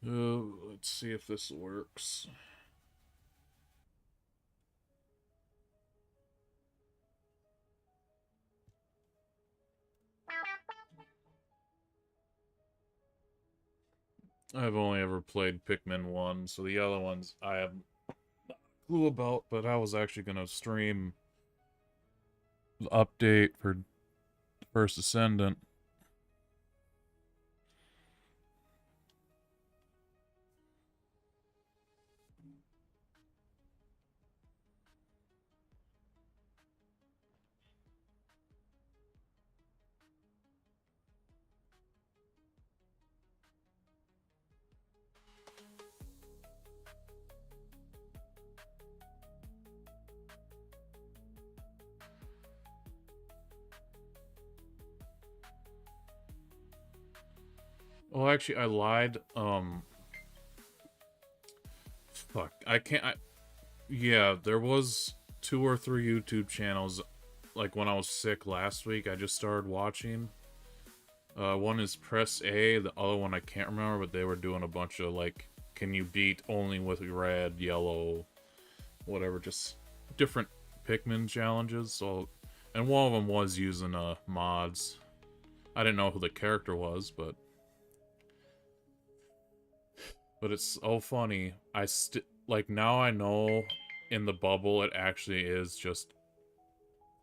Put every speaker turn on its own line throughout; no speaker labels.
Let's see if this works. I've only ever played Pikmin 1, so the other ones I have no clue about, but I was actually gonna stream the update for First Ascendant. Well, actually, I lied. Fuck, I can't. Yeah, there was 2 or 3 YouTube channels. Like when I was sick last week, I just started watching. One is Press A, the other one I can't remember, but they were doing a bunch of like, can you beat only with red, yellow, whatever, just different Pikmin challenges. So, and one of them was using mods. I didn't know who the character was, but it's so funny. Like now I know in the bubble it actually is just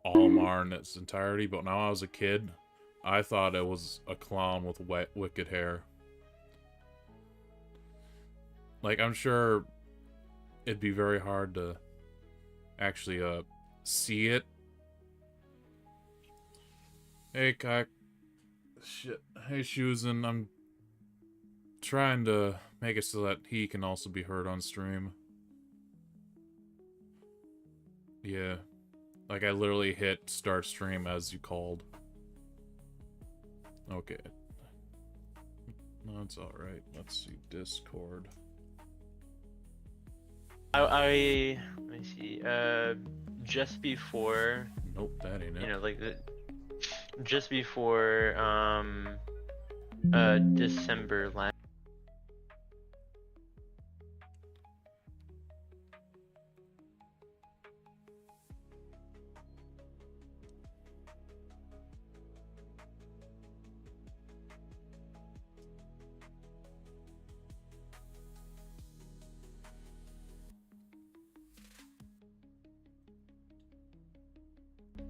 Olimar in its entirety, but now I was a kid, I thought it was a clown with wet, wicked hair. Like, I'm sure it'd be very hard to actually, see it. Hey, Kak. Shit. Hey, Shuzen, I'm trying to make it so that he can also be heard on stream. Yeah. Like, I literally hit start stream as you called. Okay. No, it's alright. Let's see. Discord.
Let me see. Just before.
Nope, that ain't it.
You know, like just before December last.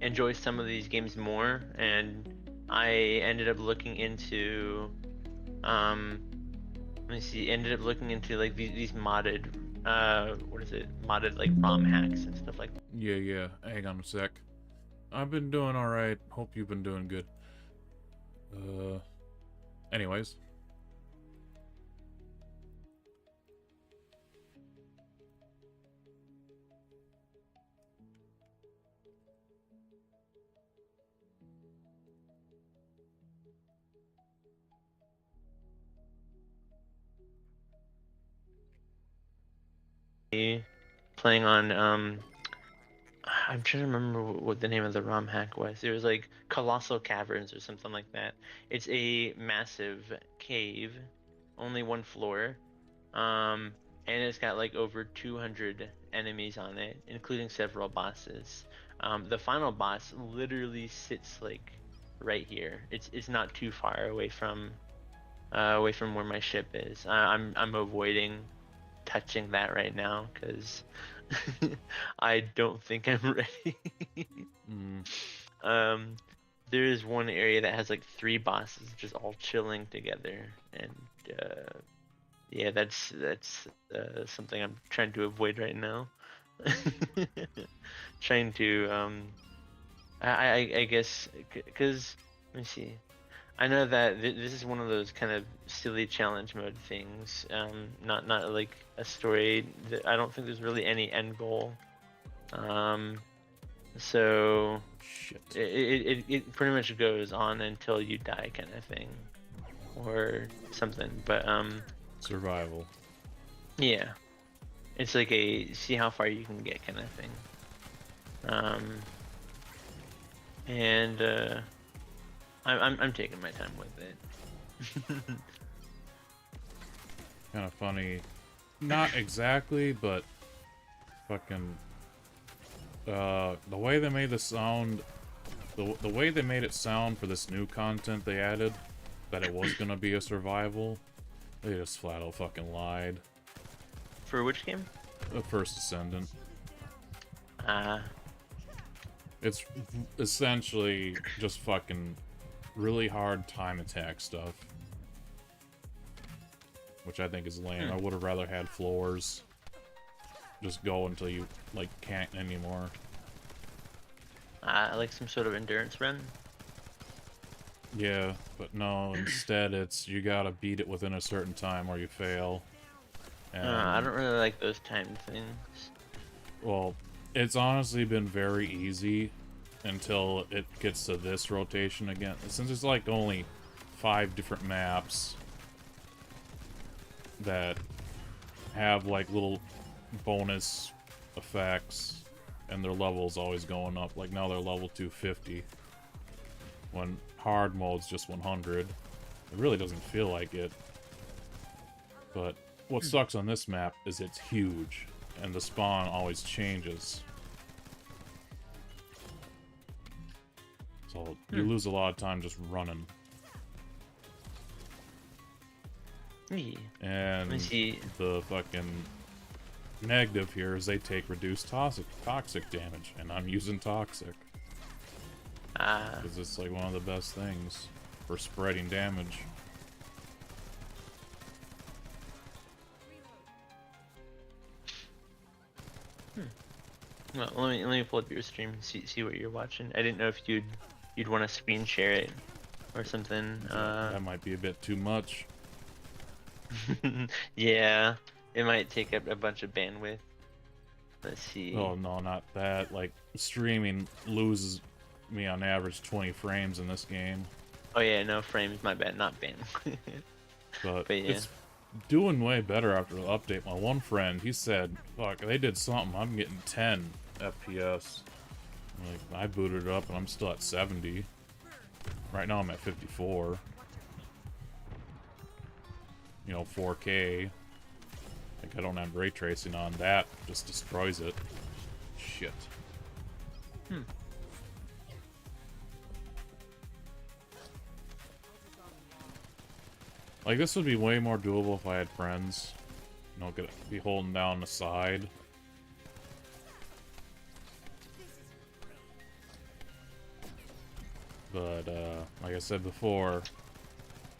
Enjoy some of these games more, and I ended up looking into let me see, ended up looking into like these modded what is it, modded like ROM hacks and stuff like that.
Yeah, hang on a sec. I've been doing alright. Hope you've been doing good. Anyways.
Playing on I'm trying to remember what the name of the ROM hack was. It was like Colossal Caverns or something like that. It's a massive cave, only one floor, and it's got like over 200 enemies on it, including several bosses. The final boss literally sits like right here. It's not too far away from where my ship is. I'm avoiding touching that right now because I don't think I'm ready. There is one area that has like 3 bosses just all chilling together, and yeah, that's something I'm trying to avoid right now. Trying to I guess because let me see. I know that this is one of those kind of silly challenge mode things. Not like a story. I don't think there's really any end goal. So
Shit.
it pretty much goes on until you die, kind of thing, or something. But
Survival.
yeah, it's like a see how far you can get kind of thing. And I'm taking my time with it.
kind of funny. Not exactly, but fucking the way they made the sound, the way they made it sound for this new content they added, that it was gonna be a survival, they just flat out fucking lied.
For which game?
The First Descendant.
Ah.
It's essentially just fucking really hard time attack stuff. Which I think is lame. I would have rather had floors. Just go until you, like, can't anymore.
Like some sort of endurance run?
Yeah, but no, instead it's you gotta beat it within a certain time or you fail. And,
I don't really like those timed things.
well, it's honestly been very easy until it gets to this rotation again. Since it's like only 5 different maps that have like little bonus effects and their level's always going up. Like now they're level 250 when hard mode's just 100. It really doesn't feel like it. But what sucks on this map is it's huge and the spawn always changes. So you lose a lot of time just running.
Yeah.
And the fucking negative here is they take reduced toxic damage, and I'm using toxic. Because it's like one of the best things for spreading damage.
Well, let me pull up your stream and see what you're watching. I didn't know if you'd want to screen share it or something.
That might be a bit too much.
Yeah, it might take up a bunch of bandwidth. Let's see.
Oh no, not that. Like streaming loses me on average 20 frames in this game.
Oh yeah, no frames, my bad, not bandwidth.
But
yeah.
it's doing way better after the update. My one friend, he said, fuck, they did something. I'm getting 10 FPS. Like, I booted it up and I'm still at 70. Right now I'm at 54. You know, 4K. Like, I don't have ray tracing on. That just destroys it. Shit. Like, this would be way more doable if I had friends. You know, could be holding down the side. But, like I said before,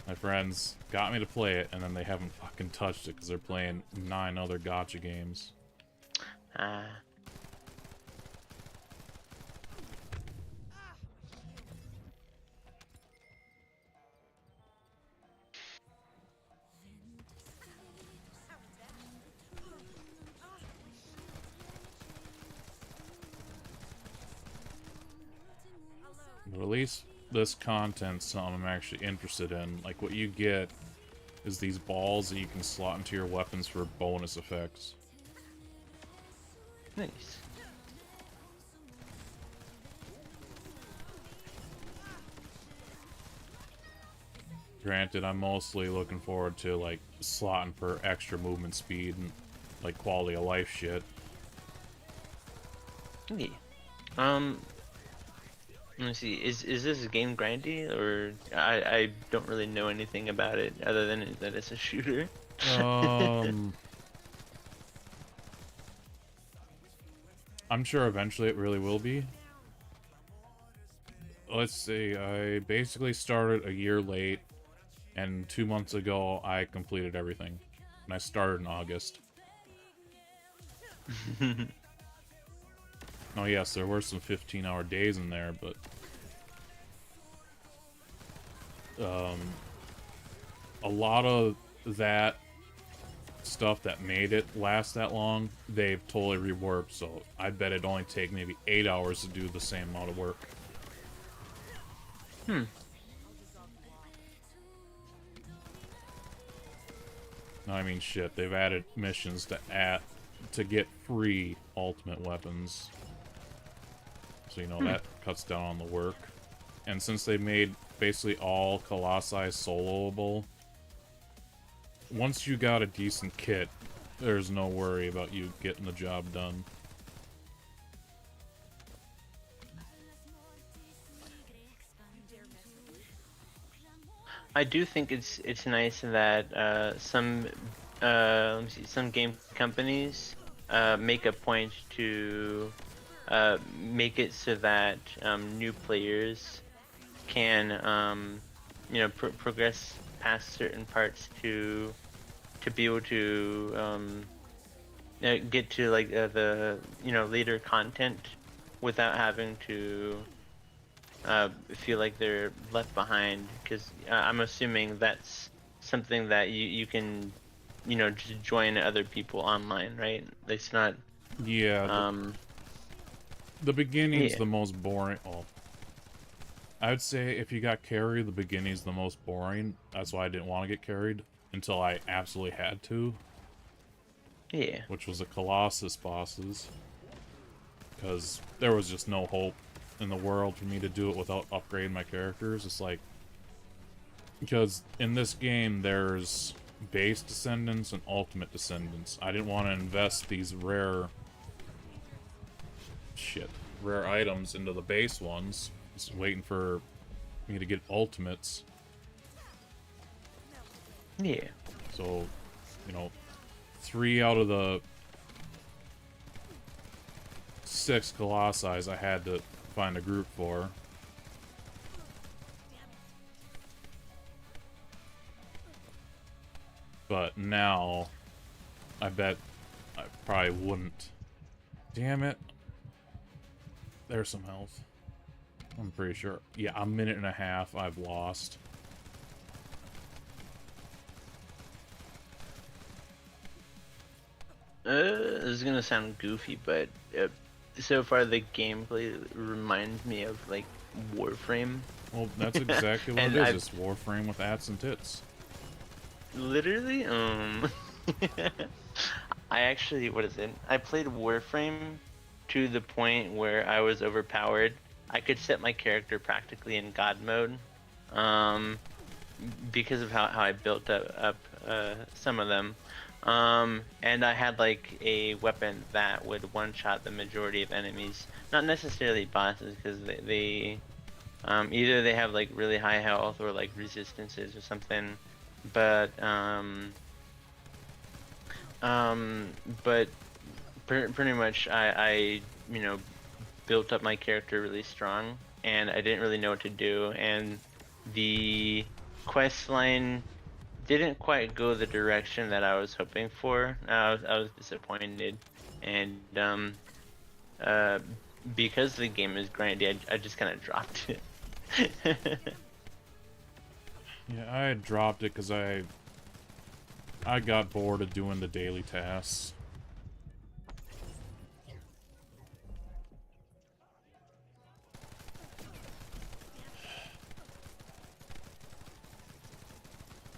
my friends got me to play it, and then they haven't fucking touched it because they're playing 9 other gacha games. But at least this content's something I'm actually interested in. Like, what you get is these balls that you can slot into your weapons for bonus effects.
Nice.
Granted, I'm mostly looking forward to, like, slotting for extra movement speed and, like, quality of life shit.
Yeah. Let me see. Is this game grindy, or I don't really know anything about it other than that it's a shooter.
I'm sure eventually it really will be. Let's see, I basically started a year late, and 2 months ago I completed everything. And I started in August. Oh yes, there were some 15-hour days in there, but a lot of that stuff that made it last that long, they've totally reworked, so I bet it'd only take maybe 8 hours to do the same amount of work. No, I mean shit, they've added missions to get free ultimate weapons. So, you know, that cuts down on the work. And since they made basically all Colossi soloable, once you got a decent kit, there's no worry about you getting the job done.
I do think it's nice that let me see, some game companies make a point to make it so that new players can progress past certain parts to be able to get to like the later content without having to feel like they're left behind, because I'm assuming that's something that you can just join other people online, right? It's not
Yeah, the beginning's
yeah.
the most boring. Oh, I would say if you got carried, the beginning's the most boring. That's why I didn't want to get carried until I absolutely had to.
Yeah.
Which was the Colossus bosses. Because there was just no hope in the world for me to do it without upgrading my characters. It's like... Because in this game, there's base descendants and ultimate descendants. I didn't want to invest these rare... rare items into the base ones. Just waiting for me to get ultimates.
Yeah.
So, 3 out of the 6 Colossi I had to find a group for. But now, I bet I probably wouldn't. Damn it. There's some health. I'm pretty sure. Yeah, a minute and a half I've lost.
This is gonna sound goofy, but so far the gameplay reminds me of like Warframe.
Well, that's exactly what
And
it is. It's Warframe with ads and tits.
literally, I actually, what is it? I played Warframe to the point where I was overpowered. I could set my character practically in God mode, um, because of how I built up some of them. And I had like a weapon that would one-shot the majority of enemies. Not necessarily bosses, because they either they have like really high health or like resistances or something. But but pretty much I built up my character really strong, and I didn't really know what to do, and the quest line didn't quite go the direction that I was hoping for. I was disappointed, and uh, because the game is grindy, I just kind of dropped it.
Yeah, I had dropped it because I got bored of doing the daily tasks.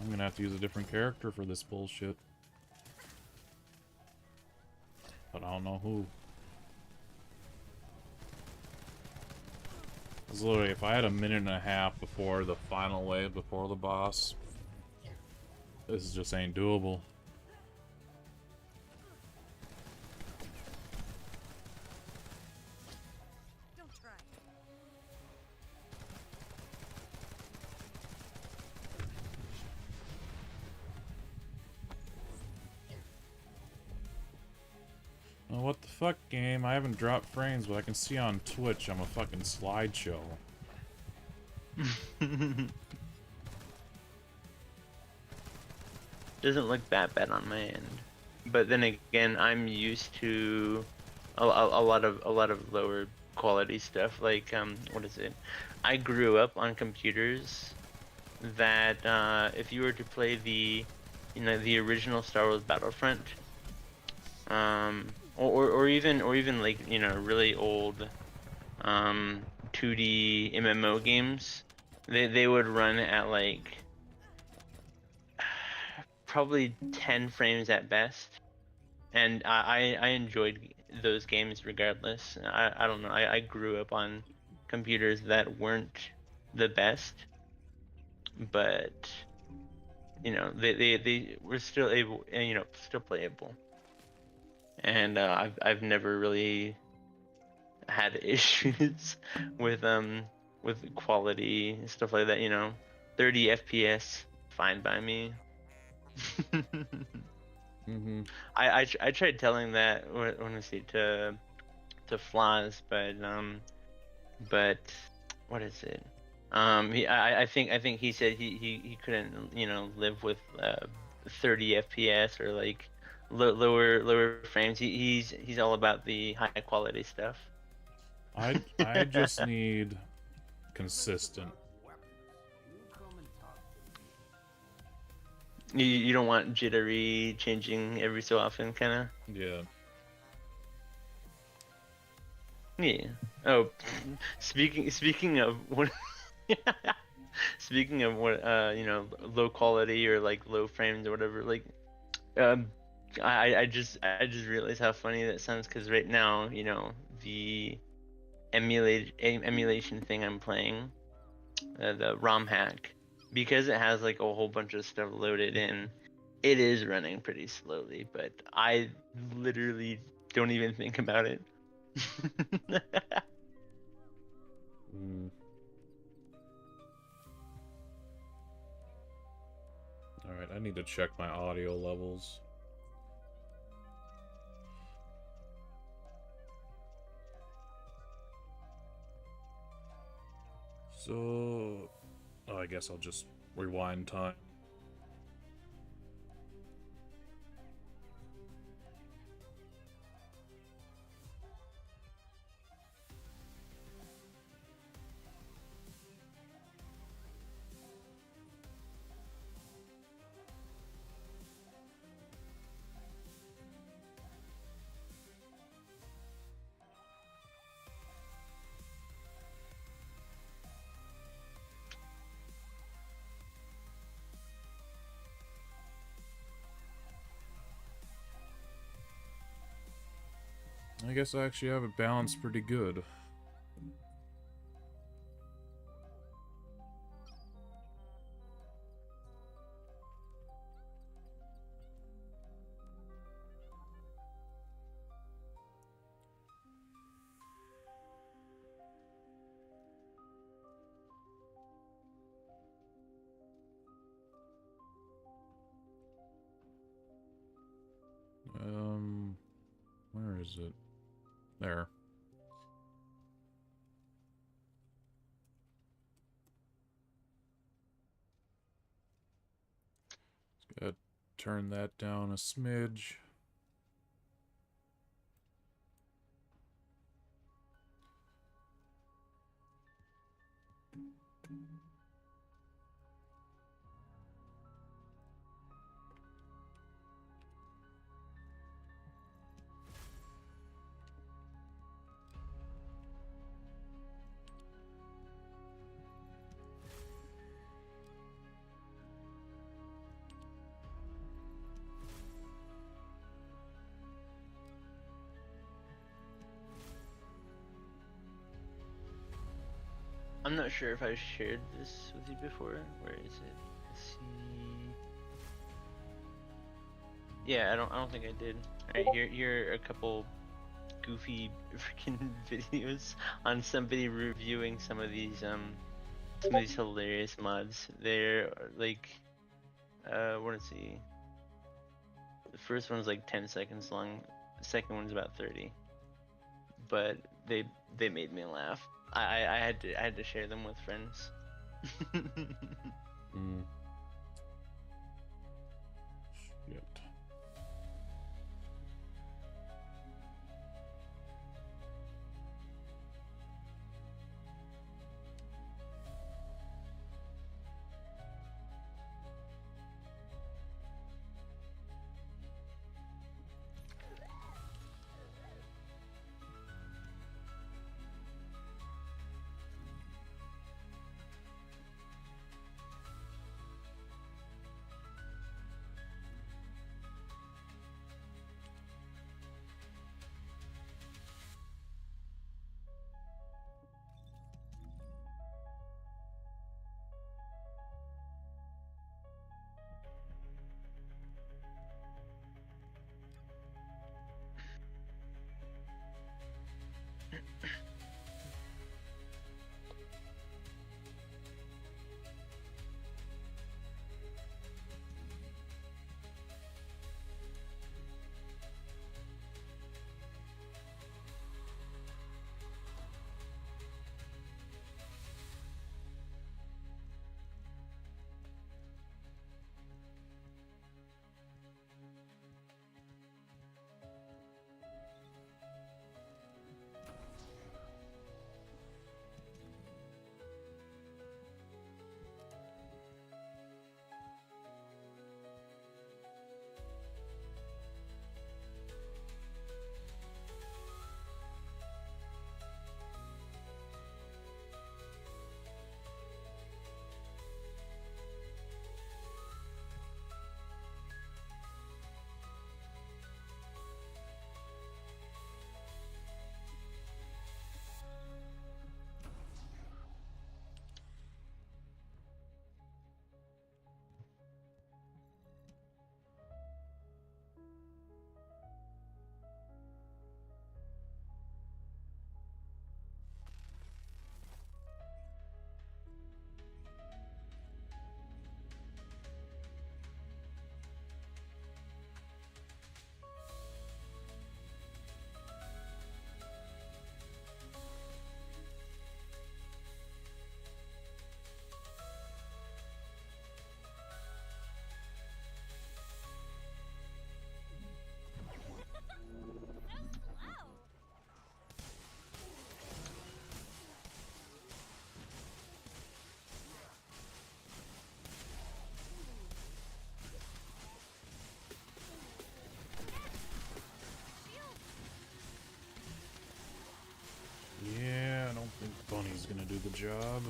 I'm gonna have to use a different character for this bullshit. But I don't know who. Because literally, if I had a minute and a half before the final wave, before the boss, this just ain't doable. Oh, what the fuck, game? I haven't dropped frames, but I can see on Twitch I'm a fucking slideshow.
Doesn't look that bad on my end, but then again, I'm used to a lot of lower quality stuff. Like what is it? I grew up on computers that if you were to play the the original Star Wars Battlefront, or even like really old 2D MMO games, they would run at like probably 10 frames at best, and I enjoyed those games regardless. I don't know, I grew up on computers that weren't the best, but they were still able, still playable. And I've never really had issues with quality and stuff like that. 30 FPS, fine by me.
Mm-hmm.
I tried telling that when I see to Flaws, but what is it? I think he said he couldn't live with 30 FPS or like lower frames. He's all about the high quality stuff.
I just need consistent.
You don't want jittery changing every so often, kind of.
Yeah.
Yeah. Oh, speaking of what, speaking of what, low quality or like low frames or whatever. Like, um, I just realized how funny that sounds because right now, the emulation thing I'm playing, the ROM hack, because it has like a whole bunch of stuff loaded in, it is running pretty slowly, but I literally don't even think about it.
Mm. All right, I need to check my audio levels. So, I guess I'll just rewind time. I guess I actually have it balanced pretty good. Where is it? There. Gotta turn that down a smidge.
I'm not sure if I shared this with you before. Where is it? Let's see. Yeah, I don't think I did. All right, here are a couple goofy freaking videos on somebody reviewing some of these hilarious mods. They're like, let's see. The first one's like 10 seconds long. The second one's about 30. But they made me laugh. I had to share them with friends.
Mm. Shit. the job.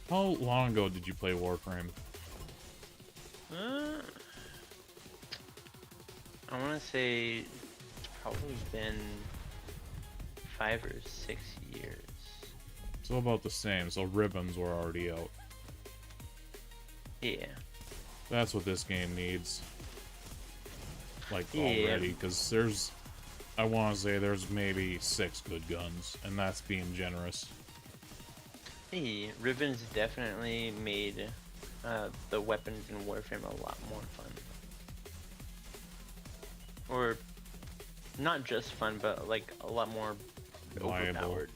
How long ago did you play Warframe?
I want to say it's probably been 5 or 6 years.
So about the same. So Ribbons were already out.
Yeah.
That's what this game needs. Like,
Yeah.
already. Because there's... I want to say there's maybe 6 good guns. And that's being generous.
Hey, Ribbons definitely made the weapons in Warframe a lot more fun. Or not just fun, but like a lot more
Viable.
overpowered.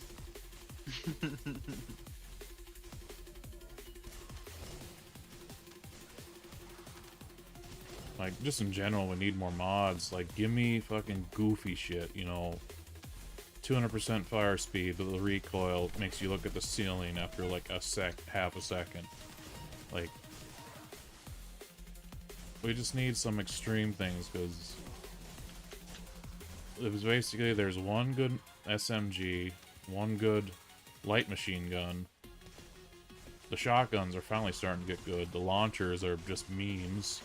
Like, just in general, we need more mods. Like, give me fucking goofy shit, you know. 200% fire speed, but the recoil makes you look at the ceiling after like half a second. Like, we just need some extreme things, because it was basically there's one good SMG, one good light machine gun. The shotguns are finally starting to get good. The launchers are just memes.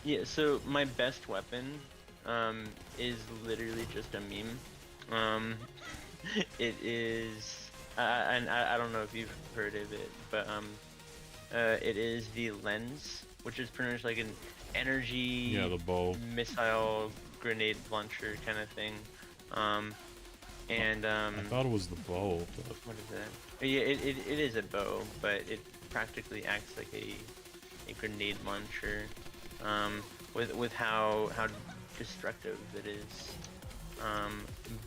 Yeah, so my best weapon is literally just a meme. It is, and I don't know if you've heard of it, but it is the lens, which is pretty much like an energy,
Yeah, the bow,
missile grenade launcher kind of thing.
I thought it was the bow. But...
What is that? Yeah, it is a bow, but it practically acts like a grenade launcher. With how destructive it is.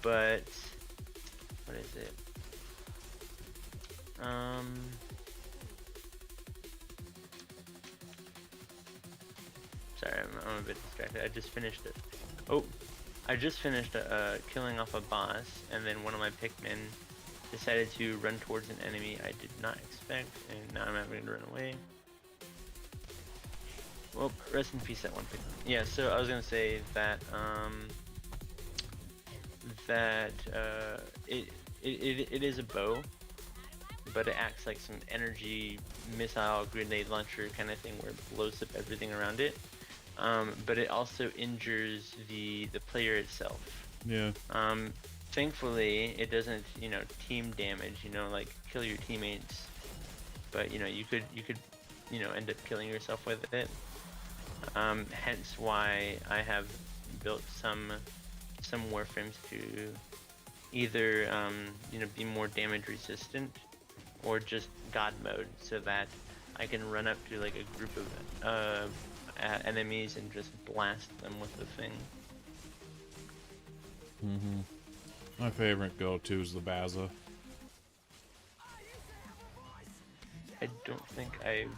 But what is it? Sorry, I'm a bit distracted. I just finished it. Oh, I just finished killing off a boss, and then one of my Pikmin decided to run towards an enemy I did not expect, and now I'm having to run away. Well, rest in peace, that one Pikmin. Yeah, so I was gonna say that it is a bow, but it acts like some energy missile grenade launcher kind of thing where it blows up everything around it. But it also injures the player itself.
Yeah.
Thankfully, it doesn't, you know, team damage, you know, like kill your teammates. But you know, you could, you know, end up killing yourself with it. Hence why I have built some Warframes to either you know, be more damage resistant, or just God mode, so that I can run up to like a group of enemies and just blast them with the thing.
My favorite go-to is the Baza.
I don't think I've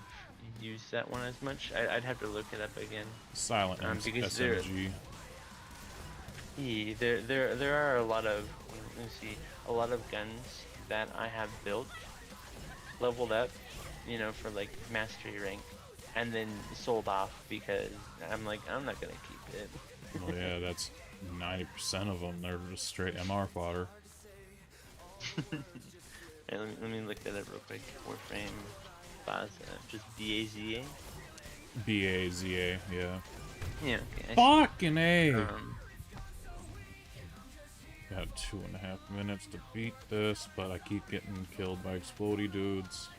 used that one as much. I'd have to look it up again.
Silent
because
SMG.
there are a lot of, let me see, a lot of guns that I have built, leveled up, you know, for like mastery rank, and then sold off because I'm like, I'm not gonna keep it.
Oh yeah, that's 90% of them. They're just straight MR fodder.
Right, let me look that up real quick. Warframe Baza, just B-A-Z-A?
B-A-Z-A, yeah.
Yeah, okay.
Fucking A! Got 2.5 minutes to beat this, but I keep getting killed by explodey dudes.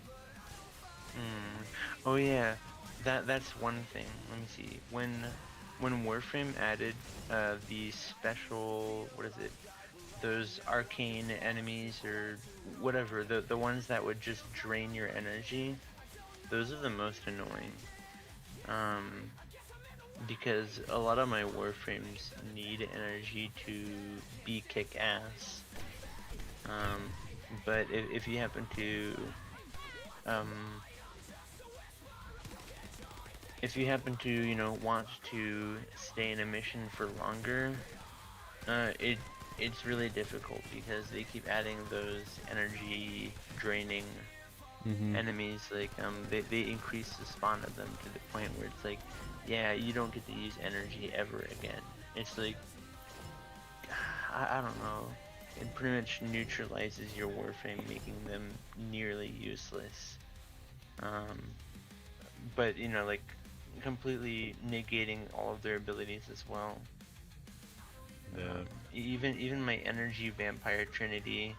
Oh yeah, that's one thing. Let me see. When Warframe added the special, what is it? Those arcane enemies or whatever, the ones that would just drain your energy, those are the most annoying. because a lot of my warframes need energy to be kick-ass. But if you happen to um, you know, want to stay in a mission for longer, it's really difficult because they keep adding those energy draining enemies. Like they increase the spawn of them to the point where it's like, yeah, you don't get to use energy ever again. It's like, I don't know. It pretty much neutralizes your warframe, making them nearly useless. But you know, like completely negating all of their abilities as well.
Yeah.
Even my energy vampire trinity,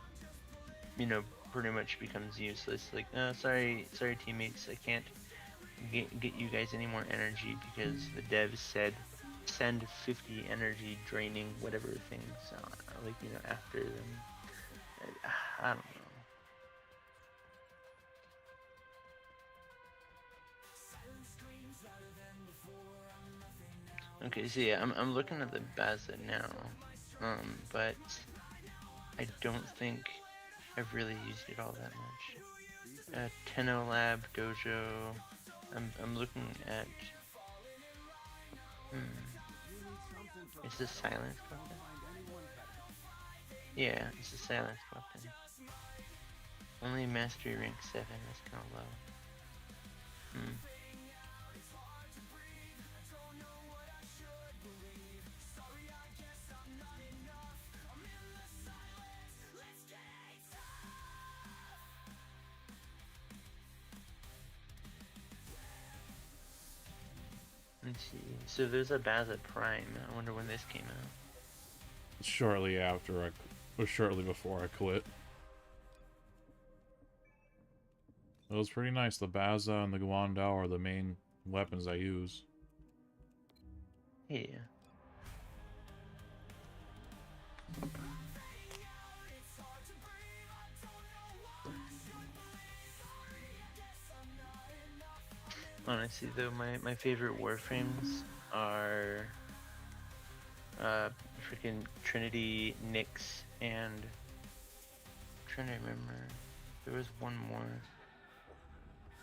you know, pretty much becomes useless. Like, sorry teammates, I can't get you guys any more energy because the devs said send 50 energy draining whatever things, like, you know, after them. I don't know. Okay, so yeah, I'm looking at the Baza now, but I don't think I've really used it all that much. Tenno Lab Dojo. I'm looking at. Is this silence button? Yeah, it's a silence button. Only mastery rank 7. That's kind of low. Let's see. So there's a Baza Prime. I wonder when this came out.
Shortly before I quit. It was pretty nice. The Baza and the Guandao are the main weapons I use.
Yeah. Honestly though, my favorite warframes are freaking Trinity, Nyx, and I'm trying to remember. There was one more,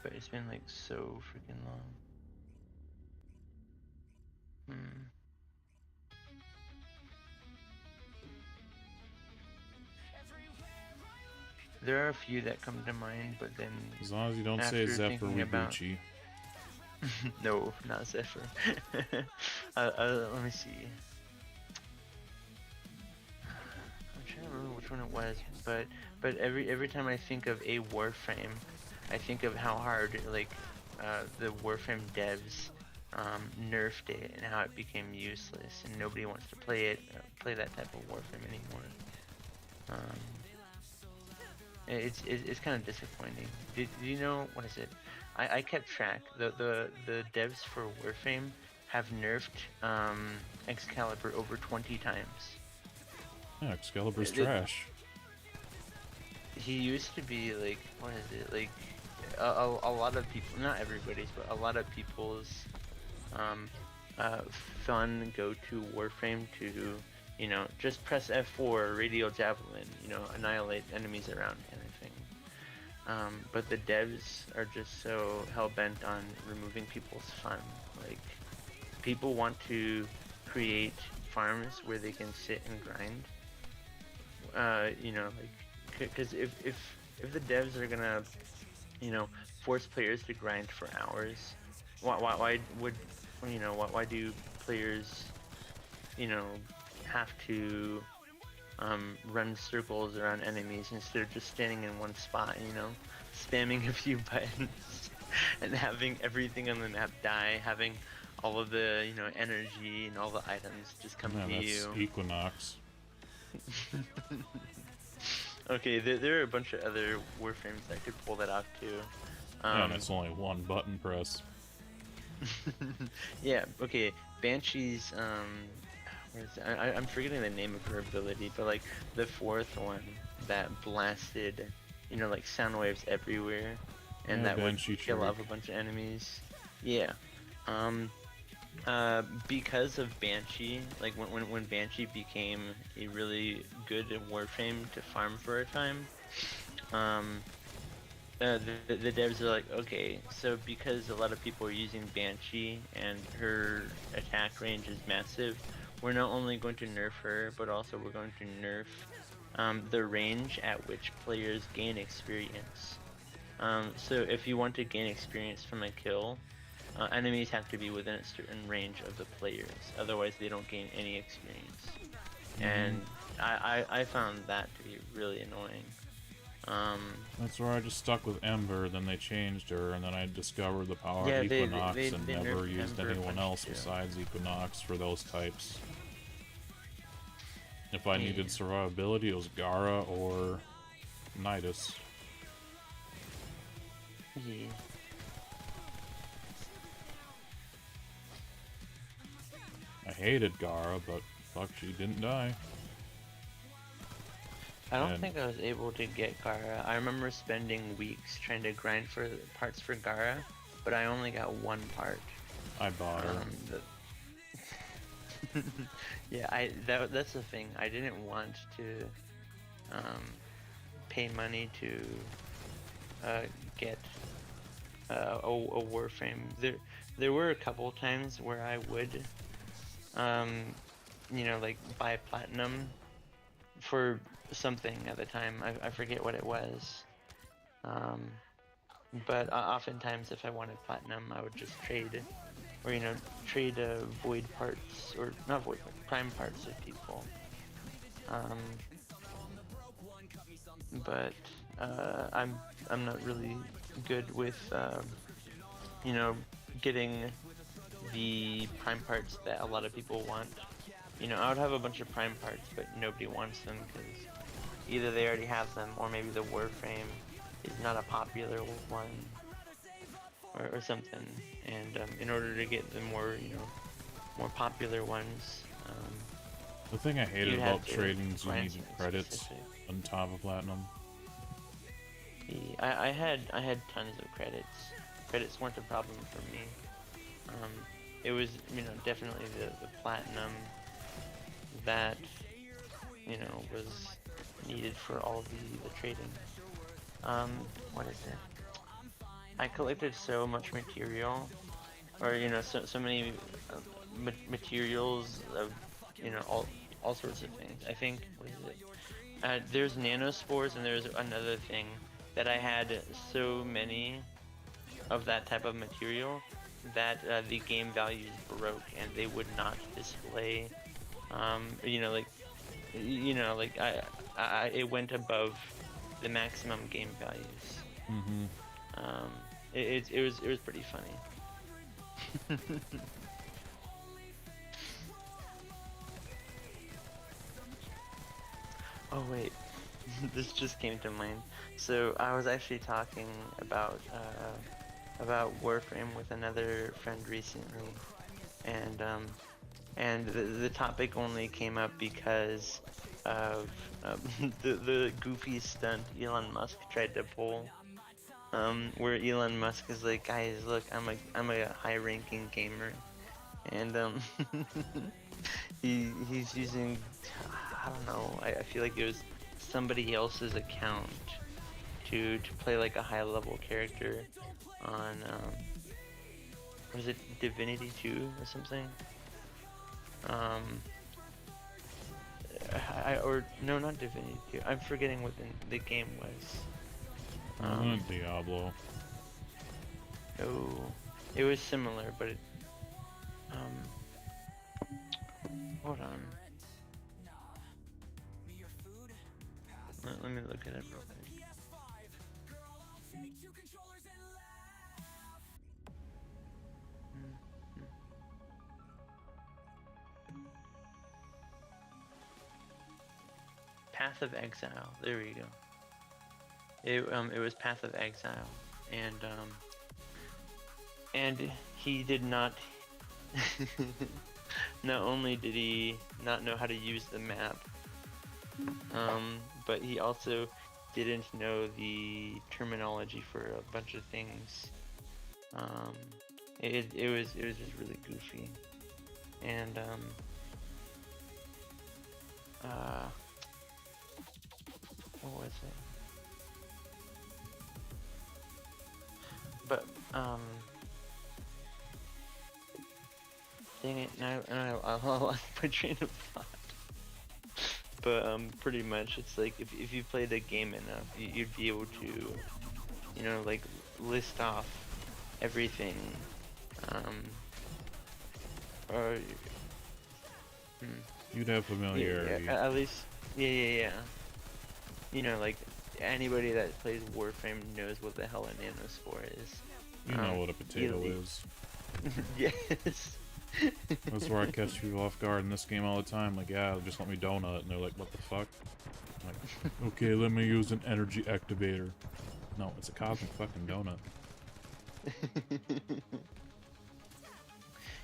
but it's been like so freaking long. There are a few that come to mind, but then
As long as you don't say Zephyr Wiguchi.
No, not Zephyr. Let me see. I'm trying to remember which one it was, but every time I think of a warframe, I think of how hard like the warframe devs nerfed it and how it became useless, and nobody wants to play that type of warframe anymore. It's kind of disappointing. Did you know, what is it? I kept track. The devs for Warframe have nerfed Excalibur over 20 times.
Yeah, Excalibur's trash.
He used to be like, what is it? Like a lot of people, not everybody's, but a lot of people's fun go-to Warframe to, you know, just press F4, radial javelin, you know, annihilate enemies around kind of thing. But the devs are just so hell-bent on removing people's fun. Like, people want to create farms where they can sit and grind. You know, like, because if the devs are gonna, you know, force players to grind for hours, why would, you know, why do players, you know, have to run circles around enemies instead of just standing in one spot, you know, spamming a few buttons and having everything on the map die, having all of the, you know, energy and all the items just come to you.
That's Equinox.
Okay, there are a bunch of other warframes that could pull that off too.
Yeah, and it's only one button press.
Yeah, okay, Banshee's, I'm forgetting the name of her ability, but like the fourth one that blasted, you know, like sound waves everywhere, and that would kill off a bunch of enemies. Yeah, Because of Banshee, like when Banshee became a really good Warframe to farm for a time, um, the devs are like, okay, so because a lot of people are using Banshee and her attack range is massive, we're not only going to nerf her, but also we're going to nerf the range at which players gain experience. So if you want to gain experience from a kill, enemies have to be within a certain range of the players, otherwise they don't gain any experience. And I found that to be really annoying.
That's where I just stuck with Ember, then they changed her, and then I discovered the power
Yeah,
of Equinox and
they
never
nerfed
used
Ember a
anyone
bunch
else
too.
besides Equinox for those types. If I
Yeah.
needed survivability, it was Gara or Nidus.
Yeah.
I hated Gara, but fuck, she didn't die.
I don't
And
think I was able to get Gara. I remember spending weeks trying to grind for parts for Gara, but I only got one part.
I bought her.
Yeah, that's the thing. I didn't want to pay money to get a Warframe. There were a couple times where I would you know, like buy platinum for something at the time. I forget what it was. But oftentimes if I wanted platinum, I would just trade, or you know, trade void parts, or not void, prime parts with people. But I'm not really good with you know, getting the prime parts that a lot of people want. You know, I would have a bunch of prime parts, but nobody wants them because either they already have them, or maybe the Warframe is not a popular one, or something. And in order to get the more, you know, more popular ones,
The thing I hated
you'd
about
have to
trading is you
grind
needed
something
credits
specific.
on top of platinum.
I had tons of credits. Credits weren't a problem for me. It was, you know, definitely the platinum that, you know, was needed for all the trading. What is it? I collected so much material, or you know, so many materials of, you know, all sorts of things. I think, what is it? There's nanospores, and there's another thing that I had so many of that type of material that the game values broke and they would not display. You know, like, you know, like it went above the maximum game values. Um, it was pretty funny. Oh wait, this just came to mind. So I was actually talking about Warframe with another friend recently, and the topic only came up because of the goofy stunt Elon Musk tried to pull. Where Elon Musk is like, guys, look, I'm a high-ranking gamer, and he's using, I don't know, I feel like it was somebody else's account to play like a high-level character on was it Divinity 2 or something? Or no, not Divinity 2. I'm forgetting what the game was.
Diablo.
No, it was similar, but it, hold on. Let me look at it real quick. Path of Exile. There we go. It was Path of Exile, and he did not. Not only did he not know how to use the map, but he also didn't know the terminology for a bunch of things. it was just really goofy, and uh, what was it? But dang it! Now I lost my train of thought. But pretty much it's like if you played the game enough, you'd be able to, you know, like list off everything, um, or
You'd have familiarity.
yeah, at least, yeah. You know, like anybody that plays Warframe knows what the hell a nanospore is.
You know what a potato is.
Yes.
That's where I catch people off guard in this game all the time. Like, yeah, just let me donut. And they're like, what the fuck? I'm like, okay, let me use an energy activator. No, it's a cosmic fucking donut.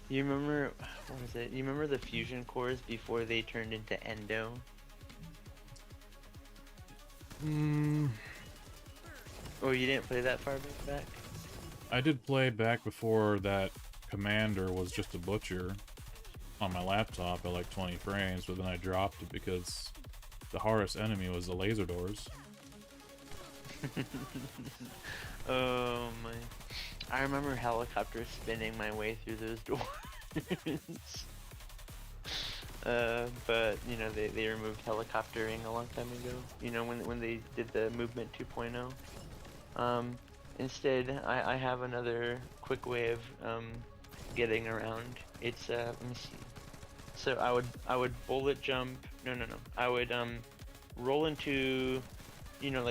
You remember, what was it? You remember the fusion cores before they turned into endo? Oh, you didn't play that far back?
I did play back before that commander was just a butcher on my laptop at like 20 frames, but then I dropped it because the hardest enemy was the laser doors.
Oh my. I remember helicopter spinning my way through those doors. But you know they removed helicoptering a long time ago. You know when they did the movement 2.0. Instead I have another quick way of getting around. It's let me see. So I would bullet jump. No. I would roll into, you know,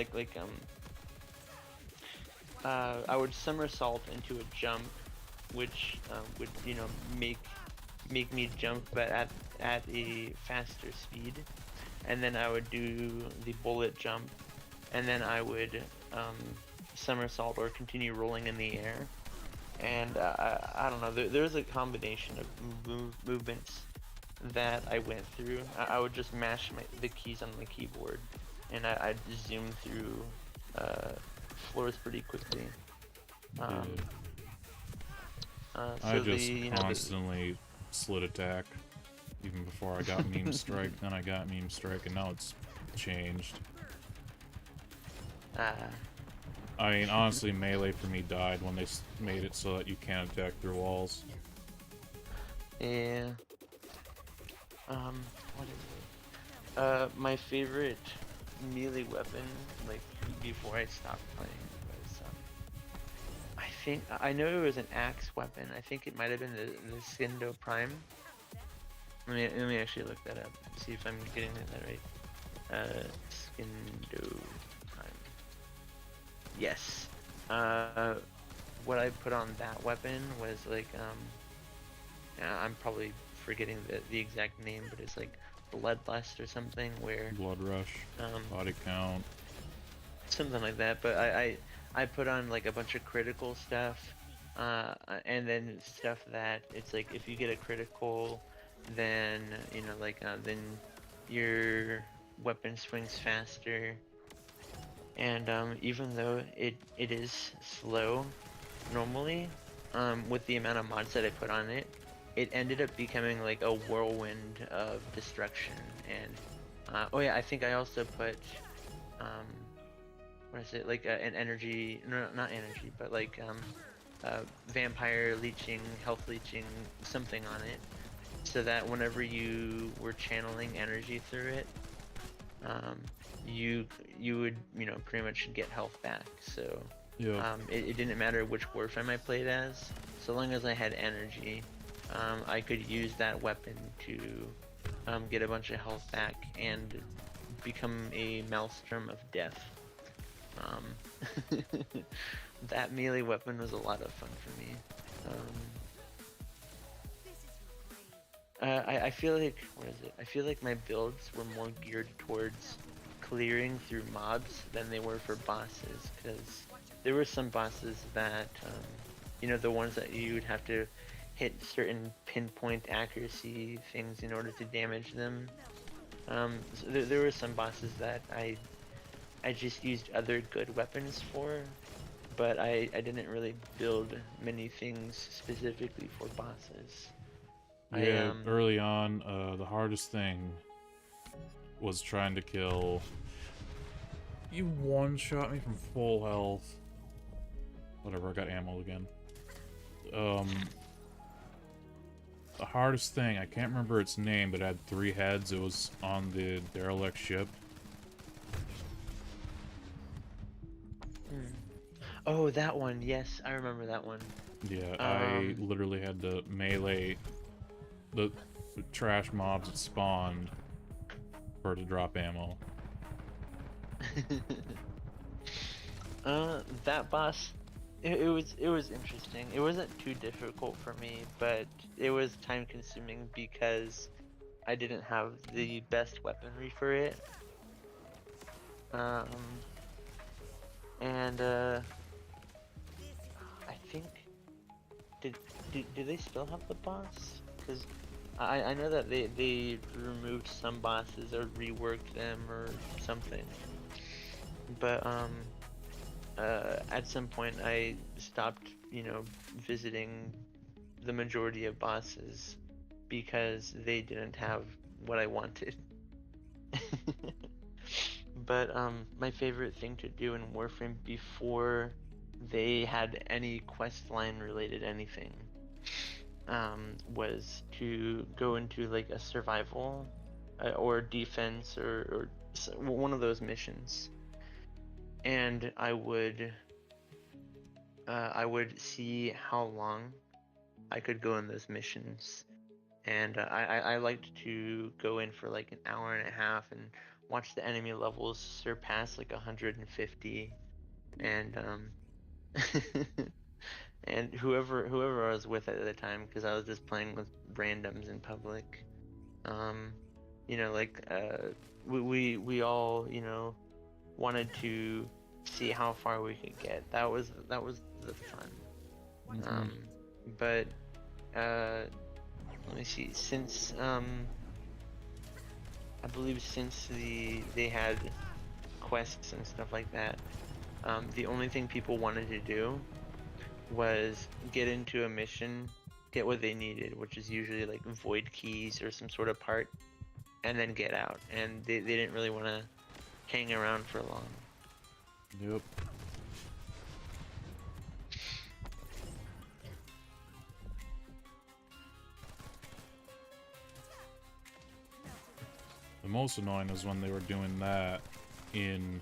I would somersault into a jump, which would, you know, make me jump, but at a faster speed. And then I would do the bullet jump, and then I would somersault or continue rolling in the air. And I don't know. There's a combination of movements that I went through. I would just mash the keys on the keyboard, and I'd zoom through floors pretty quickly.
I just constantly slit attack, even before I got meme strike. Then I got meme strike, and now it's changed. I mean, honestly, melee for me died when they made it so that you can't attack through walls.
Yeah. What is it? My favorite melee weapon, like before I stopped playing, was I think I know it was an axe weapon. I think it might have been the Skindo Prime. Let me actually look that up. See if I'm getting that right. Skindo Prime. Yes. What I put on that weapon was like I'm probably forgetting the exact name, but it's like Bloodlust or something, where
Blood Rush, body count,
something like that. But I put on like a bunch of critical stuff, and then stuff that it's like if you get a critical, then you know then your weapon swings faster. And even though it is slow normally, with the amount of mods that I put on it, it ended up becoming like a whirlwind of destruction. And oh yeah, I think I also put what is it, like an energy, no, not energy, but like vampire leeching, health leeching, something on it, so that whenever you were channeling energy through it, you would, you know, pretty much get health back. So
yeah.
It didn't matter which Warframe I played as, so long as I had energy, I could use that weapon to get a bunch of health back and become a maelstrom of death. That melee weapon was a lot of fun for me. I feel like, what is it? I feel like my builds were more geared towards clearing through mobs than they were for bosses, because there were some bosses that, you know, the ones that you would have to hit certain pinpoint accuracy things in order to damage them. So there were some bosses that I just used other good weapons for, but I didn't really build many things specifically for bosses.
Yeah, early on, the hardest thing was trying to kill... You one-shot me from full health. Whatever, I got ammo again. The hardest thing, I can't remember its name, but it had 3 heads. It was on the derelict ship.
Oh, that one. Yes, I remember that one.
Yeah, I literally had to melee the trash mobs that spawned for it to drop ammo.
That boss, it was interesting. It wasn't too difficult for me, but it was time consuming because I didn't have the best weaponry for it. And I think do they still have the boss? Because I know that they removed some bosses or reworked them or something. But at some point I stopped, visiting the majority of bosses because they didn't have what I wanted. But my favorite thing to do in Warframe before they had any quest line related anything was to go into like a survival or defense or one of those missions, and I would see how long I could go in those missions, and I liked to go in for like an hour and a half and watch the enemy levels surpass like 150, and and whoever I was with at the time, because I was just playing with randoms in public, like we all wanted to see how far we could get. That was the fun.
Mm-hmm.
But let me see. Since I believe since they had quests and stuff like that, the only thing people wanted to do was get into a mission, get what they needed, which is usually like void keys or some sort of part, and then get out. And they didn't really want to hang around for long.
Yep. The most annoying was when they were doing that in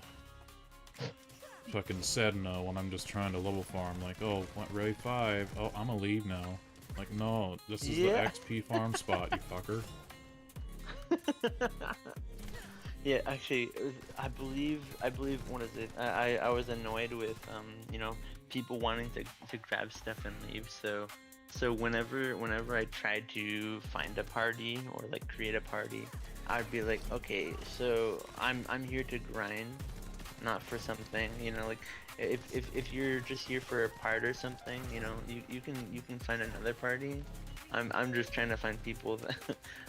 fucking Sedna when I'm just trying to level farm. Like, oh, what, Ray 5? Oh, I'm gonna leave now. Like, no, this is the XP farm spot, you fucker.
Yeah, actually, I believe what is it? I was annoyed with people wanting to grab stuff and leave. So whenever I tried to find a party or like create a party, I'd be like, okay, so I'm here to grind, not for something. Like if you're just here for a part or something, you can find another party. I'm just trying to find people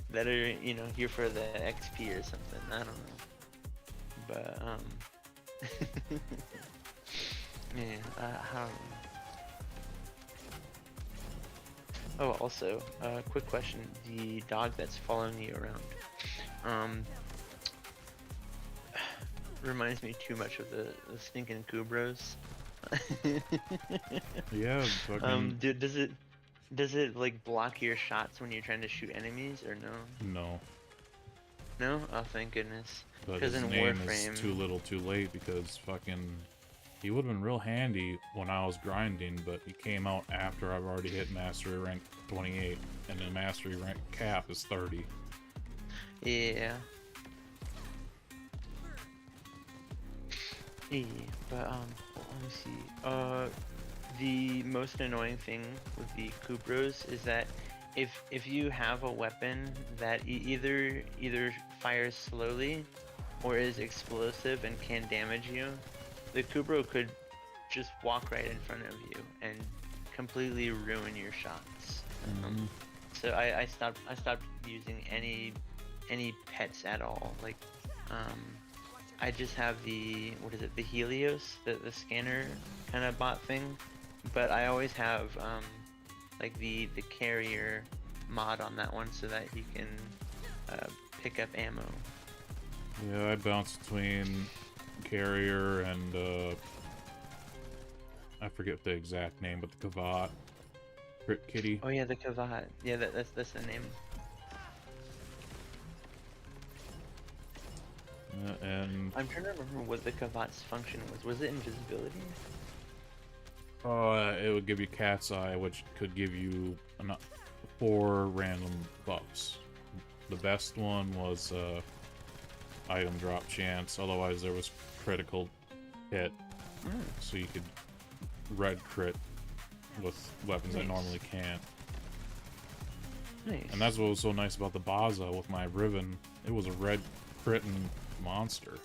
that are here for the XP or something. I don't know, but yeah, I don't know. Oh, also, quick question: the dog that's following you around, reminds me too much of the stinking Kubros.
Yeah, fucking...
Does it like block your shots when you're trying to shoot enemies or no?
No.
No? Oh, thank goodness.
But
Because
his
in
name
Warframe,
is too little too late, because fucking... He would have been real handy when I was grinding, but he came out after I've already hit Mastery rank 28, and the Mastery rank cap is 30.
yeah. Yeah, but let me see. The most annoying thing with the Kubros is that if you have a weapon that either fires slowly or is explosive and can damage you, the Kubro could just walk right in front of you and completely ruin your shots. So I stopped using any pets at all. Like I just have the, what is it, the Helios, the scanner kind of bot thing, but I always have like the carrier mod on that one so that he can pick up ammo.
Yeah, I bounce between carrier and I forget the exact name, but the Kavat. Crit Kitty.
Oh yeah, the Kavat. Yeah, that's the name.
And
I'm trying to remember what the Kavat's function was. Was it invisibility?
it would give you Cat's Eye, which could give you 4 random buffs. The best one was item drop chance, otherwise there was critical hit, so you could red crit with weapons I normally can't.
Nice.
And that's what was so nice about the Baza with my Riven. It was a red critting monster.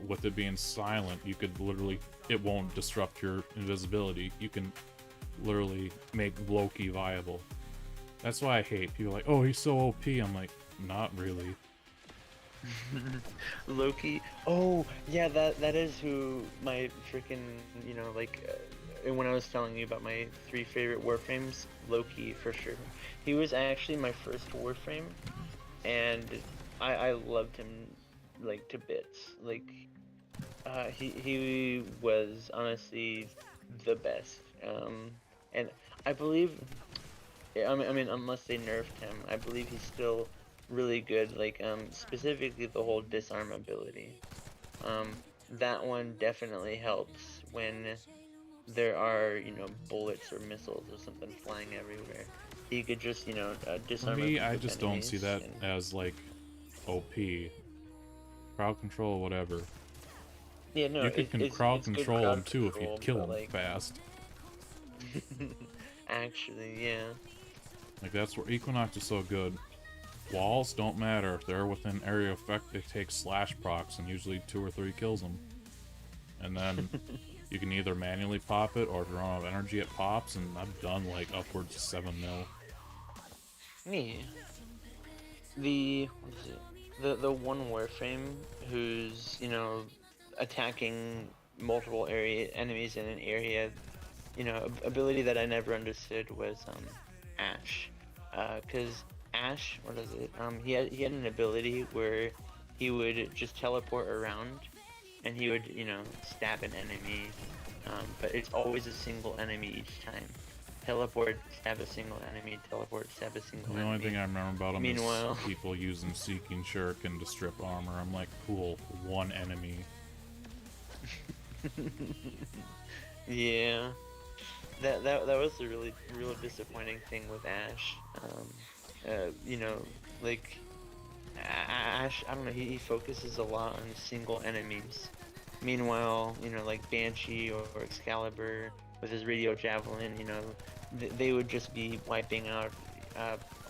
With it being silent, you could literally, it won't disrupt your invisibility. You can literally make Loki viable. That's why I hate people like, oh, he's so OP. I'm like, not really.
Loki. Oh, yeah, that is who my freaking, when I was telling you about my 3 favorite Warframes, Loki for sure. He was actually my first Warframe, and I loved him like to bits. Like, he was honestly the best. And I believe, I mean, unless they nerfed him, I believe he's still really good. Like, specifically the whole disarm ability. That one definitely helps when there are, bullets or missiles or something flying everywhere. You could just,
For
disarm a
me,
group
I
of
just don't see that
enemies
as like OP. Crowd control, whatever.
yeah, no,
You could
it's
crowd
good
control
crowd
him too if you
control,
kill
but,
him
like,
fast.
actually, yeah.
Like, that's where Equinox is so good. Walls don't matter. If they're within area effect, they take slash procs, and usually 2 or 3 kills them. And then you can either manually pop it, or if you're out of energy, it pops, and I've done like upwards of 7 mil.
Me. What is it? The one Warframe who's, attacking multiple enemies in an area, ability that I never understood was Ash. 'Cause Ash, what is it? He had an ability where he would just teleport around and he would, stab an enemy. But it's always a single enemy each time. Teleport, stab a single enemy, teleport, stab a single
The
enemy.
only thing I remember about him
Meanwhile,
is people using Seeking Shuriken to strip armor. I'm like, cool, 1 enemy.
yeah, that was a real disappointing thing with Ash. Like Ash, I don't know, he focuses a lot on single enemies. Meanwhile, like Banshee or Excalibur with his radio javelin, they would just be wiping out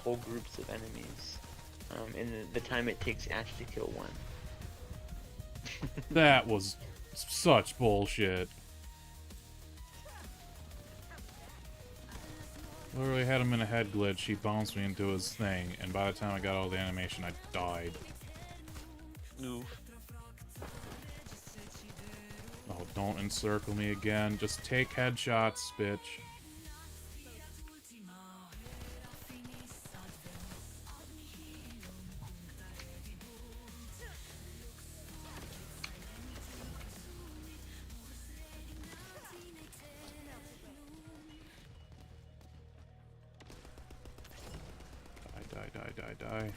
whole groups of enemies in the time it takes Ash to kill one.
That was such bullshit. Literally had him in a head glitch, he bounced me into his thing, and by the time I got all the animation, I died.
Oof.
Oh, don't encircle me again. Just take headshots, bitch. Die.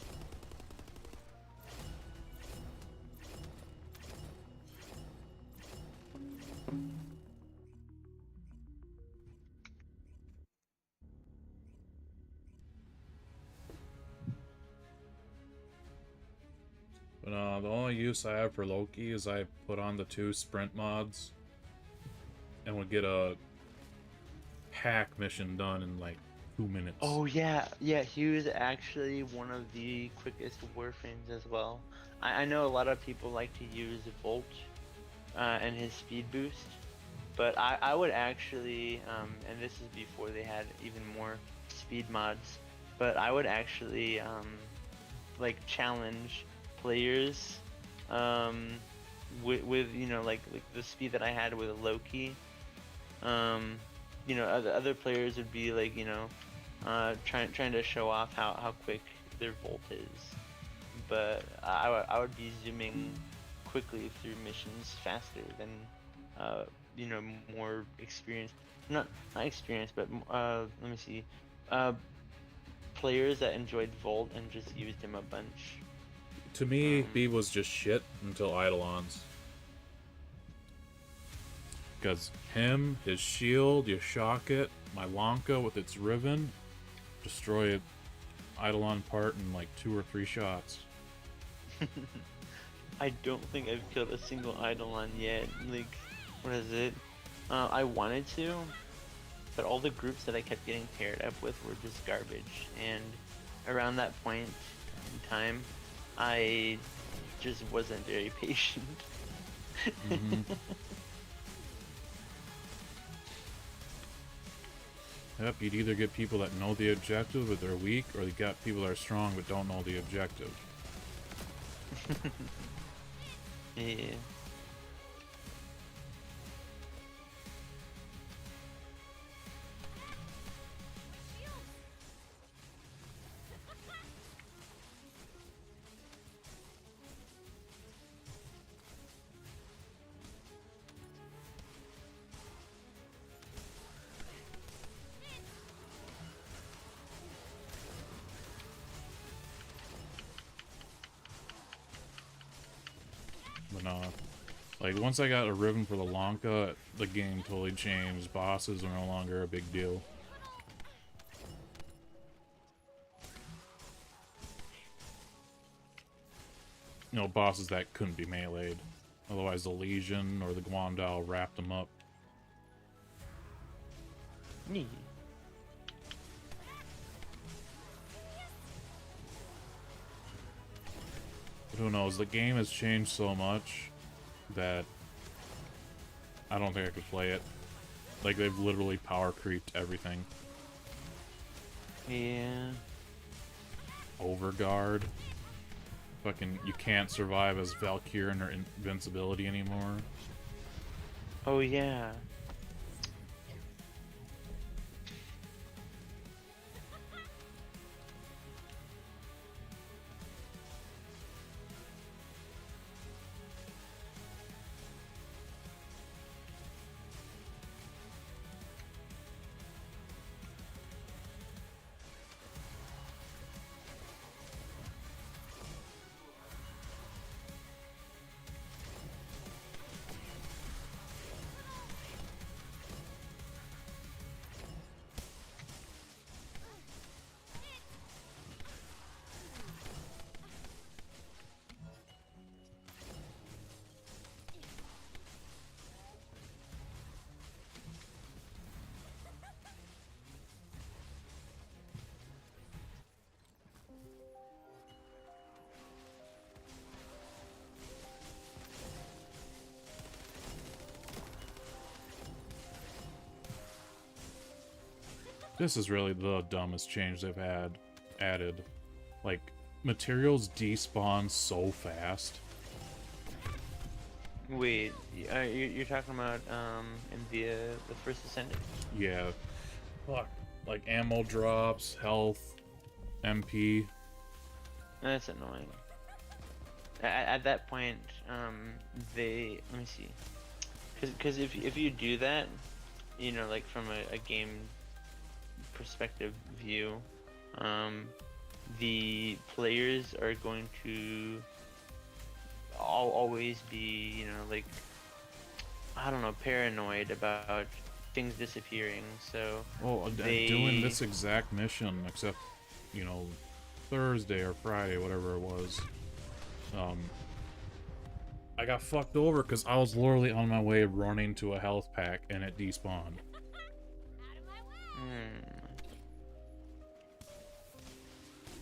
But the only use I have for Loki is I put on the 2 sprint mods and would get a hack mission done in like 2 minutes.
Oh yeah, he was actually one of the quickest Warframes as well. I know a lot of people like to use Volt and his speed boost, but I would actually, and this is before they had even more speed mods, but I would actually like challenge players, with you know like the speed that I had with Loki. You know, other players would be like, you know, trying to show off how quick their volt is, but I would be zooming quickly through missions faster than you know, more experienced, not experienced, but let me see, uh, players that enjoyed Volt and just used him a bunch.
To me, B was just shit until Eidolons. Because him, his shield, you shock it, my Lanka with its Riven, destroy it, Eidolon part in like 2 or 3 shots.
I don't think I've killed a single Eidolon yet. Like, what is it? I wanted to, but all the groups that I kept getting paired up with were just garbage. And around that point in time, I just wasn't very patient.
Mm-hmm. Yep, you'd either get people that know the objective but they're weak, or you got people that are strong but don't know the objective.
Yeah.
But no, like once I got a Riven for the Lanka, the game totally changed. Bosses are no longer a big deal. You know, bosses that couldn't be meleeed. Otherwise the Legion or the Guandao wrapped them up.
Yeah.
But who knows, the game has changed so much that I don't think I could play it. Like, they've literally power creeped everything.
Yeah.
Overguard. Fucking, you can't survive as Valkyrie or invincibility anymore.
Oh yeah.
This is really the dumbest change they've added. Like, materials despawn so fast.
Wait, you're talking about in the first Ascendant?
Yeah. Fuck. Like, ammo drops, health, MP.
That's annoying. At that point, they, let me see, because if you do that, you know, like from a game perspective view, the players are going to always be, you know, like, I don't know, paranoid about things disappearing. So
Well, doing this exact mission, except, you know, Thursday or Friday, whatever it was, I got fucked over because I was literally on my way running to a health pack and it despawned.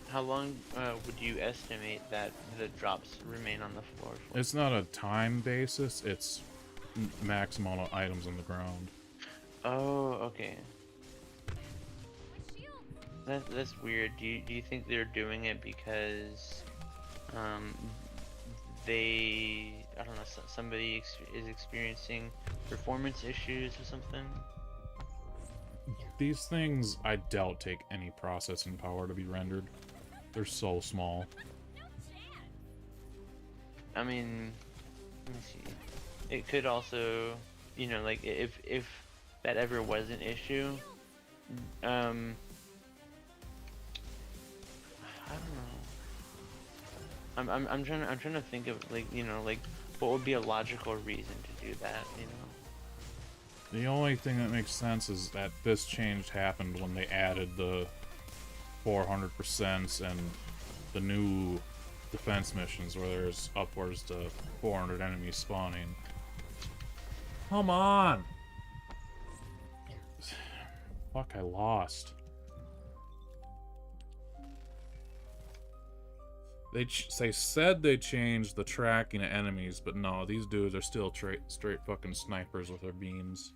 How long would you estimate that the drops remain on the floor for?
It's not a time basis, it's max amount of items on the ground.
Oh, okay. That's weird. Do you think they're doing it because I don't know, somebody is experiencing performance issues or something.
These things, I doubt, take any processing power to be rendered. They're so small.
I mean, let me see. It could also, you know, like if that ever was an issue, I don't know. I'm trying to think of, like, you know, like what would be a logical reason to do that, you know?
The only thing that makes sense is that this change happened when they added the 400% and the new defense missions where there's upwards to 400 enemies spawning. Come on! Fuck, I lost. They said they changed the tracking of enemies, but no, these dudes are still straight fucking snipers with their beams.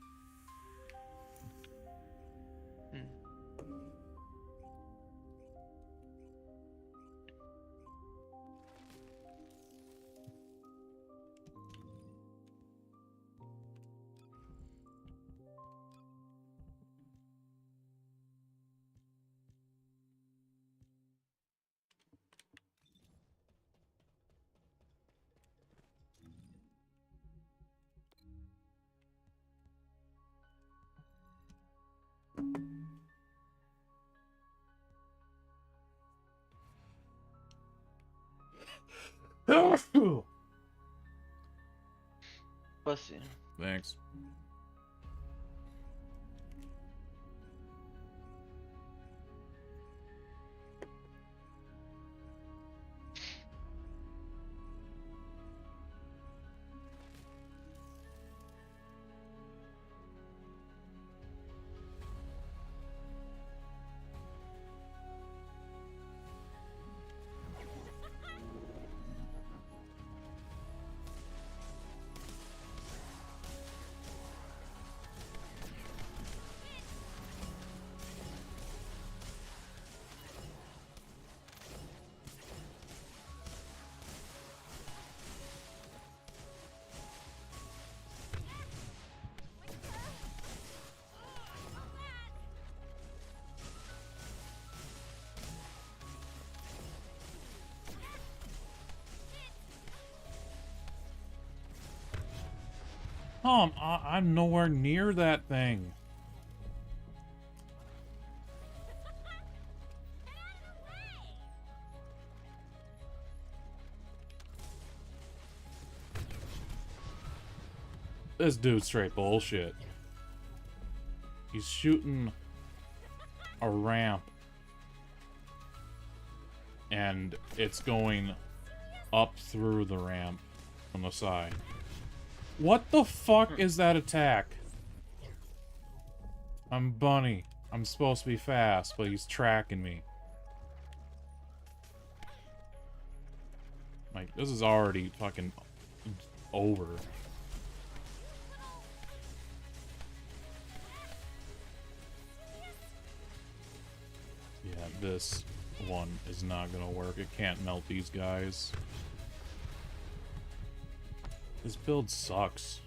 Bless you.
Thanks. I'm nowhere near that thing. This dude's straight bullshit. He's shooting a ramp, and it's going up through the ramp from the side. What the fuck is that attack? I'm Bunny. I'm supposed to be fast, but he's tracking me. Like, this is already fucking over. Yeah, this one is not gonna work. It can't melt these guys. This build sucks.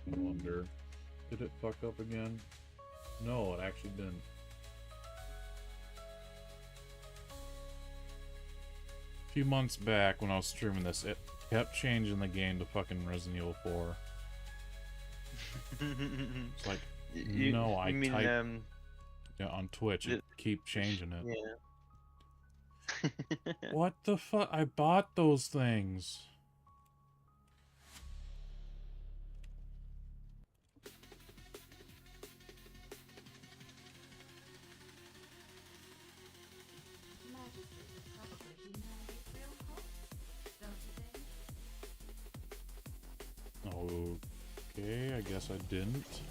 I wonder. Did it fuck up again? No, it actually didn't. A few months back when I was streaming this, it kept changing the game to fucking Resident Evil 4. It's like, no, I
mean,
type yeah, on Twitch, it keep changing it.
Yeah.
What the fuck? I bought those things. Okay, I guess I didn't.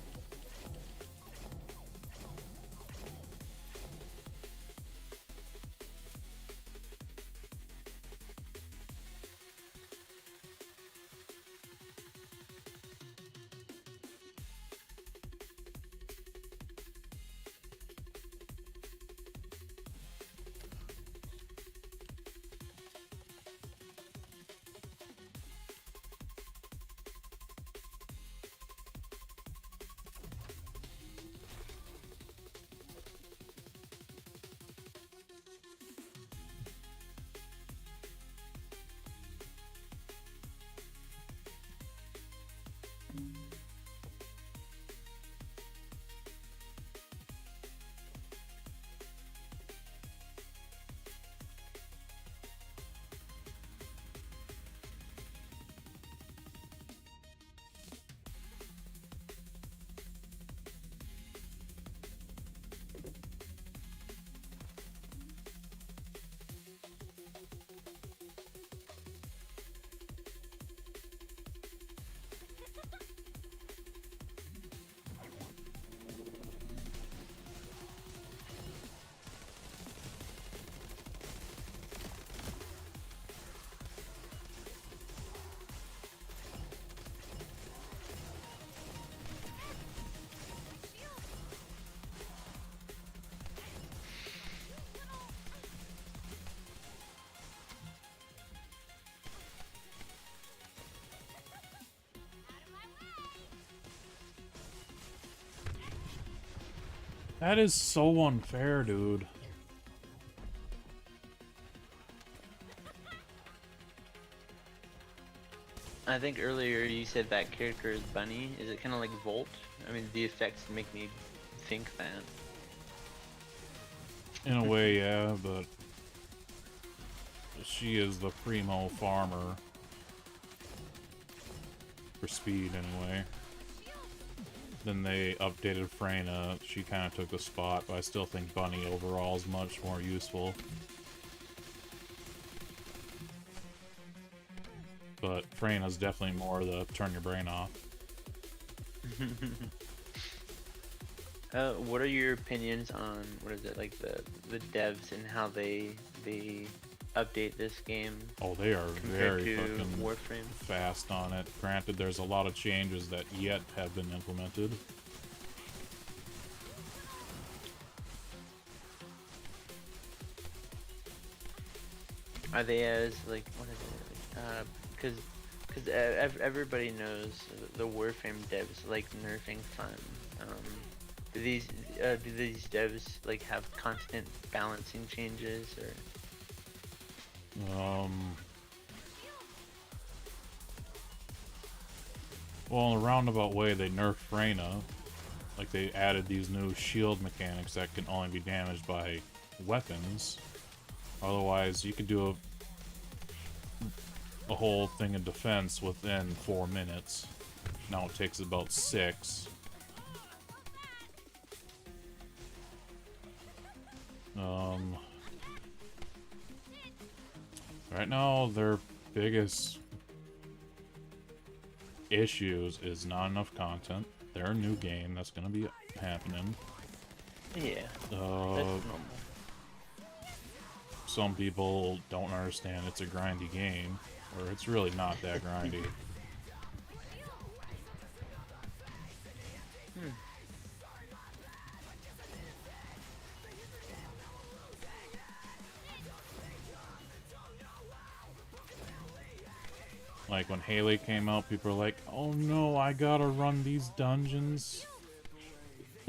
That is so unfair, dude.
I think earlier you said that character is Bunny. Is it kind of like Volt? I mean, the effects make me think that.
In a way, yeah, but she is the primo farmer. For speed, anyway. Then they updated Freyna. She kind of took the spot, but I still think Bunny overall is much more useful. But Freyna's definitely more the turn your brain off.
What are your opinions on, what is it, like the devs and how they update this game?
Oh, they are very fucking
Warframe?
fast on it. Granted, there's a lot of changes that yet have been implemented.
Are they as, like, what is it, because everybody knows the Warframe devs like nerfing fun. Do these devs like have constant balancing changes, or?
Well, in a roundabout way, they nerfed Freyna. Like, they added these new shield mechanics that can only be damaged by weapons. Otherwise, you could do a whole thing of defense within 4 minutes. Now it takes about 6. Right now, their biggest issues is not enough content. They're a new game that's gonna be happening.
Yeah, that's normal.
Some people don't understand it's a grindy game, or it's really not that grindy. Like, when Haley came out, people were like, oh no, I gotta run these dungeons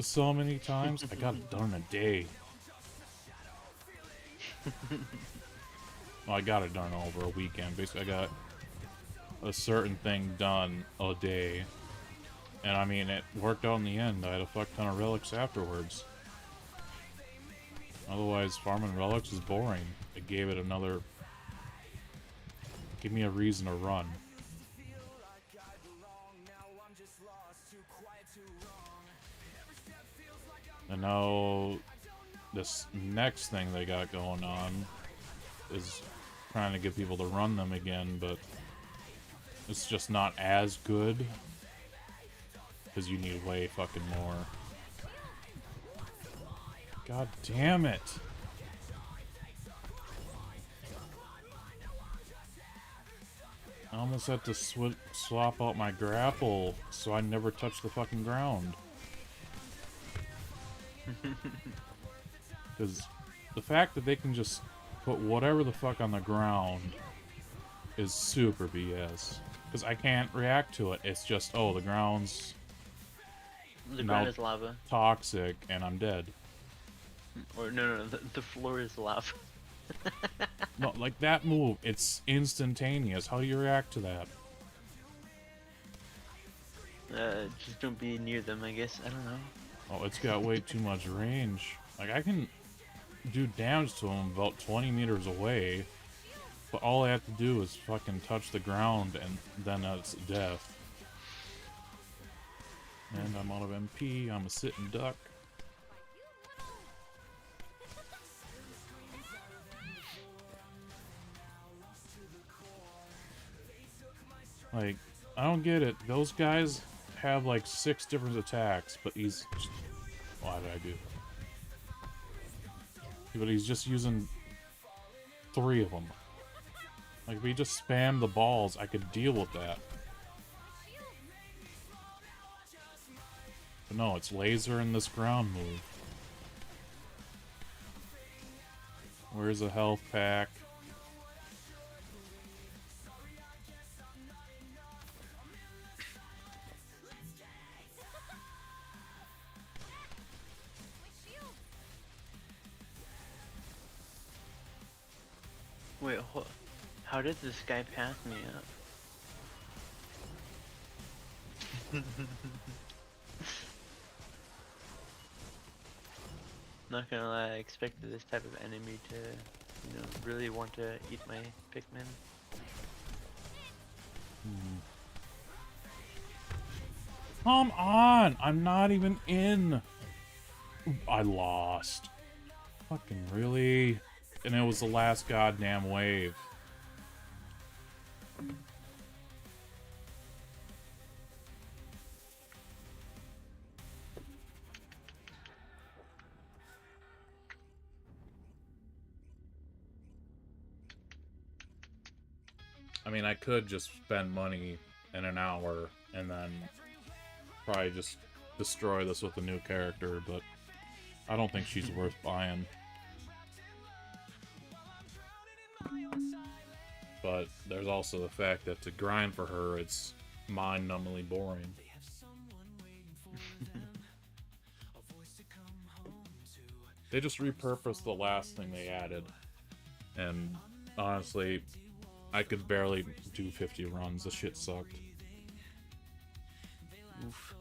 so many times. I got it done in a day. Well, I got it done over a weekend. Basically, I got a certain thing done a day. And I mean, it worked out in the end. I had a fuck ton of relics afterwards. Otherwise, farming relics is boring. It gave it another... Give me a reason to run. And now, this next thing they got going on is trying to get people to run them again, but it's just not as good. Because you need way fucking more. God damn it! I almost had to swap out my grapple so I never touch the fucking ground. Because the fact that they can just put whatever the fuck on the ground is super BS. Because I can't react to it. It's just, oh, the ground's...
The ground is lava.
Toxic, and I'm dead.
Or no, the floor is lava.
No, like that move, it's instantaneous. How do you react to that?
Just don't be near them, I guess. I don't know.
Oh, it's got way too much range. Like, I can do damage to them about 20 meters away, but all I have to do is fucking touch the ground, and then it's death. And I'm out of MP. I'm a sitting duck. Like, I don't get it. Those guys have like 6 different attacks, but he's... Why did I do that? But he's just using 3 of them. Like, if he just spammed the balls, I could deal with that. But no, it's laser in this ground move. Where's a health pack?
Wait, how did this guy pass me up? Not gonna lie, I expected this type of enemy to, you know, really want to eat my Pikmin.
Come on! I'm not even in! I lost. Fucking really? And it was the last goddamn wave. I mean, I could just spend money in an hour and then probably just destroy this with a new character, but I don't think she's worth buying. But there's also the fact that to grind for her, it's mind-numbingly boring. They just repurposed the last thing they added. And honestly, I could barely do 50 runs. The shit sucked.
Oof.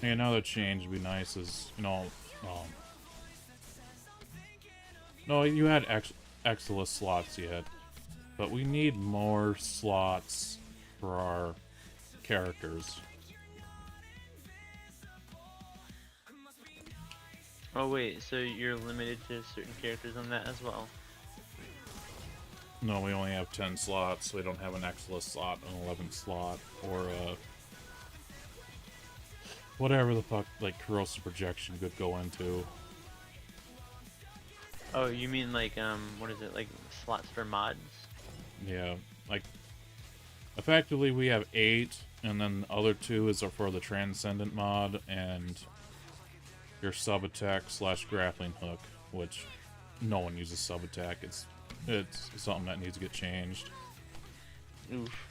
Hey, another change would be nice is, no, you had Exilus slots yet, but we need more slots for our characters.
Oh wait, so you're limited to certain characters on that as well?
No, we only have 10 slots. We don't have an Exilus slot, an 11th slot, or whatever the fuck, like, corrosive projection could go into.
Oh, you mean like what is it, like slots for mods?
Yeah, like, effectively we have 8, and then the other 2 is for the Transcendent mod, and your sub-attack / grappling hook, which no one uses sub-attack. It's something that needs to get changed.
Oof.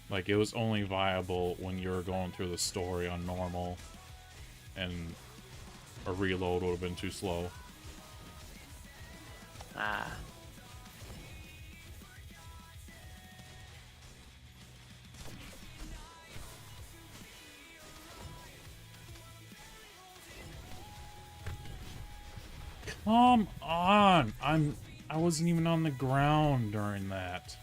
Like, it was only viable when you were going through the story on normal, and a reload would have been too slow.
Ah.
Come on! I wasn't even on the ground during that.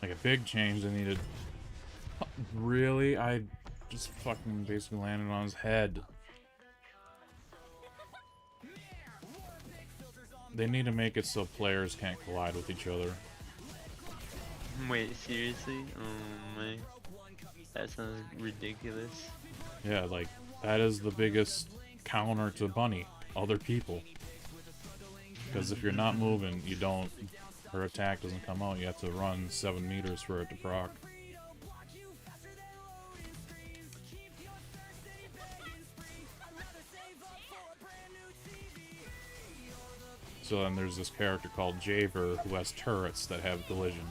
Like a big change they needed. Really? I just fucking basically landed on his head. They need to make it so players can't collide with each other.
Wait, seriously? Oh my. That sounds ridiculous.
Yeah, like, that is the biggest counter to Bunny. Other people. Because if you're not moving, you don't... her attack doesn't come out. You have to run 7 meters for it to proc. So then there's this character called Javer who has turrets that have collision.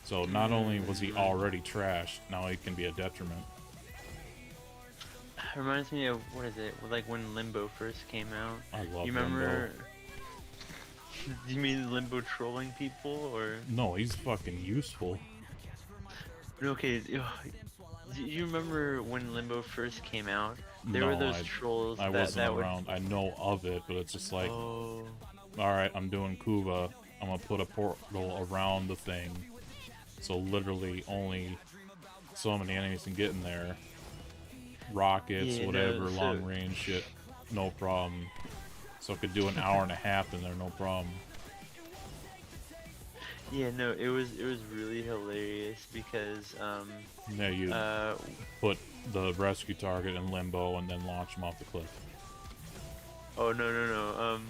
So not only was he already trashed, now he can be a detriment.
Reminds me of, what is it, like when Limbo first came out.
I love
You remember? Do you mean Limbo trolling people, or?
No, he's fucking useful.
Okay, do you remember when Limbo first came out? There
No,
were those trolls
I
that
wasn't
would...
around. I know of it, but it's just like,
Oh.
alright, I'm doing Kuva. I'm gonna put a portal around the thing. So literally only so many enemies can get in there. Rockets,
Yeah,
whatever,
no, so...
long range shit, no problem. So I could do an hour and a half in there, no problem.
Yeah, no, it was really hilarious because
Yeah, you put the rescue target in limbo and then launch him off the cliff.
oh no,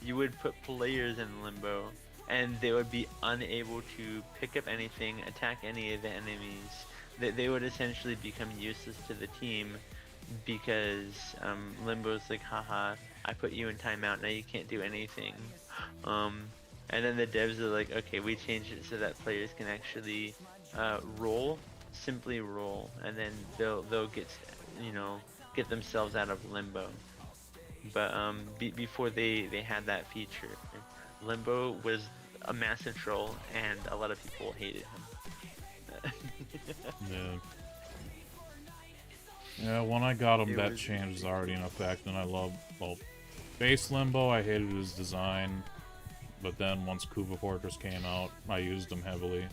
you would put players in limbo and they would be unable to pick up anything, attack any of the enemies. They would essentially become useless to the team because Limbo's like, haha, I put you in timeout, now you can't do anything. And then the devs are like, okay, we changed it so that players can actually simply roll, and then they'll get, get themselves out of Limbo. But before they had that feature, Limbo was a massive troll, and a lot of people hated him.
Yeah. Yeah, when I got him, that
was...
change was already in effect, and I love, well, base Limbo, I hated his design, but then once Kuva Fortress came out, I used him heavily.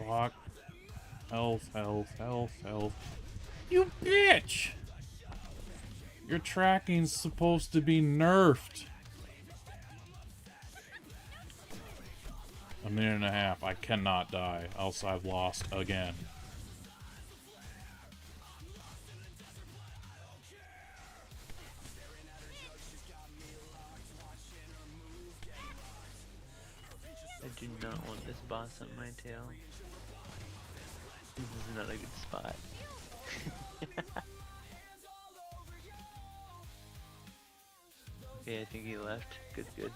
Fuck. Health, health, health, health. You bitch! Your tracking's supposed to be nerfed. A minute and a half. I cannot die, else I've lost again.
I do not want this boss on my tail. This is not a good spot. Okay, I think he left. Good, good.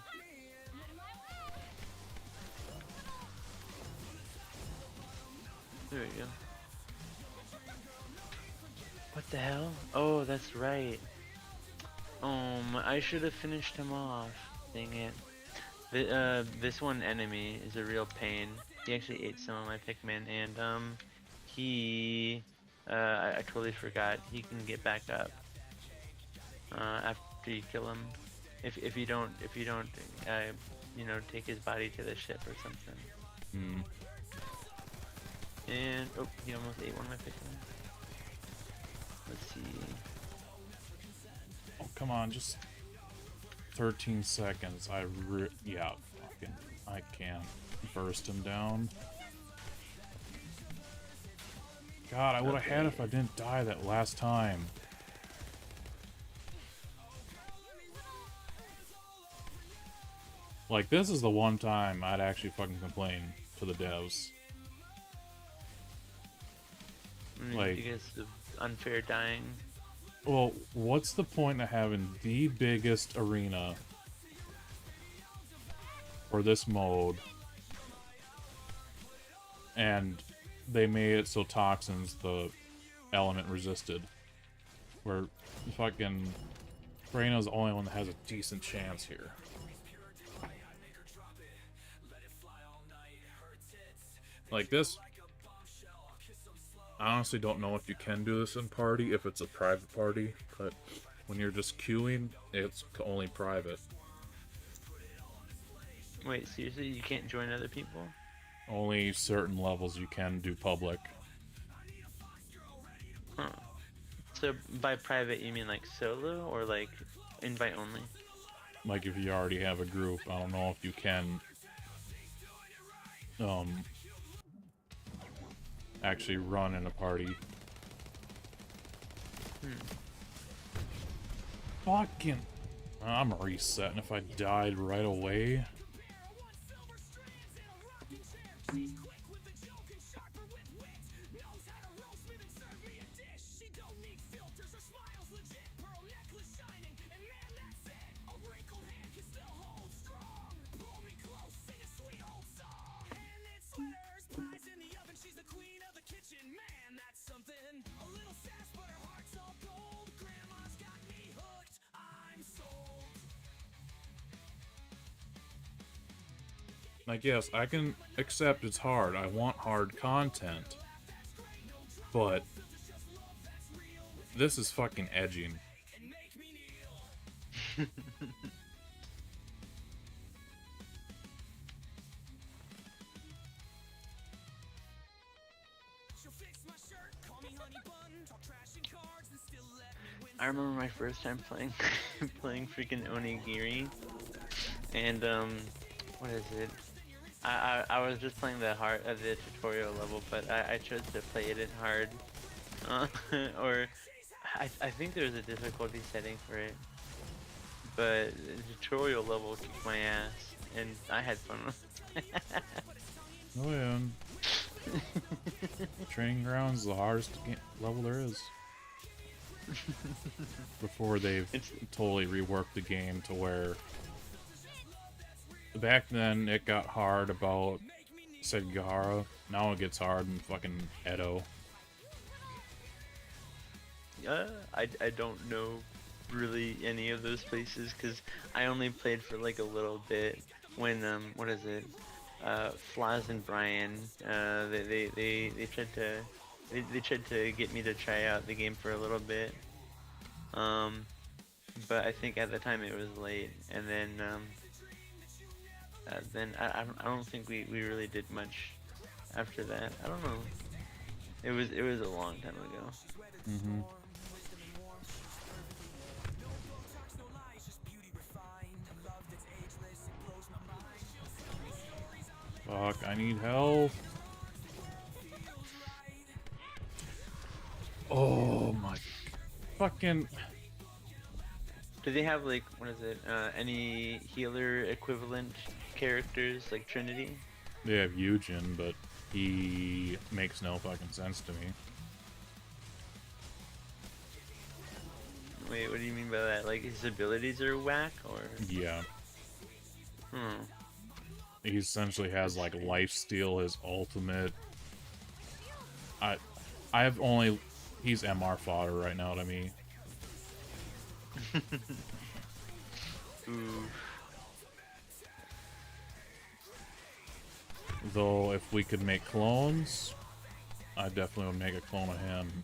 There we go. What the hell? Oh, that's right. I should have finished him off. Dang it. This one enemy is a real pain. He actually ate some of my Pikmin, and I totally forgot. He can get back up after you kill him. If you don't you know, take his body to the ship or something.
Hmm.
And oh, he almost ate one of my Pikmin. Let's see.
Oh, come on, just 13 seconds. Yeah, fucking, I can't burst him down. God, I would have had if I didn't die that last time. Like, this is the one time I'd actually fucking complain to the devs. Like,
because of unfair dying.
well, what's the point of having the biggest arena for this mode, and they made it so toxins the element resisted, where fucking Braino's the only one that has a decent chance here. Like this, I honestly don't know if you can do this in party, if it's a private party, but when you're just queuing, it's only private.
Wait, seriously? You can't join other people?
Only certain levels you can do public.
Huh. So by private you mean like solo or like invite only?
Like if you already have a group, I don't know if you can actually run in a party. Fucking, I'm resetting if I died right away. Like, yes, I can accept it's hard. I want hard content. But this is fucking edging.
I remember my first time playing playing freaking Onigiri, and what is it? I was just playing the tutorial level, but I chose to play it in hard, or I think there's a difficulty setting for it, but the tutorial level kicked my ass, and I had fun with it.
Oh yeah. Training Grounds is the hardest level there is. Before they've totally reworked the game to where back then it got hard about Segahara. Now it gets hard in fucking Edo.
I don't know really any of those places because I only played for like a little bit when what is it? Flaz and Brian they tried to get me to try out the game for a little bit, but I think at the time it was late, and then I don't think we really did much after that. I don't know. It was a long time ago.
Mm-hmm. Fuck, I need help. Oh my fucking...
Do they have like what is it? Any healer equivalent characters like Trinity?
They have Eugen, but he makes no fucking sense to me.
Wait, what do you mean by that? Like his abilities are whack, or?
Yeah.
Hmm.
He essentially has like lifesteal, his ultimate. I have only... He's MR fodder right now to me.
Ooh.
Though, if we could make clones, I definitely would make a clone of him.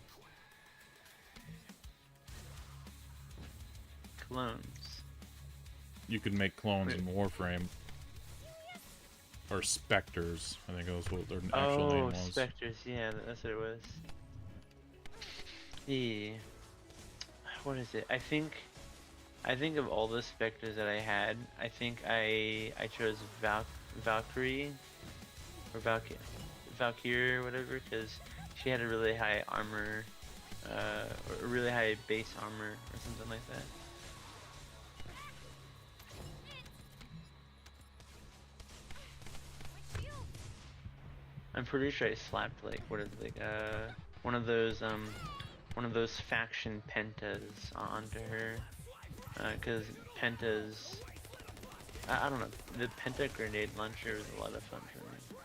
Clones.
You could make clones
Wait.
in Warframe. Or Spectres, I think that was what their actual name was.
Oh, Spectres. Yeah, that's what it was. Yeah. What is it? I think of all the Spectres that I had, I think I chose Valkyrie or Valkyrie or whatever, because she had a really high armor, or a really high base armor or something like that. I'm pretty sure I slapped like what is it, like one of those faction pentas onto her, because pentas, I don't know, the penta grenade launcher was a lot of fun for me.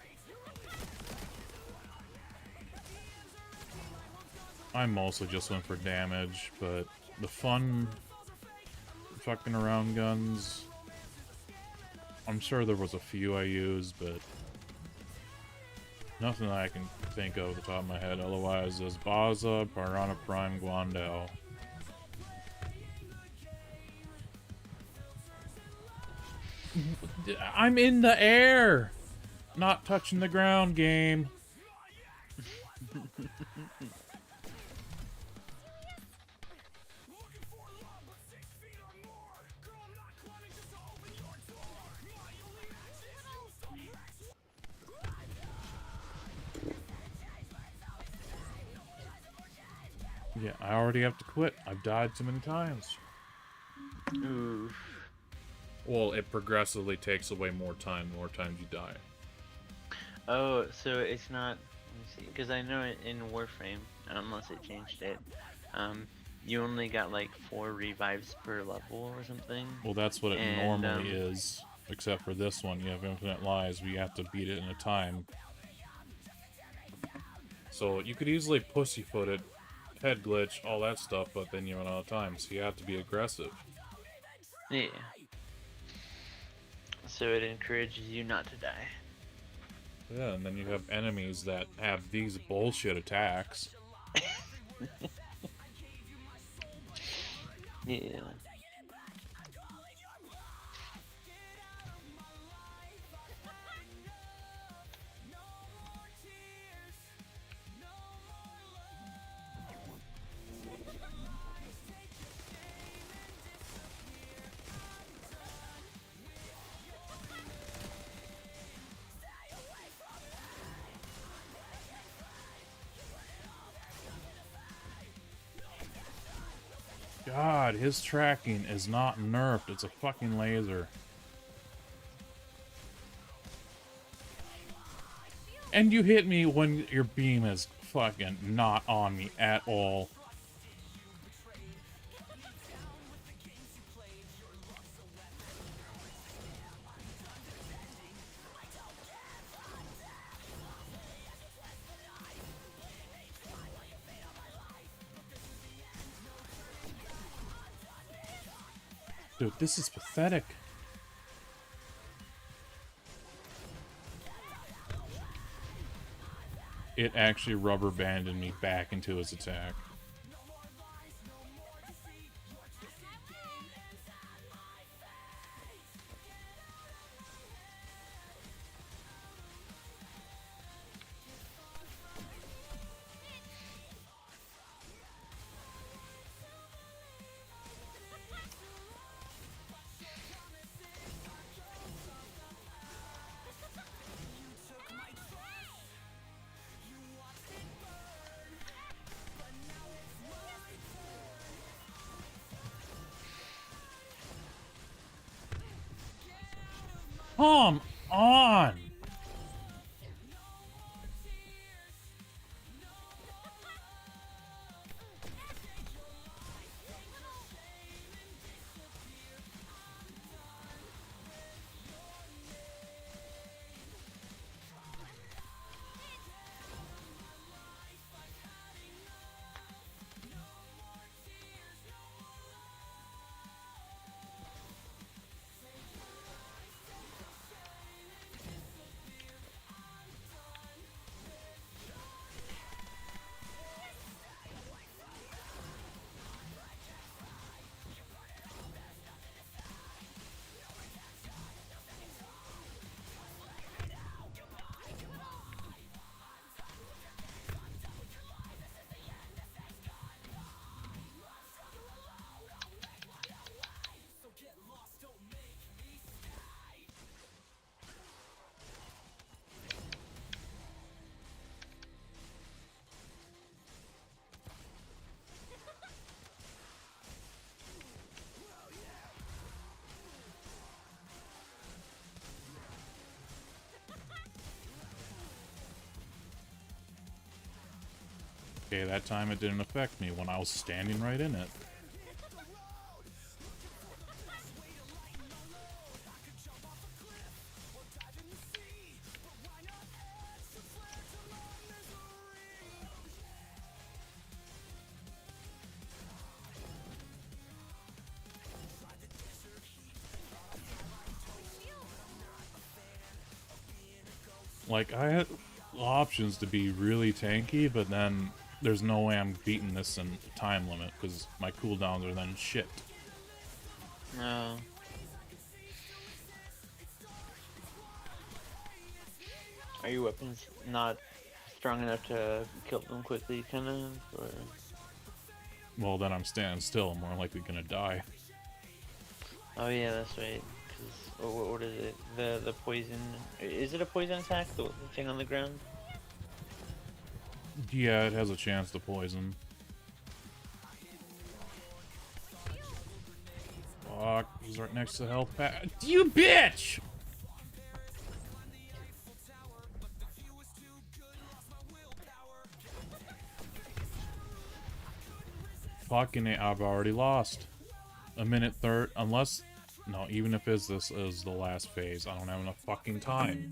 I mostly just went for damage, but the fun fucking around guns, I'm sure there was a few I used, but nothing that I can think of at the top of my head. Otherwise, there's Baza, Piranha Prime, Guandao. I'm in the air! Not touching the ground, game. Yeah, I already have to quit. I've died too many times.
Oof.
Well, it progressively takes away more time the more times you die.
Oh, so it's not. Let me see, because I know in Warframe, unless they changed it, you only got like 4 revives per level or something.
Well, that's what it
And,
normally is. Except for this one, you have Infinite Lives, but you have to beat it in a time. So you could easily pussyfoot it, head glitch, all that stuff, but then you run out of time, so you have to be aggressive.
Yeah. So it encourages you not to die.
Yeah, and then you have enemies that have these bullshit attacks.
Yeah.
God, his tracking is not nerfed. It's a fucking laser. And you hit me when your beam is fucking not on me at all. Dude, this is pathetic. It actually rubber banded me back into his attack. Come on! Okay, that time it didn't affect me when I was standing right in it. Like, I had options to be really tanky, but then there's no way I'm beating this in time limit, because my cooldowns are then shit.
No. Are your weapons not strong enough to kill them quickly, kind of? Or...
Well, then I'm standing still, I'm more likely gonna die.
Oh yeah, that's right. Cause what is it? The poison? Is it a poison attack? The thing on the ground?
Yeah, it has a chance to poison. Fuck, he's right next to the health pack. You bitch! Fucking it, I've already lost. A minute third, unless... No, even if this is the last phase, I don't have enough fucking time.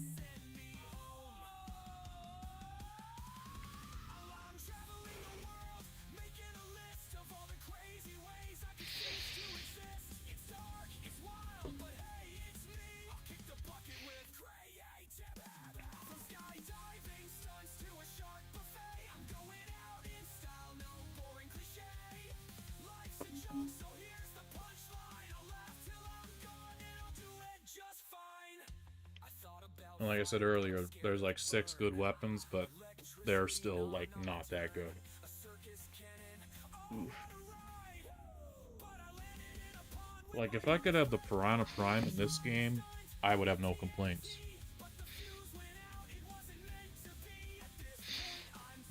And like I said earlier, there's like 6 good weapons, but they're still like not that good.
Oof.
Like if I could have the Piranha Prime in this game, I would have no complaints.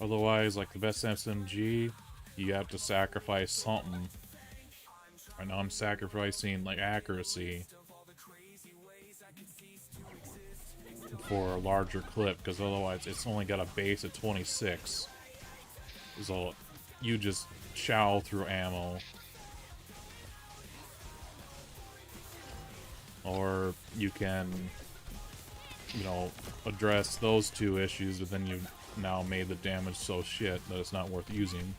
Otherwise, like the best SMG, you have to sacrifice something. Right now I'm sacrificing like accuracy for a larger clip, because otherwise it's only got a base of 26. So you just chow through ammo. Or you can, you know, address those 2 issues, but then you've now made the damage so shit that it's not worth using.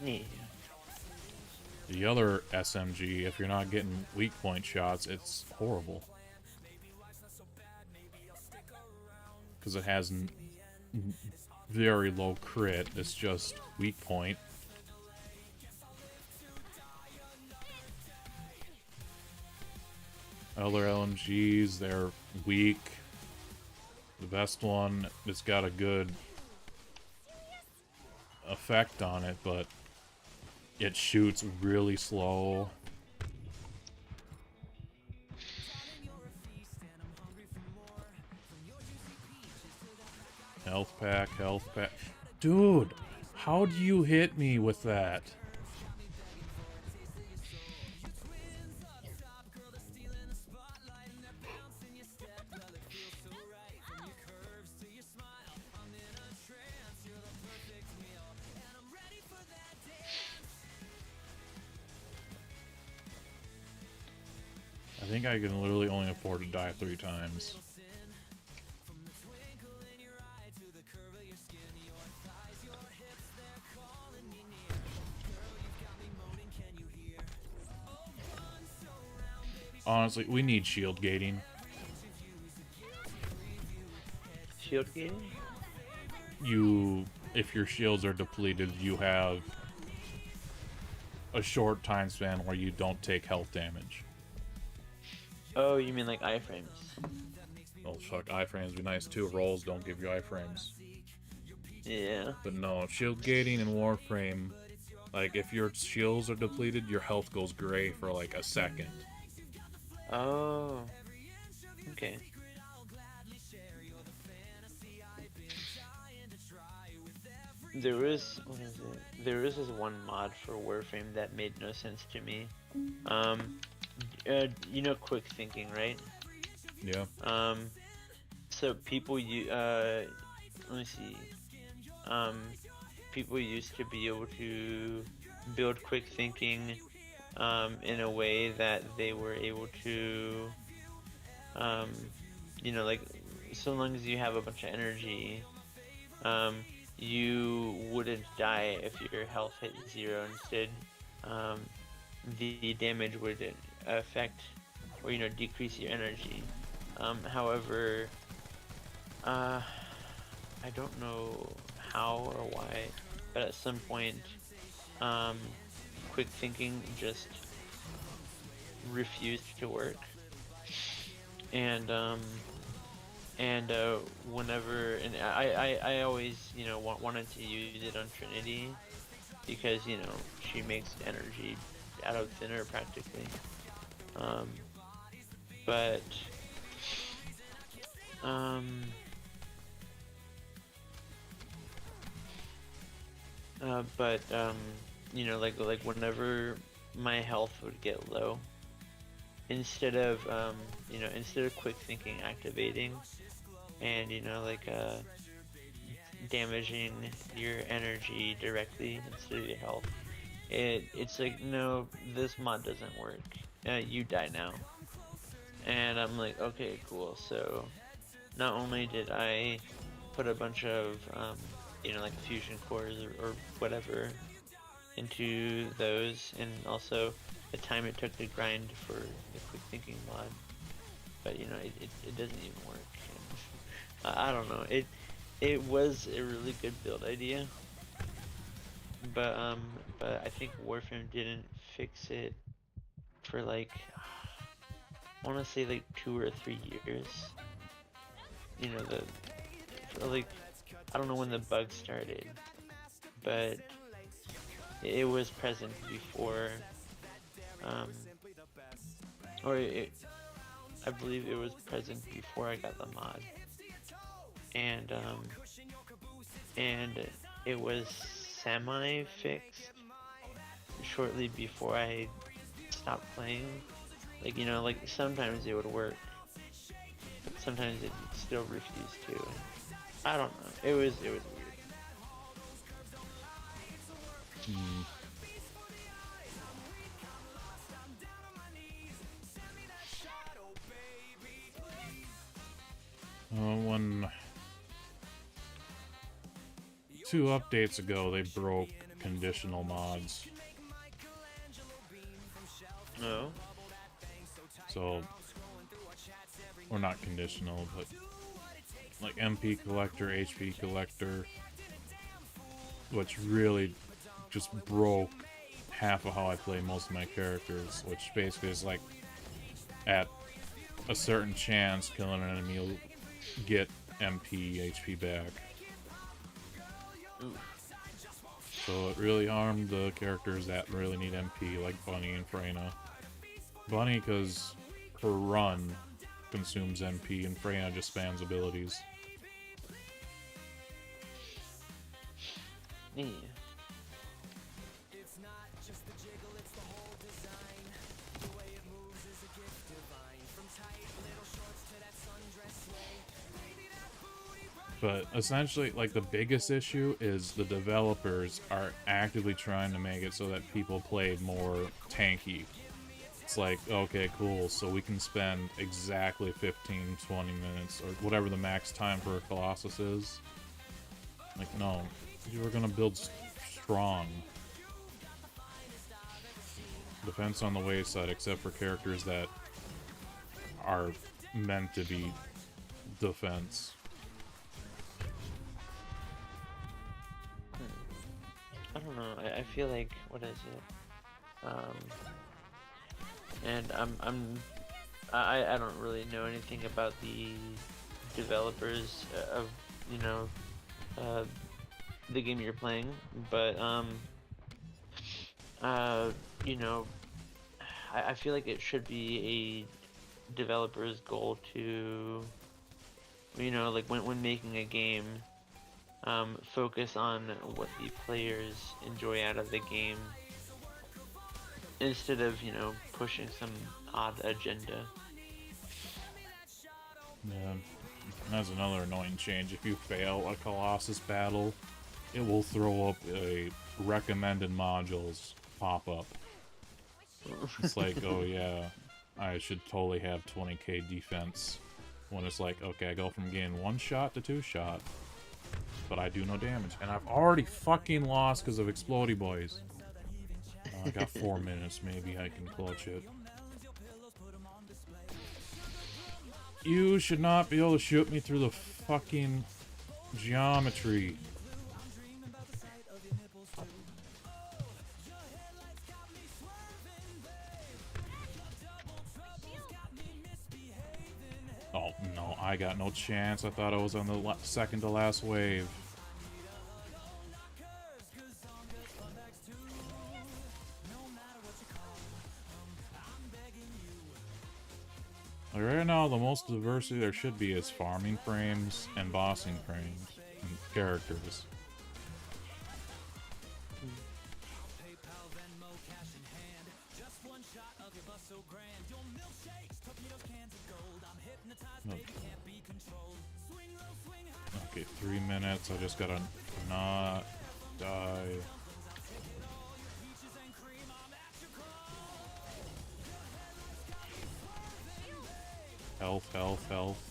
Yeah.
The other SMG, if you're not getting weak point shots, it's horrible. Because it has very low crit, it's just weak point. Other LMGs, they're weak. The best one, it's got a good effect on it, but it shoots really slow. Health pack, health pack. Dude, how do you hit me with that? think I can literally only afford to die 3 times. Honestly, we need shield gating.
Shield gating?
If your shields are depleted, you have a short time span where you don't take health damage.
Oh, you mean like iframes?
Oh fuck, iframes would be nice too. Rolls don't give you iframes.
Yeah.
But no, shield gating and warframe, like if your shields are depleted, your health goes gray for like a second.
Oh. Okay. There is, what is it? There is this one mod for Warframe that made no sense to me. You know, quick thinking, right?
Yeah.
So people let me see. People used to be able to build quick thinking, in a way that they were able to, you know, like, so long as you have a bunch of energy, you wouldn't die if your health hit 0. Instead, the damage would affect or, you know, decrease your energy. However, I don't know how or why, but at some point, quick thinking just refused to work. And whenever, and I always, you know, wanted to use it on Trinity because, you know, she makes energy out of thin air practically. But you know, like whenever my health would get low, instead of you know, instead of quick thinking activating and, you know, like damaging your energy directly instead of your health, it's like, no, this mod doesn't work. You die now. And I'm like, okay, cool. So not only did I put a bunch of you know, like fusion cores or whatever into those, and also the time it took to grind for the quick thinking mod, but, you know, it doesn't even work. And I don't know, it was a really good build idea, but I think Warframe didn't fix it for like, I want to say like 2 or 3 years. You know, for like, I don't know when the bug started, but it was present before, or I believe it was present before I got the mod, and it was semi-fixed shortly before I stopped playing. Like, you know, like sometimes it would work, but sometimes it still refused to. I don't know. It was weird.
When 2 updates ago, they broke conditional mods.
No.
So, or not conditional, but like MP collector, HP collector, which really just broke half of how I play most of my characters, which basically is like, at a certain chance, killing an enemy will get MP, HP back.
Oof.
So it really harmed the characters that really need MP, like Bunny and Freyna. Bunny, because her run consumes MP, and Freyna just spams abilities.
Yeah.
But essentially, like, the biggest issue is the developers are actively trying to make it so that people play more tanky. it's like, okay, cool, so we can spend exactly 15, 20 minutes, or whatever the max time for a Colossus is. Like, no, you were gonna build strong. Defense on the wayside, except for characters that are meant to be defense.
I don't know. I feel like, what is it? And I don't really know anything about the developers of, you know, the game you're playing, but you know, I feel like it should be a developer's goal to, you know, like when making a game, focus on what the players enjoy out of the game instead of, you know, pushing some odd agenda.
Yeah, that's another annoying change. If you fail a Colossus battle, it will throw up a recommended modules pop-up. It's like, oh yeah, I should totally have 20k defense. When it's like, okay, I go from getting 1 shot to 2 shot, but I do no damage. And I've already fucking lost because of Explodey Boys. I got 4 minutes, maybe I can clutch it. You should not be able to shoot me through the fucking geometry. Oh, no, I got no chance. I thought I was on the second to last wave. Like right now, the most diversity there should be is farming frames and bossing frames and characters. Okay, 3 minutes. I just gotta not die. Health, health, health.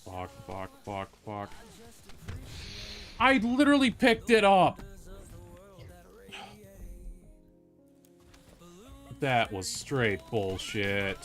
Fuck, fuck, fuck, fuck. I literally picked it up! That was straight bullshit.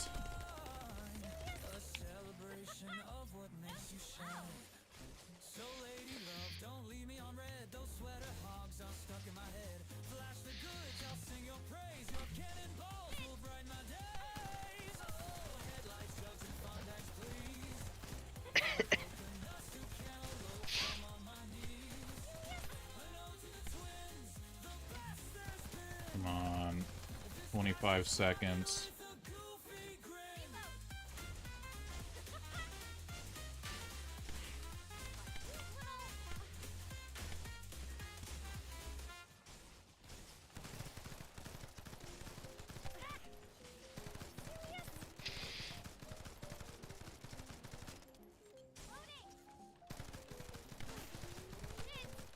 Come on. 25 seconds.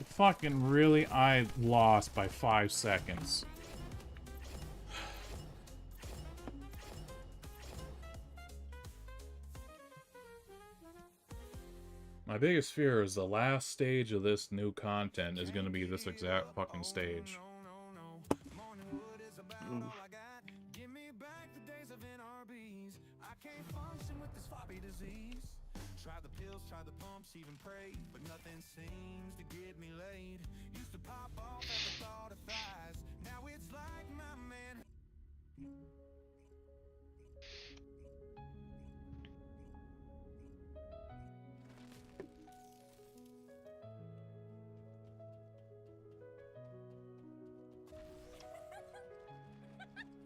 Fucking really? I lost by 5 seconds. My biggest fear is the last stage of this new content is gonna be this exact fucking stage.
Try the pills, try the pumps, even pray, but nothing seems to get me laid. Used to pop off at the thought of thighs. Now it's like my man.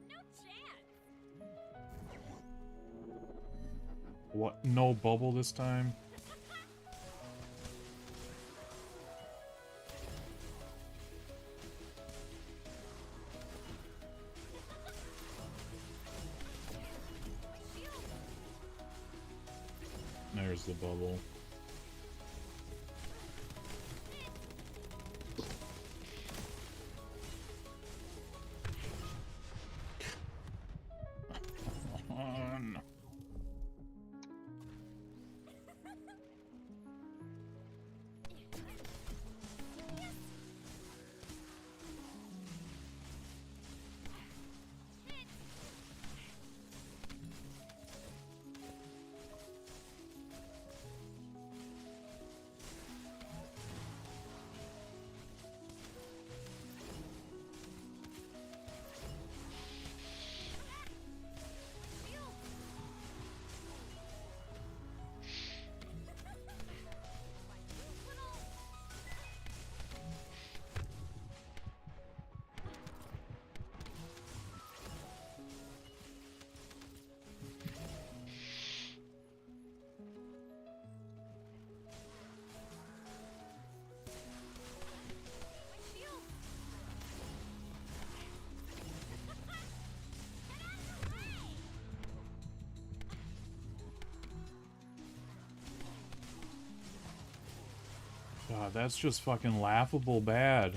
No chance.
What? No bubble this time? There's the bubble. On. God, that's just fucking laughable bad.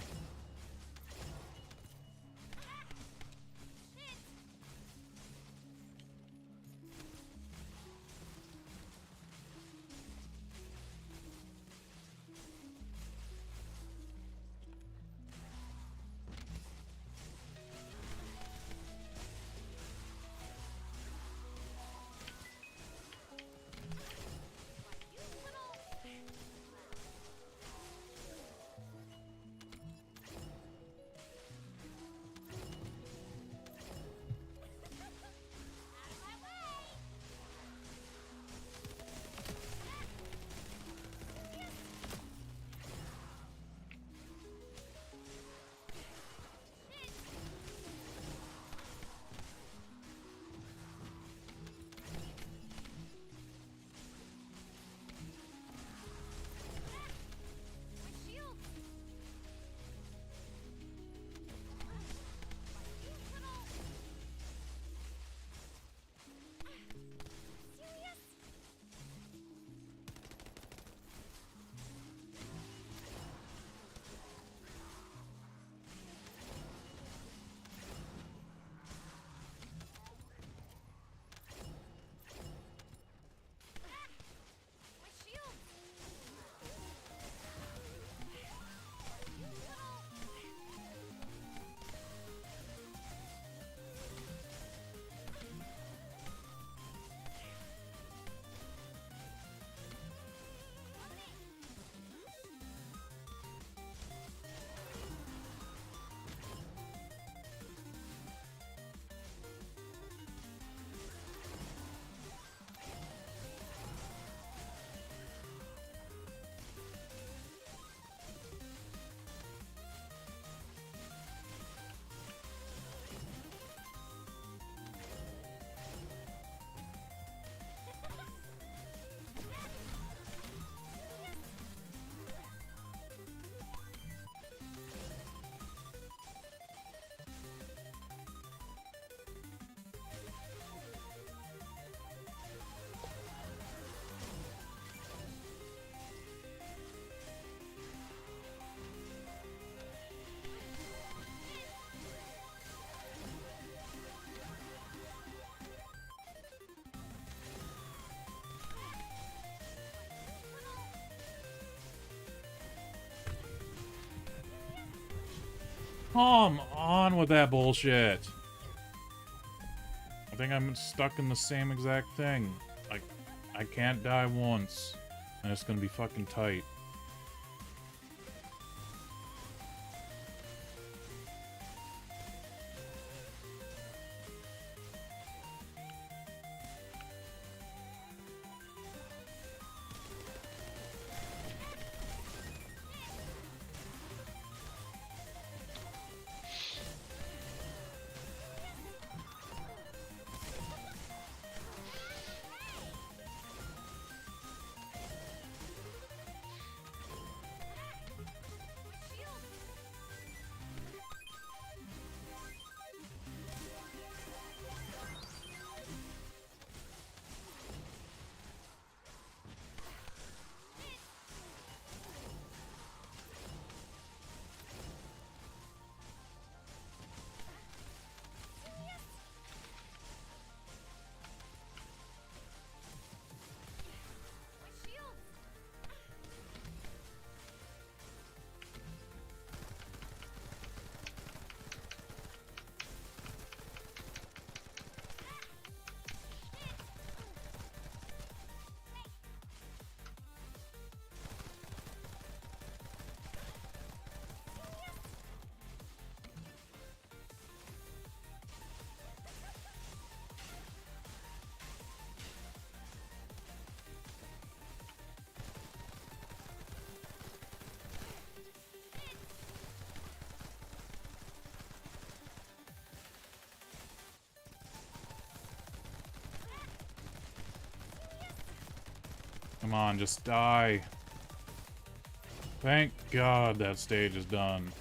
Come on with that bullshit. I think I'm stuck in the same exact thing. I can't die once, and it's gonna be fucking tight. Come on, just die. Thank God that stage is done.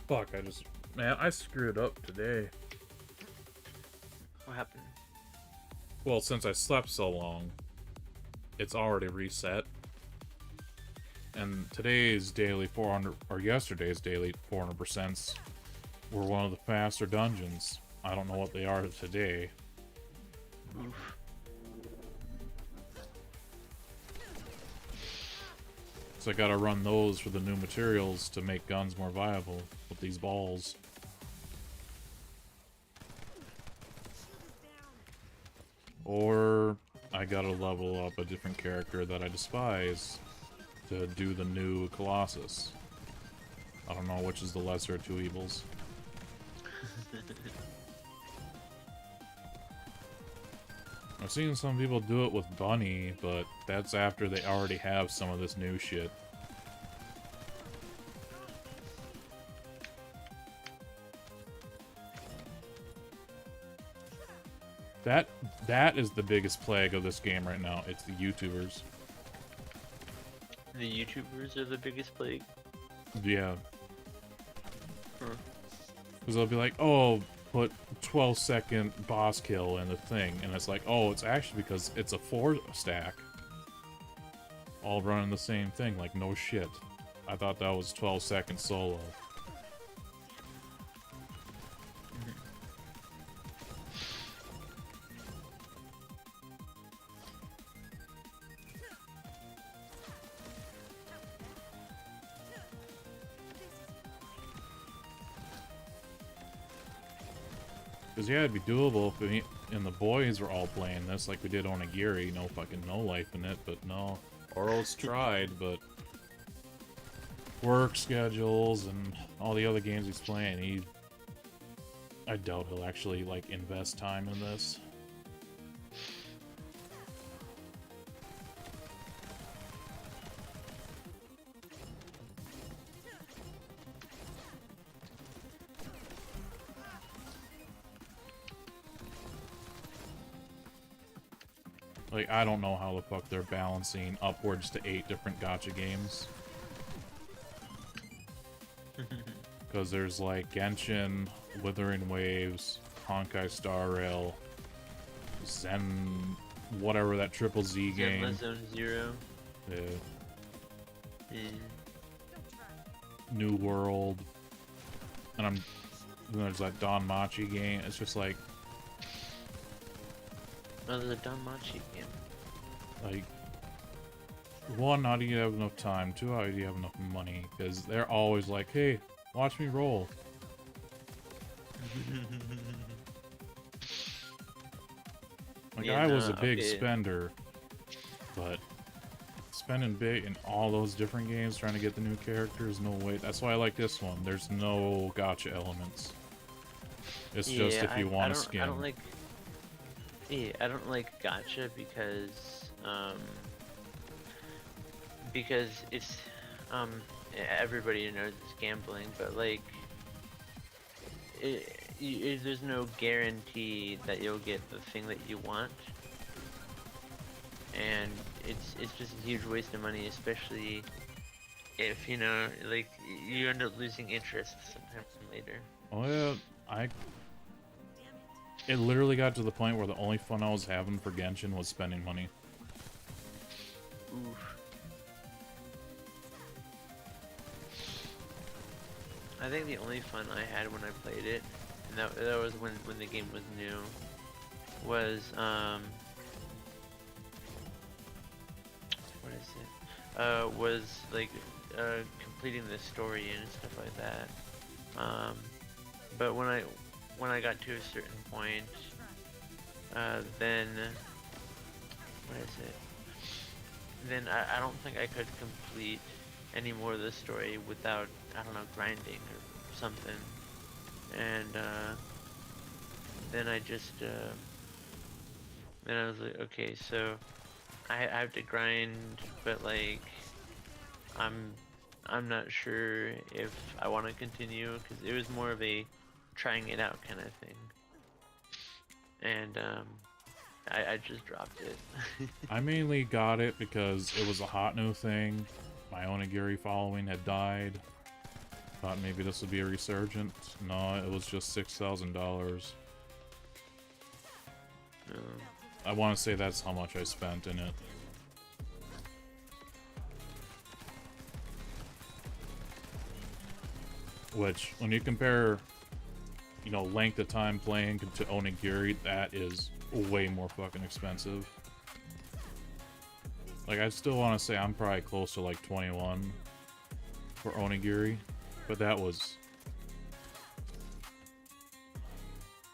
Fuck, man, I screwed up today.
What happened?
Well, since I slept so long, it's already reset. And today's daily 400, or yesterday's daily 400% were one of the faster dungeons. I don't know what they are today.
Oof.
So I gotta run those for the new materials to make guns more viable with these balls. Or I gotta level up a different character that I despise to do the new Colossus. I don't know which is the lesser of two evils. I've seen some people do it with Bunny, but that's after they already have some of this new shit. That is the biggest plague of this game right now. It's the YouTubers.
The YouTubers are the biggest plague.
Yeah.
Huh.
Because they'll be like, oh, put 12-second boss kill in the thing. And it's like, oh, it's actually because it's a 4-stack. All running the same thing, like, no shit. I thought that was 12-second solo. Because, yeah, it'd be doable if we, and the boys were all playing this like we did on Onigiri. No fucking no life in it, but no. Oral's tried, but work schedules and all the other games he's playing, I doubt he'll actually, like, invest time in this. Like, I don't know how the fuck they're balancing upwards to 8 different gacha games. Because there's, like, Genshin, Withering Waves, Honkai Star Rail, Zen... whatever that triple Z game.
Zenless Zone Zero.
Yeah.
Mm.
New World. And there's that Don Machi game. It's just like...
Oh, there's a Danmachi game.
Like, one, how do you have enough time? Two, how do you have enough money? Because they're always like, hey, watch me roll. Like,
Yeah,
I was a
no,
big
okay.
spender, but spending big in all those different games trying to get the new characters, no way. That's why I like this one. There's no gacha elements. It's just if you want a skin.
I don't like. Yeah, I don't like gacha because it's everybody knows it's gambling, but like there's no guarantee that you'll get the thing that you want. and it's just a huge waste of money, especially if you know, like, you end up losing interest sometime later.
Oh yeah, it literally got to the point where the only fun I was having for Genshin was spending money.
Oof. I think the only fun I had when I played it, and that was when the game was new, was what is it? Was like completing the story and stuff like that. But when I got to a certain point, then what is it? Then I don't think I could complete any more of the story without, I don't know, grinding or something. And then I just then I was like, okay, so I have to grind, but like I'm not sure if I want to continue, because it was more of a trying it out kind of thing. And I just dropped it.
I mainly got it because it was a hot new thing. My onigiri following had died. Thought maybe this would be a resurgent. No, it was just $6,000. I want to say that's how much I spent in it. Which, when you compare, you know, length of time playing to onigiri, that is way more fucking expensive. Like, I still want to say I'm probably close to like 21 for onigiri, but that was...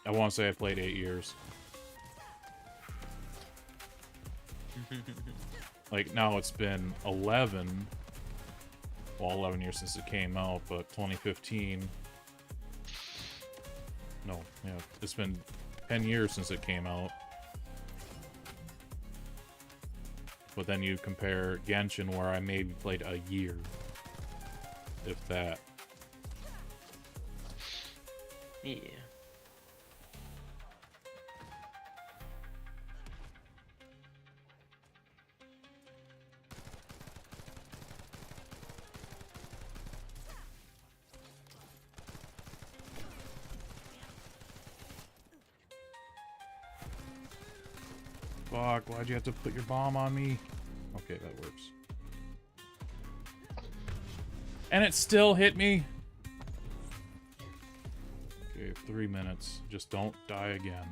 I want to say I played 8 years. Like, now it's been 11. Well, 11 years since it came out, but 2015... No, yeah, it's been 10 years since it came out. But then you compare Genshin, where I maybe played a year. If that.
Yeah.
Fuck, why'd you have to put your bomb on me? Okay, that works. And it still hit me? Okay, 3 minutes. Just don't die again.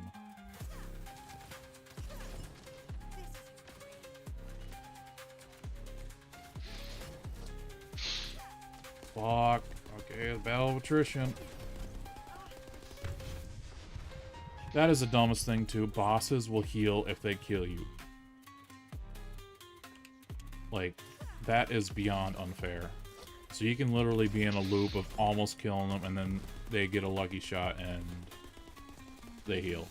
Fuck. Okay, the battle of attrition. That is the dumbest thing, too. Bosses will heal if they kill you. Like, that is beyond unfair. So you can literally be in a loop of almost killing them, and then they get a lucky shot and they heal.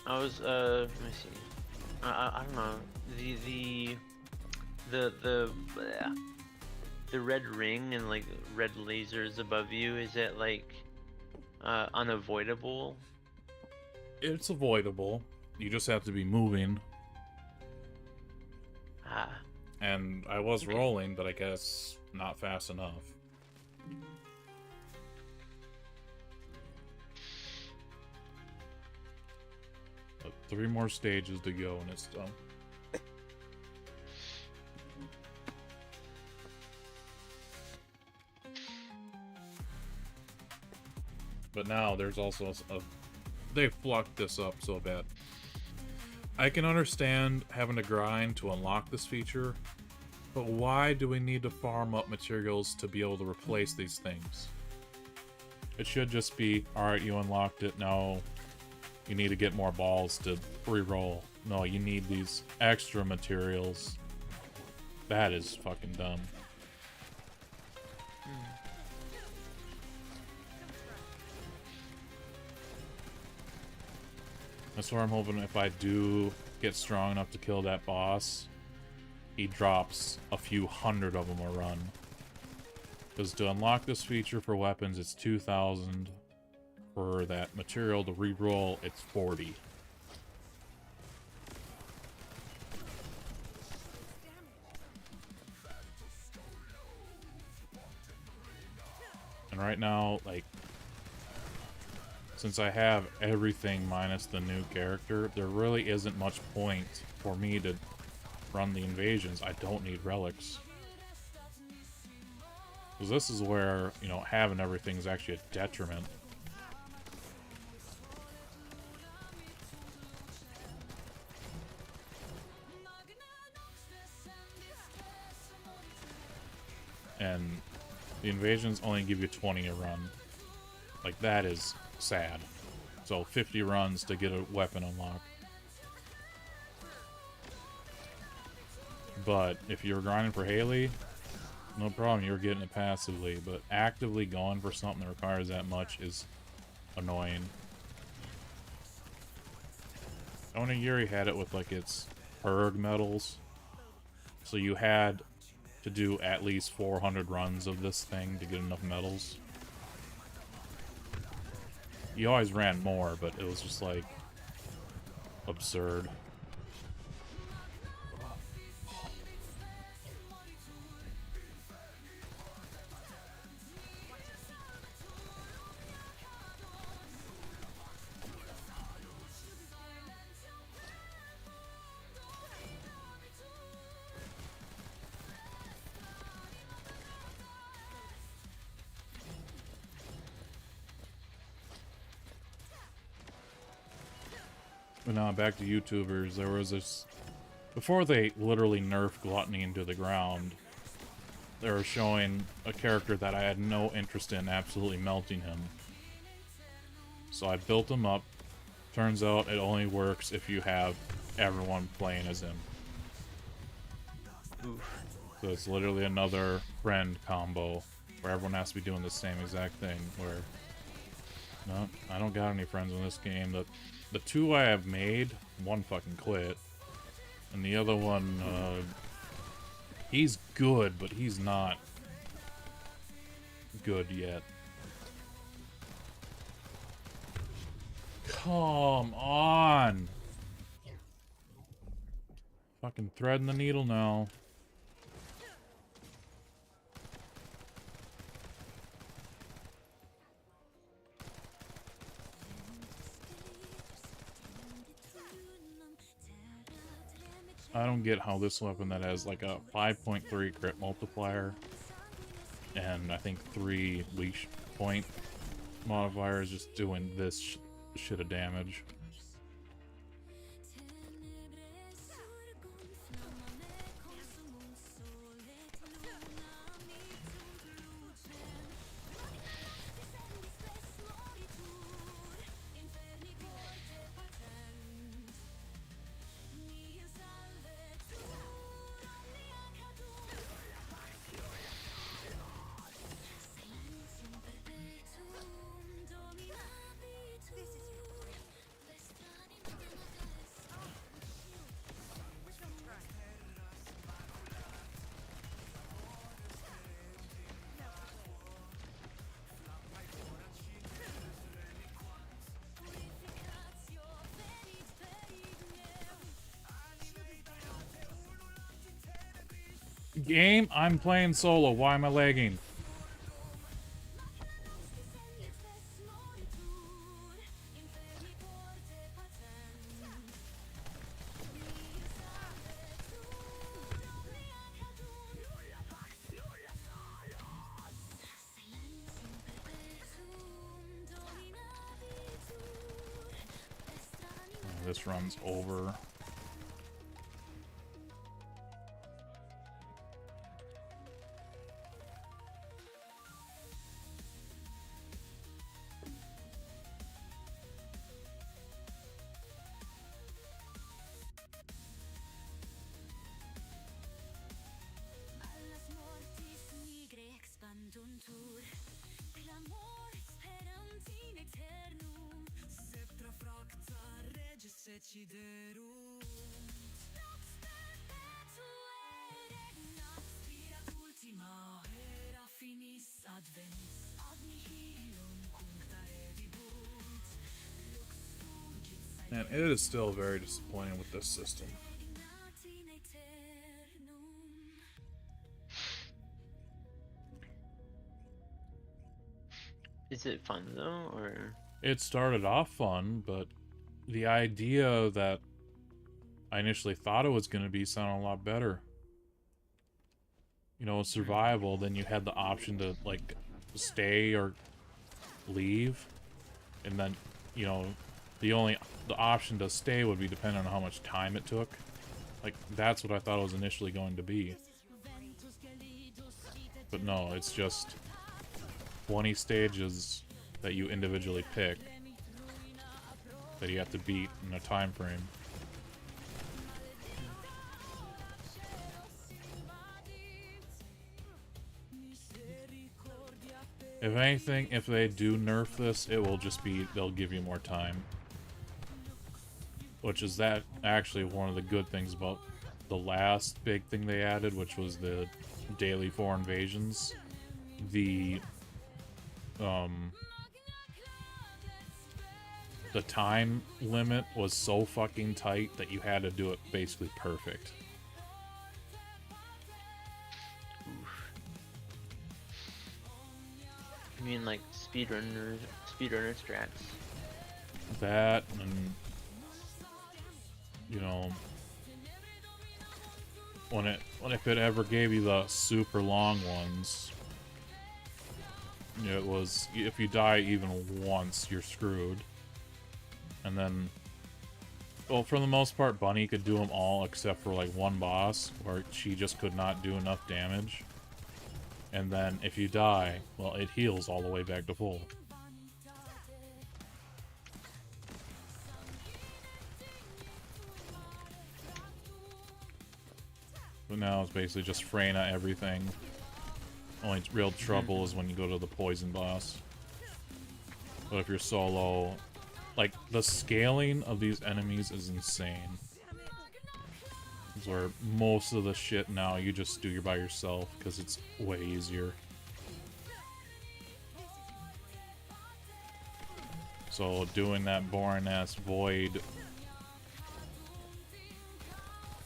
I was let me see. I don't know. The red ring and like red lasers above you, is it like unavoidable?
It's avoidable. You just have to be moving.
Ah.
And I was rolling, but I guess not fast enough. But 3 more stages to go and it's done. But now there's also a... They fucked this up so bad. I can understand having to grind to unlock this feature, but why do we need to farm up materials to be able to replace these things? It should just be, alright, you unlocked it, now you need to get more balls to re-roll. No, you need these extra materials. That is fucking dumb. That's where I'm hoping if I do get strong enough to kill that boss, he drops a few hundred of them a run. Because to unlock this feature for weapons, it's 2,000. for that material to re-roll, it's 40. And right now, like, since I have everything minus the new character, there really isn't much point for me to run the invasions. I don't need relics. Because this is where, you know, having everything is actually a detriment. And the invasions only give you 20 a run. Like, that is sad. So 50 runs to get a weapon unlocked. But if you're grinding for Haley, no problem, you're getting it passively. But actively going for something that requires that much is annoying. Onigiri had it with like its erg medals. So you had to do at least 400 runs of this thing to get enough medals. You always ran more, but it was just like absurd. But now back to YouTubers, there was this... Before they literally nerfed Gluttony into the ground, they were showing a character that I had no interest in absolutely melting him. So I built him up. Turns out it only works if you have everyone playing as him.
Oof.
So it's literally another friend combo where everyone has to be doing the same exact thing, where... No, I don't got any friends in this game. The two I have made, one fucking quit. And the other one, he's good, but he's not good yet. Come on! Fucking threading the needle now. I don't get how this weapon that has like a 5.3 crit multiplier and I think 3 leash point modifier is just doing this shit of damage. Game, I'm playing solo. Why am I lagging? Oh, this run's over.
Deciderunt ultima era finis advents ad nihilum cuncta edibus
And it is still very disappointing with this system.
Is it fun though, or?
It started off fun, but the idea that I initially thought it was going to be sounded a lot better. You know, survival, then you had the option to, like, stay or leave. And then, you know, the option to stay would be dependent on how much time it took. Like, that's what I thought it was initially going to be. But no, it's just 20 stages that you individually pick that you have to beat in a time frame. If anything, if they do nerf this, it will just be, they'll give you more time. Which is that actually one of the good things about the last big thing they added, which was the daily 4 invasions. The time limit was so fucking tight that you had to do it basically perfect.
I mean, like speedrunner strats.
That, and you know, if it ever gave you the super long ones, it was, if you die even once, you're screwed. And then, well, for the most part, Bunny could do them all except for like one boss where she just could not do enough damage. And then if you die, well, it heals all the way back to full. But now it's basically just Freyna everything. Only real trouble is when you go to the poison boss. But if you're solo, like, the scaling of these enemies is insane. It's where most of the shit now you just do by yourself because it's way easier. So doing that boring ass void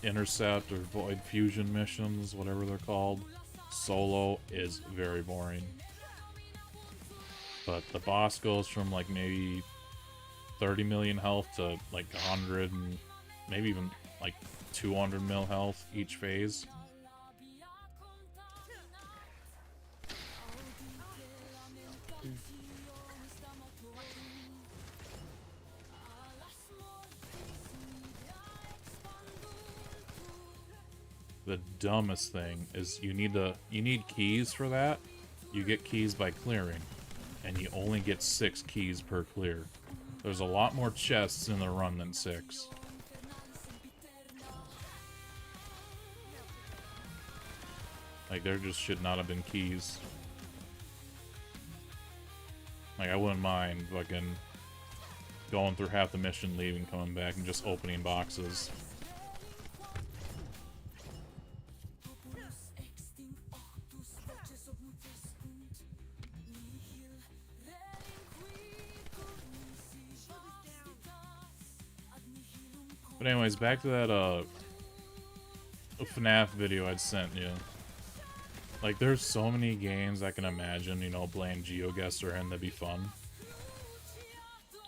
intercept or void fusion missions, whatever they're called, solo is very boring. But the boss goes from like maybe 30 million health to like 100 and maybe even like 200 mil health each phase. The dumbest thing is you need keys for that. You get keys by clearing, and you only get 6 keys per clear. There's a lot more chests in the run than 6. Like, there just should not have been keys. Like, I wouldn't mind fucking going through half the mission, leaving, coming back, and just opening boxes. But anyways, back to that FNAF video I'd sent you. Like, there's so many games I can imagine, you know, playing GeoGuessr in that'd be fun.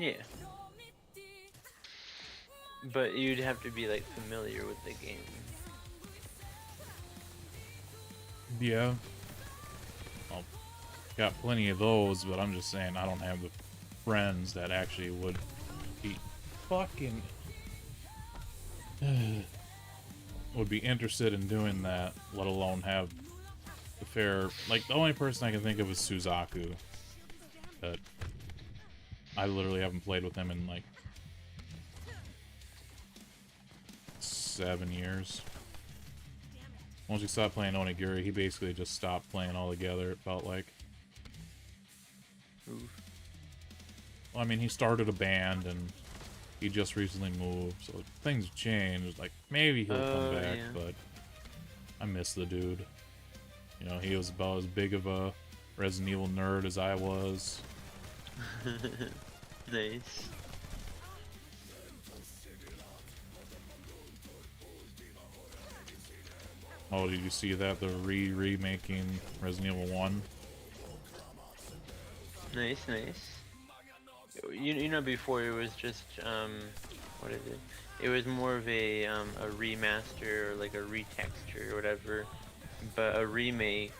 Yeah. But you'd have to be, like, familiar with the game.
Yeah. Well, got plenty of those, but I'm just saying I don't have the friends that actually would be fucking... would be interested in doing that, let alone have the fair... Like, the only person I can think of is Suzaku. But I literally haven't played with him in, like, 7 years. Once he stopped playing Onigiri, he basically just stopped playing altogether, it felt like.
Oof.
Well, I mean, he started a band, and he just recently moved, so things changed. Like, maybe he'll come back,
yeah.
but I miss the dude. You know, he was about as big of a Resident Evil nerd as I was.
Nice.
Oh, did you see that? They're remaking Resident Evil 1.
Nice, nice. You know, before it was just what is it? It was more of a remaster or like a retexture or whatever, but a remake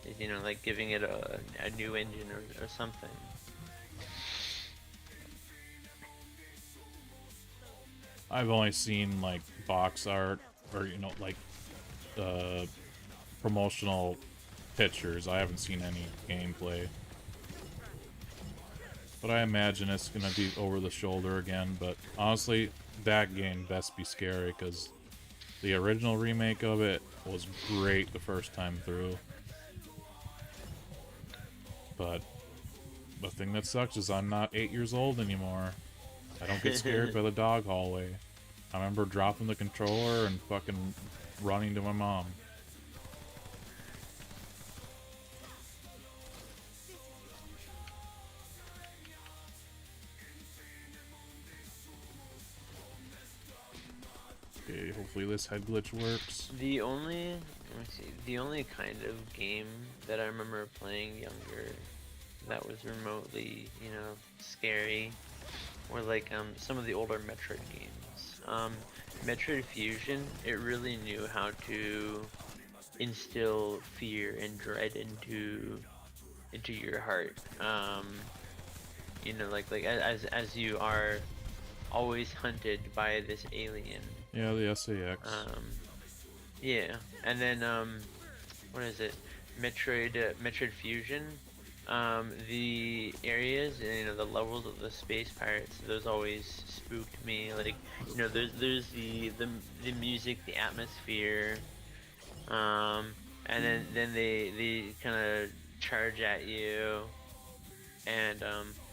is, you know, like giving it a new engine or something.
I've only seen like box art or like promotional pictures. I haven't seen any gameplay. But I imagine it's gonna be over the shoulder again, but honestly, that game best be scary, because the original remake of it was great the first time through. But the thing that sucks is I'm not 8 years old anymore. I don't get scared by the dog hallway. I remember dropping the controller and fucking running to my mom. Okay, hopefully this head glitch works.
Let me see, the only kind of game that I remember playing younger that was remotely, you know, scary were like some of the older Metroid games. Metroid Fusion, it really knew how to instill fear and dread into your heart. You know, like as you are always hunted by this alien.
Yeah, the SAX.
Yeah, and then what is it? Metroid Fusion. The areas and, you know, the levels of the space pirates, those always spooked me. Like, you know, there's the music, the atmosphere, and then they kind of charge at you, and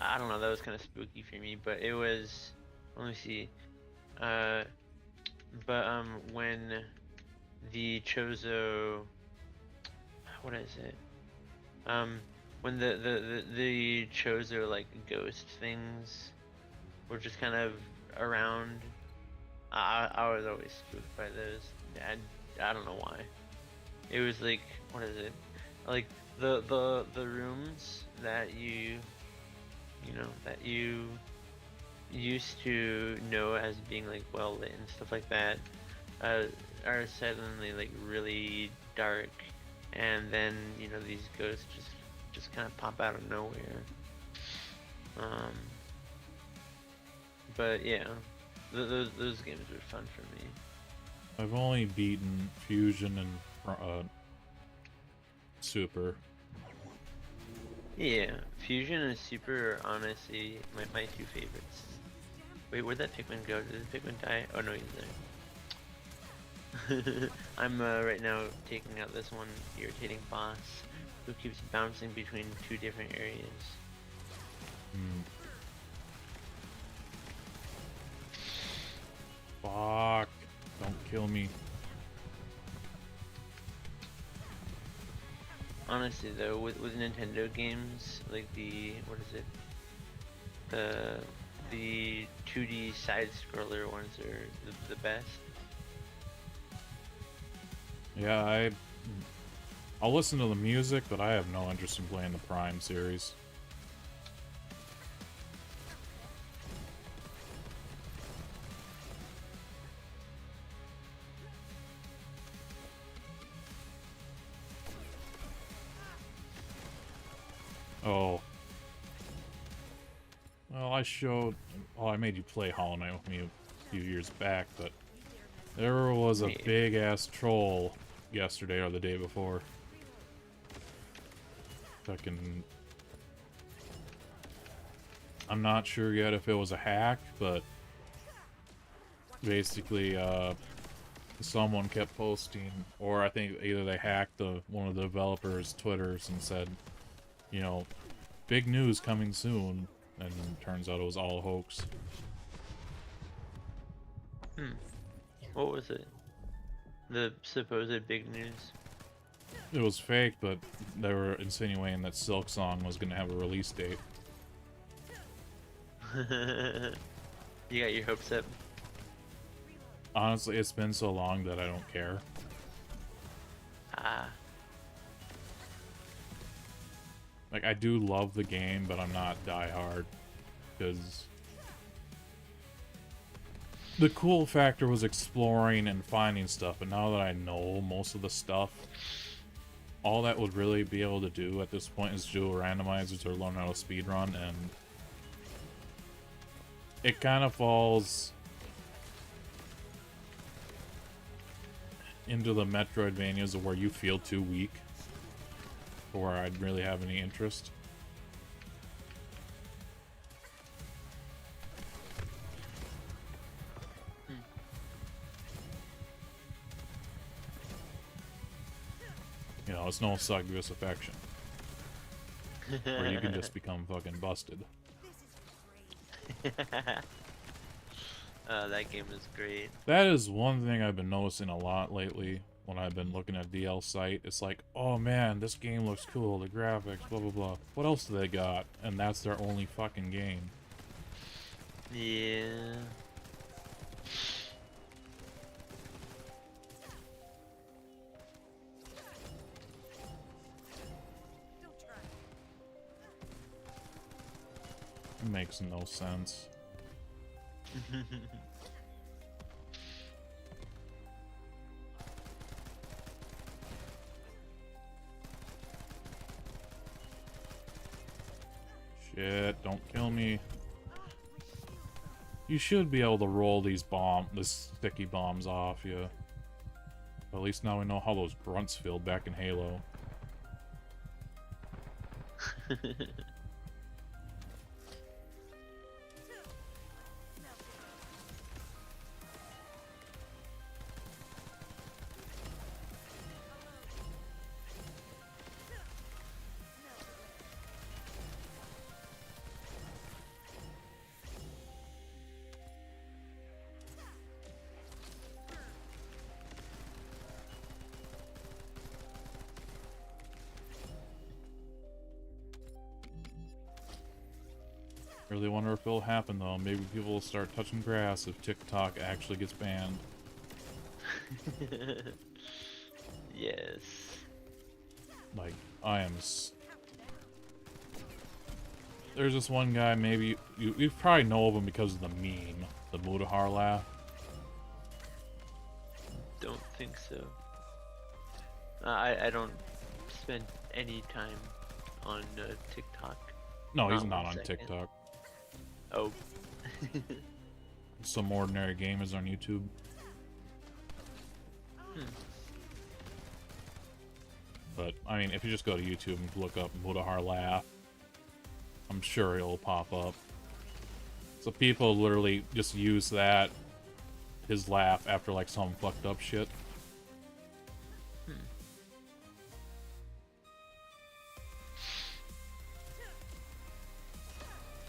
I don't know, that was kind of spooky for me. But it was, let me see, uh, but when the Chozo, what is it? When the Chozo like ghost things were just kind of around, I was always spooked by those. I don't know why. It was like, what is it? Like the rooms that you know, that you used to know as being like well lit and stuff like that, are suddenly like really dark, and then, you know, these ghosts just kind of pop out of nowhere. But yeah, those games were fun for me.
I've only beaten Fusion and Super.
Yeah, Fusion and Super are honestly my two favorites. Wait, where'd that Pikmin go? Did the Pikmin die? Oh no, he's there. I'm right now taking out this one irritating boss who keeps bouncing between two different areas.
Fuck. Don't kill me.
Honestly though, with Nintendo games, like what is it? The 2D side scroller ones are the best.
Yeah, I'll listen to the music, but I have no interest in playing the Prime series. Oh. Well, I made you play Hollow Knight with me a few years back, but there was a big-ass troll yesterday or the day before. Fucking... I'm not sure yet if it was a hack, but basically, someone kept posting, or I think either they hacked one of the developers' Twitters and said, you know, big news coming soon, and turns out it was all a hoax.
What was it? The supposed big news?
It was fake, but they were insinuating that Silk Song was going to have a release date.
You got your hopes up?
Honestly, it's been so long that I don't care. Like, I do love the game, but I'm not diehard. Because the cool factor was exploring and finding stuff, but now that I know most of the stuff, all that would really be able to do at this point is do randomizers or learn how to speedrun, and it kind of falls into the Metroidvanias where you feel too weak or where I'd really have any interest. You know, it's no succubus affection. Where you can just become fucking busted.
That game is great.
That is one thing I've been noticing a lot lately when I've been looking at DL site. It's like, oh man, this game looks cool, the graphics, blah blah blah. What else do they got? And that's their only fucking game.
Yeah.
It makes no sense. Shit, don't kill me. You should be able to roll these sticky bombs off, yeah. But at least now we know how those grunts feel back in Halo. Really wonder if it'll happen though. Maybe people will start touching grass if TikTok actually gets banned.
Yes.
Like, there's this one guy, maybe you probably know of him because of the meme, the Mudahar laugh.
Don't think so. I don't spend any time on TikTok.
No, he's
Not
not
1
on
second.
TikTok.
Oh.
Some ordinary gamers on YouTube. But, I mean, if you just go to YouTube and look up Mudahar laugh, I'm sure it'll pop up. So people literally just use that, his laugh, after like some fucked up shit.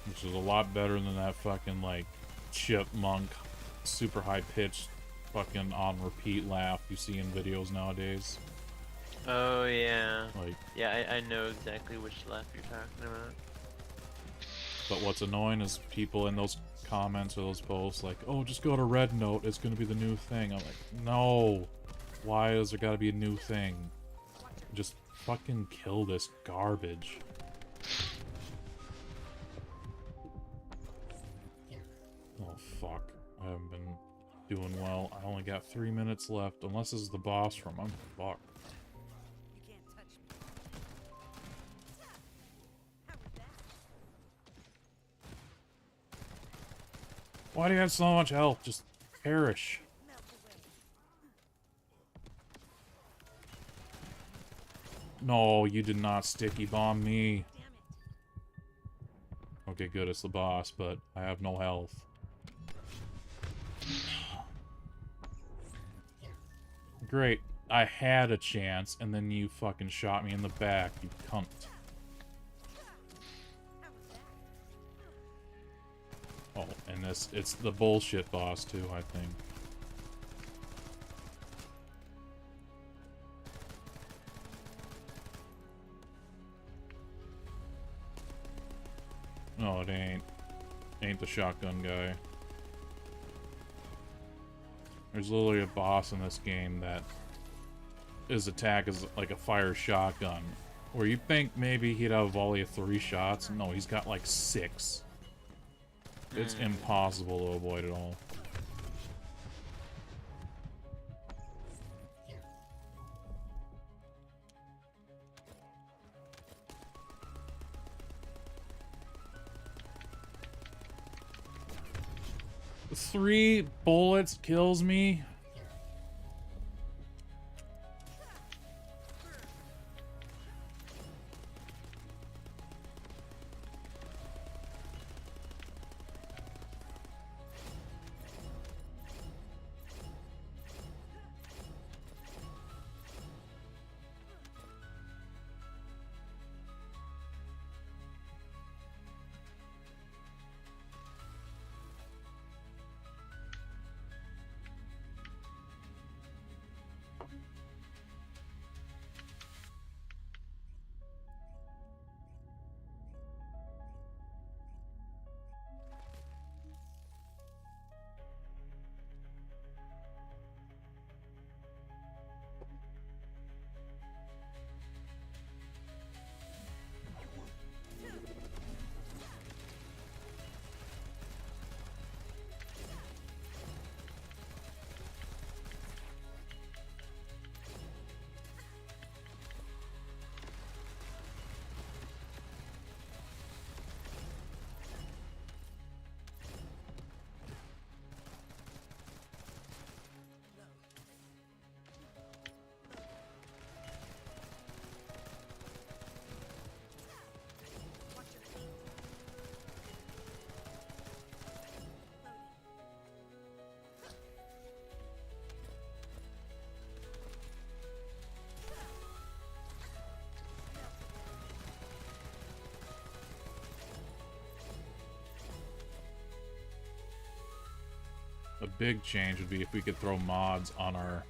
Which is a lot better than that fucking like chipmunk, super high pitched, fucking on repeat laugh you see in videos nowadays.
Oh yeah.
Like,
Yeah, I know exactly which laugh you're talking about.
but what's annoying is people in those comments or those posts like, oh, just go to Red Note, it's gonna be the new thing. I'm like, no. Why is there gotta be a new thing? Just fucking kill this garbage. Oh fuck. I haven't been doing well. I only got 3 minutes left. Unless this is the boss room, I'm fucked.
You can't touch me. How was that?
Why do you have so much health? Just perish.
Melt away.
No, you did not sticky bomb me.
Damn it.
Okay, good, it's the boss, but I have no health. Great. I had a chance, and then you fucking shot me in the back, you cunt.
How was that?
Oh, and it's the bullshit boss, too, I think. No, it ain't. Ain't the shotgun guy. There's literally a boss in this game that his attack is like a fire shotgun, Where you think maybe he'd have a volley of 3 shots. No, he's got like 6. It's impossible to avoid it all. Three bullets kills me. A big change would be if we could throw mods on our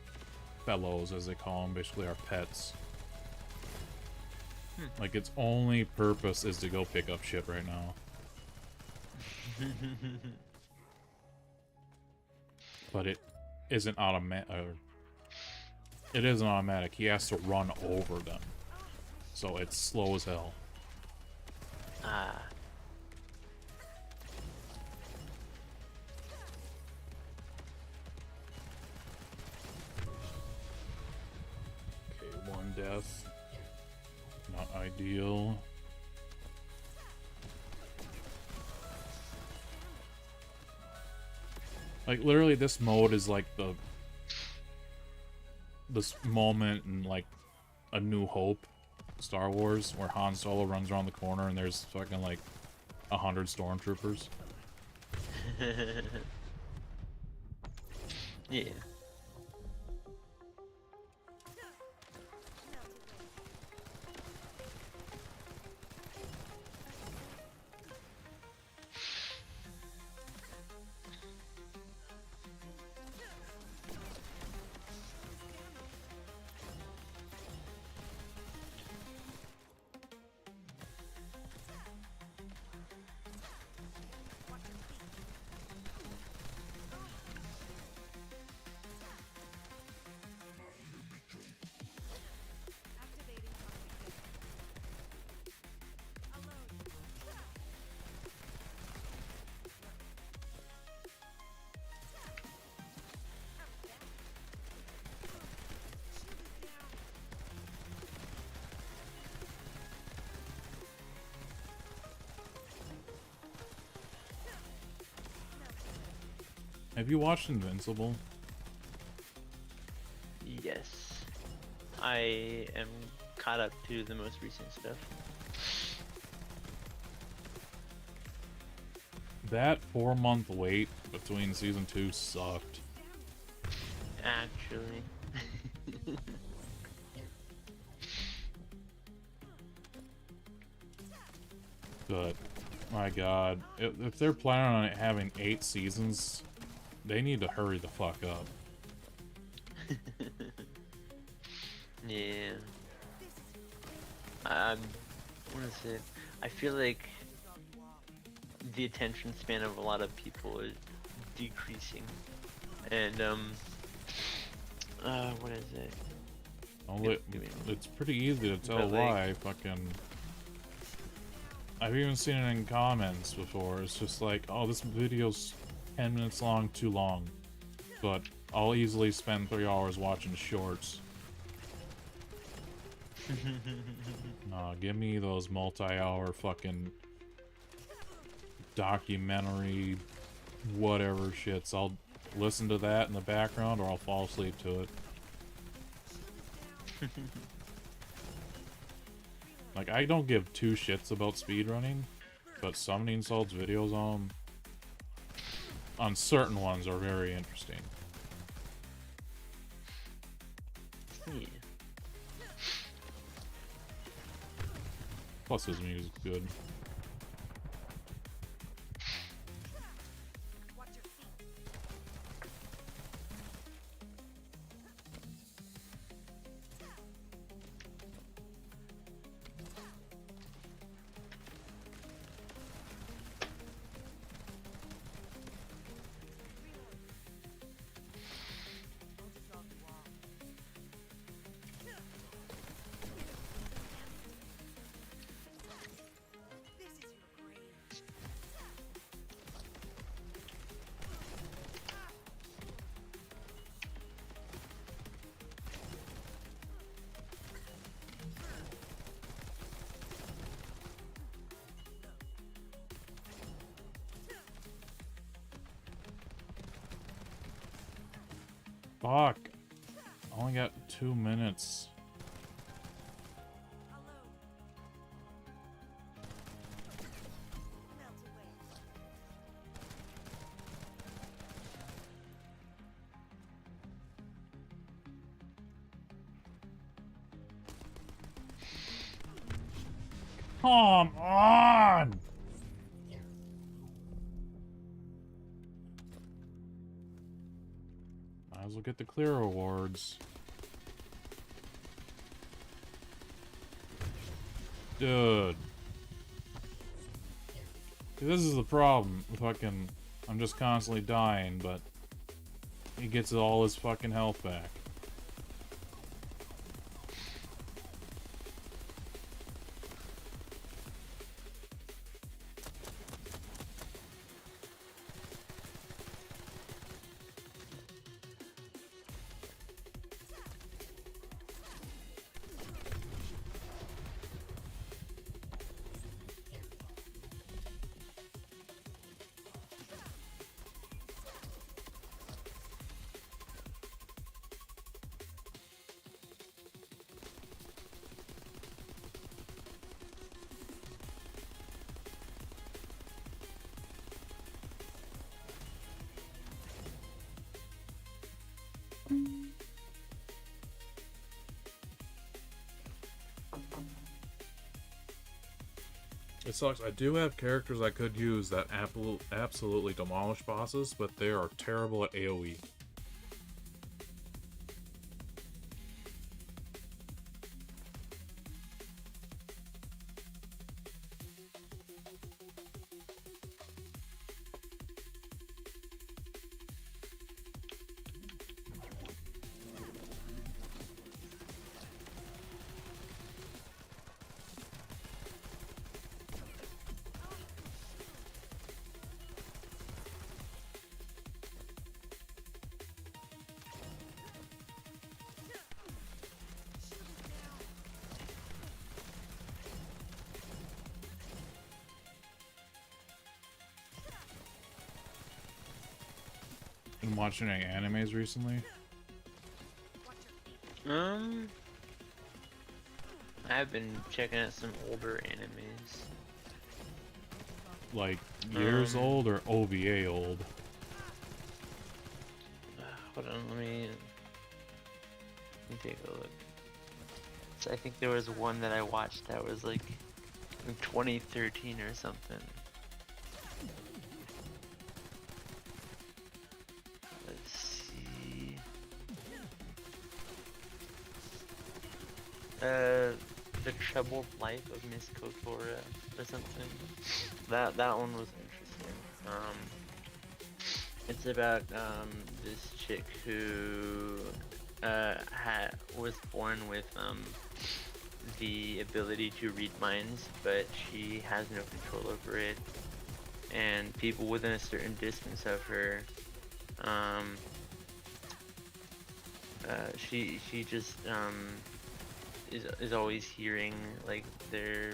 fellows, as they call them, basically our pets. Like, its only purpose is to go pick up shit right now. But it isn't automatic. It isn't automatic. He has to run over them. So it's slow as hell.
Ah.
Okay, 1 death. Not ideal. Like, literally, this mode is like this moment in, like, A New Hope, Star Wars, where Han Solo runs around the corner and there's fucking, like, 100 stormtroopers.
Yeah.
Activating alone.
Have you watched Invincible?
Yes. I am caught up to the most recent stuff.
That 4-month wait between season 2 sucked.
Actually.
But, my god, if they're planning on it having 8 seasons, they need to hurry the fuck up.
Yeah. What is it? I feel like the attention span of a lot of people is decreasing. And, what is it?
Only,
Give me
it's pretty easy to tell
But, like-
why. Fucking, I've even seen it in comments before. It's just like, oh, this video's 10 minutes long, too long. But I'll easily spend 3 hours watching shorts. Nah, give me those multi-hour fucking documentary whatever shits. I'll listen to that in the background or I'll fall asleep to it. Like, I don't give two shits about speedrunning, but Summoning Salt's videos on certain ones are very interesting.
Yeah.
Plus his music's good.
Watch your feet. Don't just off the wall. This is your grave.
Fuck. I only got 2 minutes.
Hello. Melt away.
Come on! Might as well get the clear awards. Dude. See, this is the problem. Fucking, I'm just constantly dying, but he gets all his fucking health back. It sucks. I do have characters I could use that absolutely demolish bosses, but they are terrible at AoE. Been watching any animes recently?
I've been checking out some older animes.
Like years
Um,
old or OVA old?
Hold on, let me take a look. So I think there was one that I watched that was like in 2013 or something. Let's see. The Troubled Life of Miss Kotora or something. That one was interesting. It's about this chick who was born with the ability to read minds, but she has no control over it, and people within a certain distance of her, she just is always hearing like their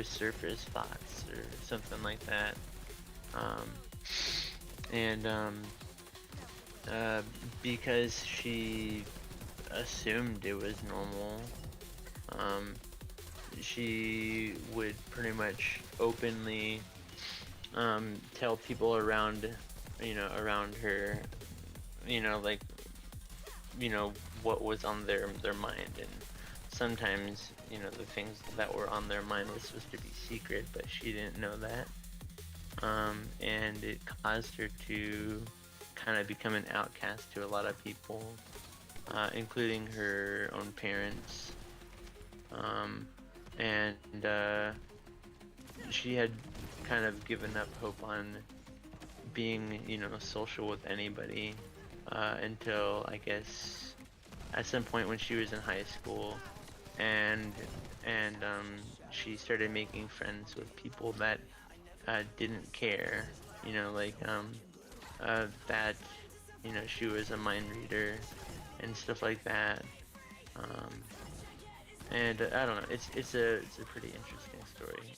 surface thoughts or something like that, and because she assumed it was normal, she would pretty much openly tell people around, around her, like, what was on their mind, and sometimes, the things that were on their mind was supposed to be secret, but she didn't know that, and it caused her to kind of become an outcast to a lot of people, including her own parents, and she had kind of given up hope on being, social with anybody, until I guess at some point when she was in high school, and she started making friends with people that didn't care, like that, she was a mind reader and stuff like that, and I don't know, it's a pretty interesting story.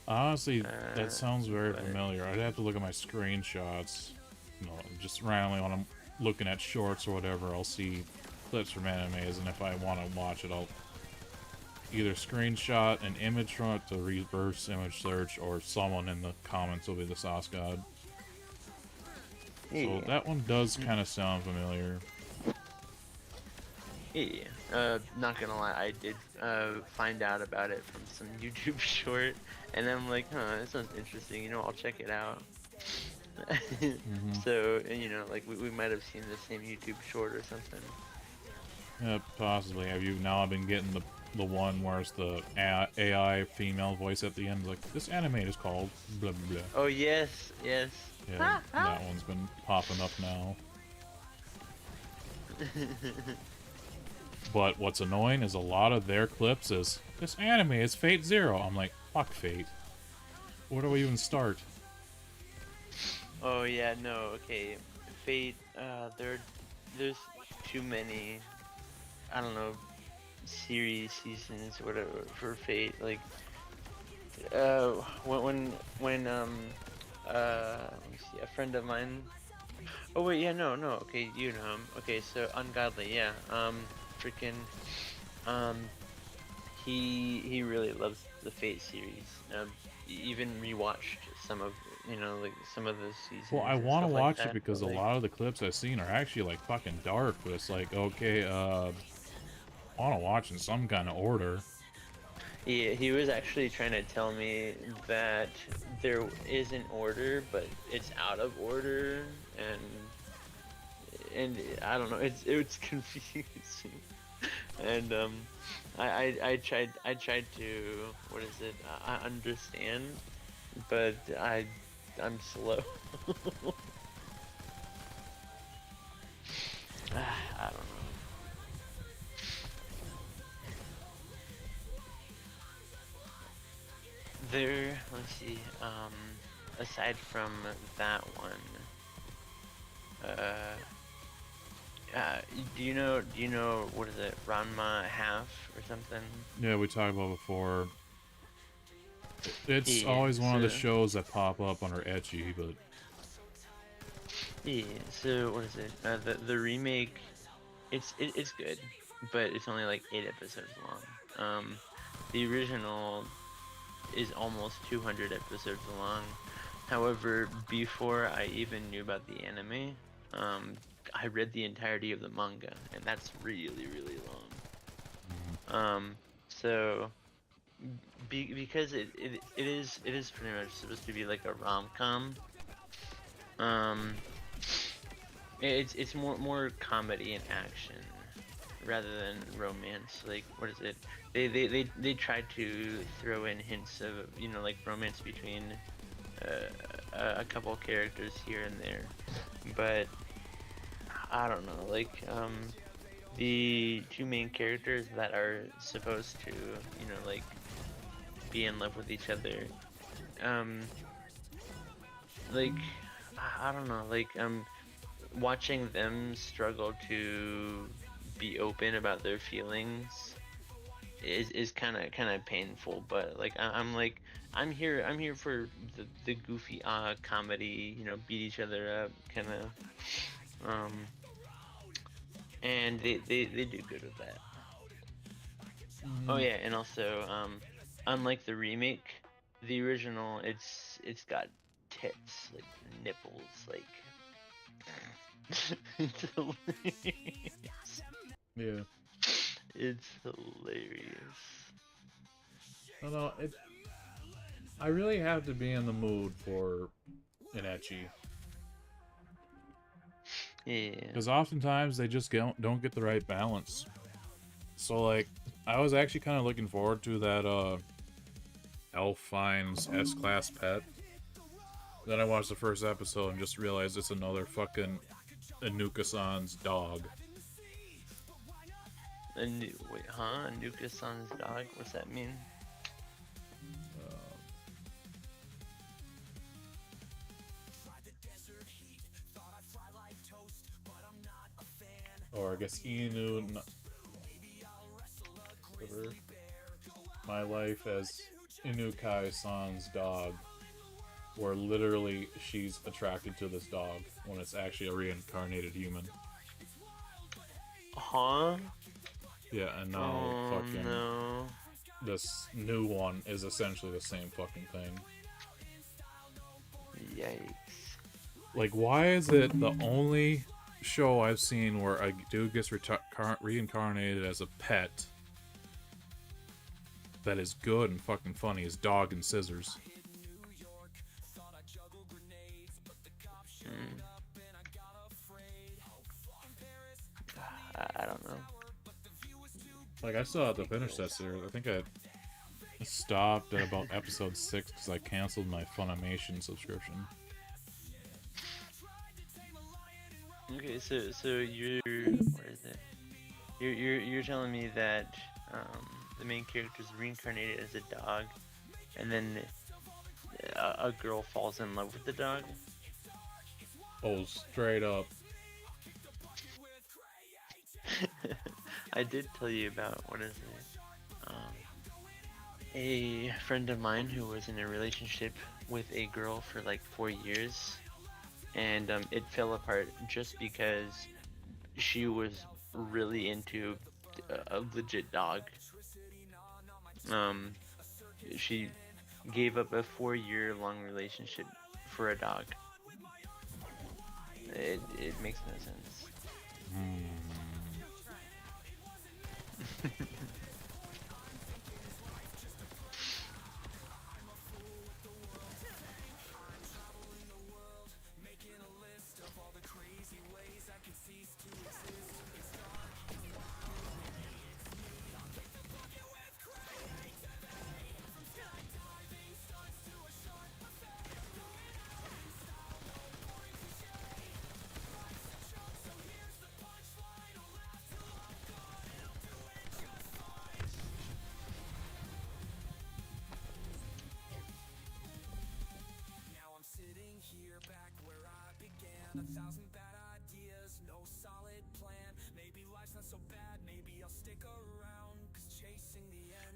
Honestly, that sounds very
but-
familiar. I'd have to look at my screenshots. Just randomly when I'm looking at shorts or whatever, I'll see clips from animes, and if I want to watch it, I'll either screenshot an image from it to reverse image search, or someone in the comments will be the sauce god. So
Yeah.
that one does kind of sound familiar.
Yeah, not gonna lie, I did find out about it from some YouTube short, and I'm like, that sounds interesting, I'll check it out. So, like, we might have seen the same YouTube short or something.
Yeah, possibly. Have you now been getting the one where it's the AI female voice at the end, like, this anime is called blah blah.
Oh, yes.
Yeah, that one's been popping up now. But what's annoying is a lot of their clips is, this anime is Fate Zero. I'm like, fuck Fate. Where do we even start?
Oh, yeah, no, okay. Fate, there's too many, I don't know, series, seasons, whatever, for Fate. Like, when let me see, a friend of mine. Oh wait, yeah, no, okay, you know him. Okay, so Ungodly, yeah, freaking, he really loves the Fate series. Even rewatched some of, like some of the seasons.
Well, I
and
want to
stuff like
watch
that,
it because
but,
a
like,
lot of the clips I've seen are actually like fucking dark. But it's like, okay, I want to watch in some kind of order.
he was actually trying to tell me that there is an order, but it's out of order, and I don't know, it's confusing. And I tried to, what is it? I understand, but I'm slow. I don't know. Let's see, aside from that one, do you know, what is it, Ranma half or something?
Yeah, we talked about before. It's
Yeah,
always one of the
so-
shows that pop up under ecchi, but
Yeah, so what is it? The remake, it's good, but it's only like 8 episodes long. The original is almost 200 episodes long. However, before I even knew about the anime, I read the entirety of the manga, and that's really, really long. So because it is pretty much supposed to be like a rom-com. It's more comedy and action rather than romance. Like, what is it? They tried to throw in hints of, like romance between a couple characters here and there, but I don't know, like the two main characters that are supposed to, you know, like be in love with each other, um, like I don't know, like watching them struggle to be open about their feelings is kind of painful. But like I'm here for the goofy comedy, you know, beat each other up kind of, and they do good with that. Oh yeah, and also unlike the remake, the original it's got tits, like nipples, like it's hilarious.
Yeah.
It's hilarious.
I don't know. I really have to be in the mood for an ecchi.
Yeah.
Because oftentimes they just don't get the right balance. So, like, I was actually kind of looking forward to that, Elf finds S-Class pet. Then I watched the first episode and just realized it's another fucking Anuka-san's dog.
Wait, huh? Anuka-san's dog? What's that mean?
Or I guess Inu. Whatever. My life as Inukai-san's dog. Where literally she's attracted to this dog when it's actually a reincarnated human.
Huh?
Yeah, and now fucking
no.
this new one is essentially the same fucking thing.
Yikes.
Like, why is it the only show I've seen where a dude gets reincarnated as a pet that is good and fucking funny is Dog and Scissors?
I don't know.
Like, I still have to finish that series. I think I stopped at about episode 6 because I canceled my Funimation subscription.
Okay, so you're where is it? You're telling me that the main character is reincarnated as a dog, and then a girl falls in love with the dog?
Oh, straight up.
I did tell you about, what is it? A friend of mine who was in a relationship with a girl for like 4 years, and it fell apart just because she was really into a legit dog. She gave up a 4-year-long relationship for a dog. It makes no sense.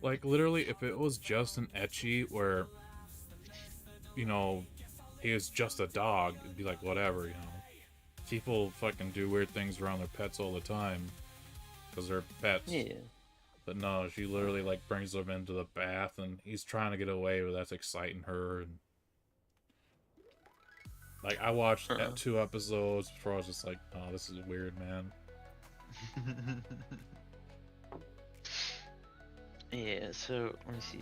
Like, literally, if it was just an ecchi where, you know, he was just a dog, it'd be like, whatever, you know. People fucking do weird things around their pets all the time because they're pets.
Yeah.
But no, she literally, like, brings them into the bath and he's trying to get away, but that's exciting her. And like, I watched 2 episodes before I was just like, oh, this is weird, man.
Yeah, so let me see.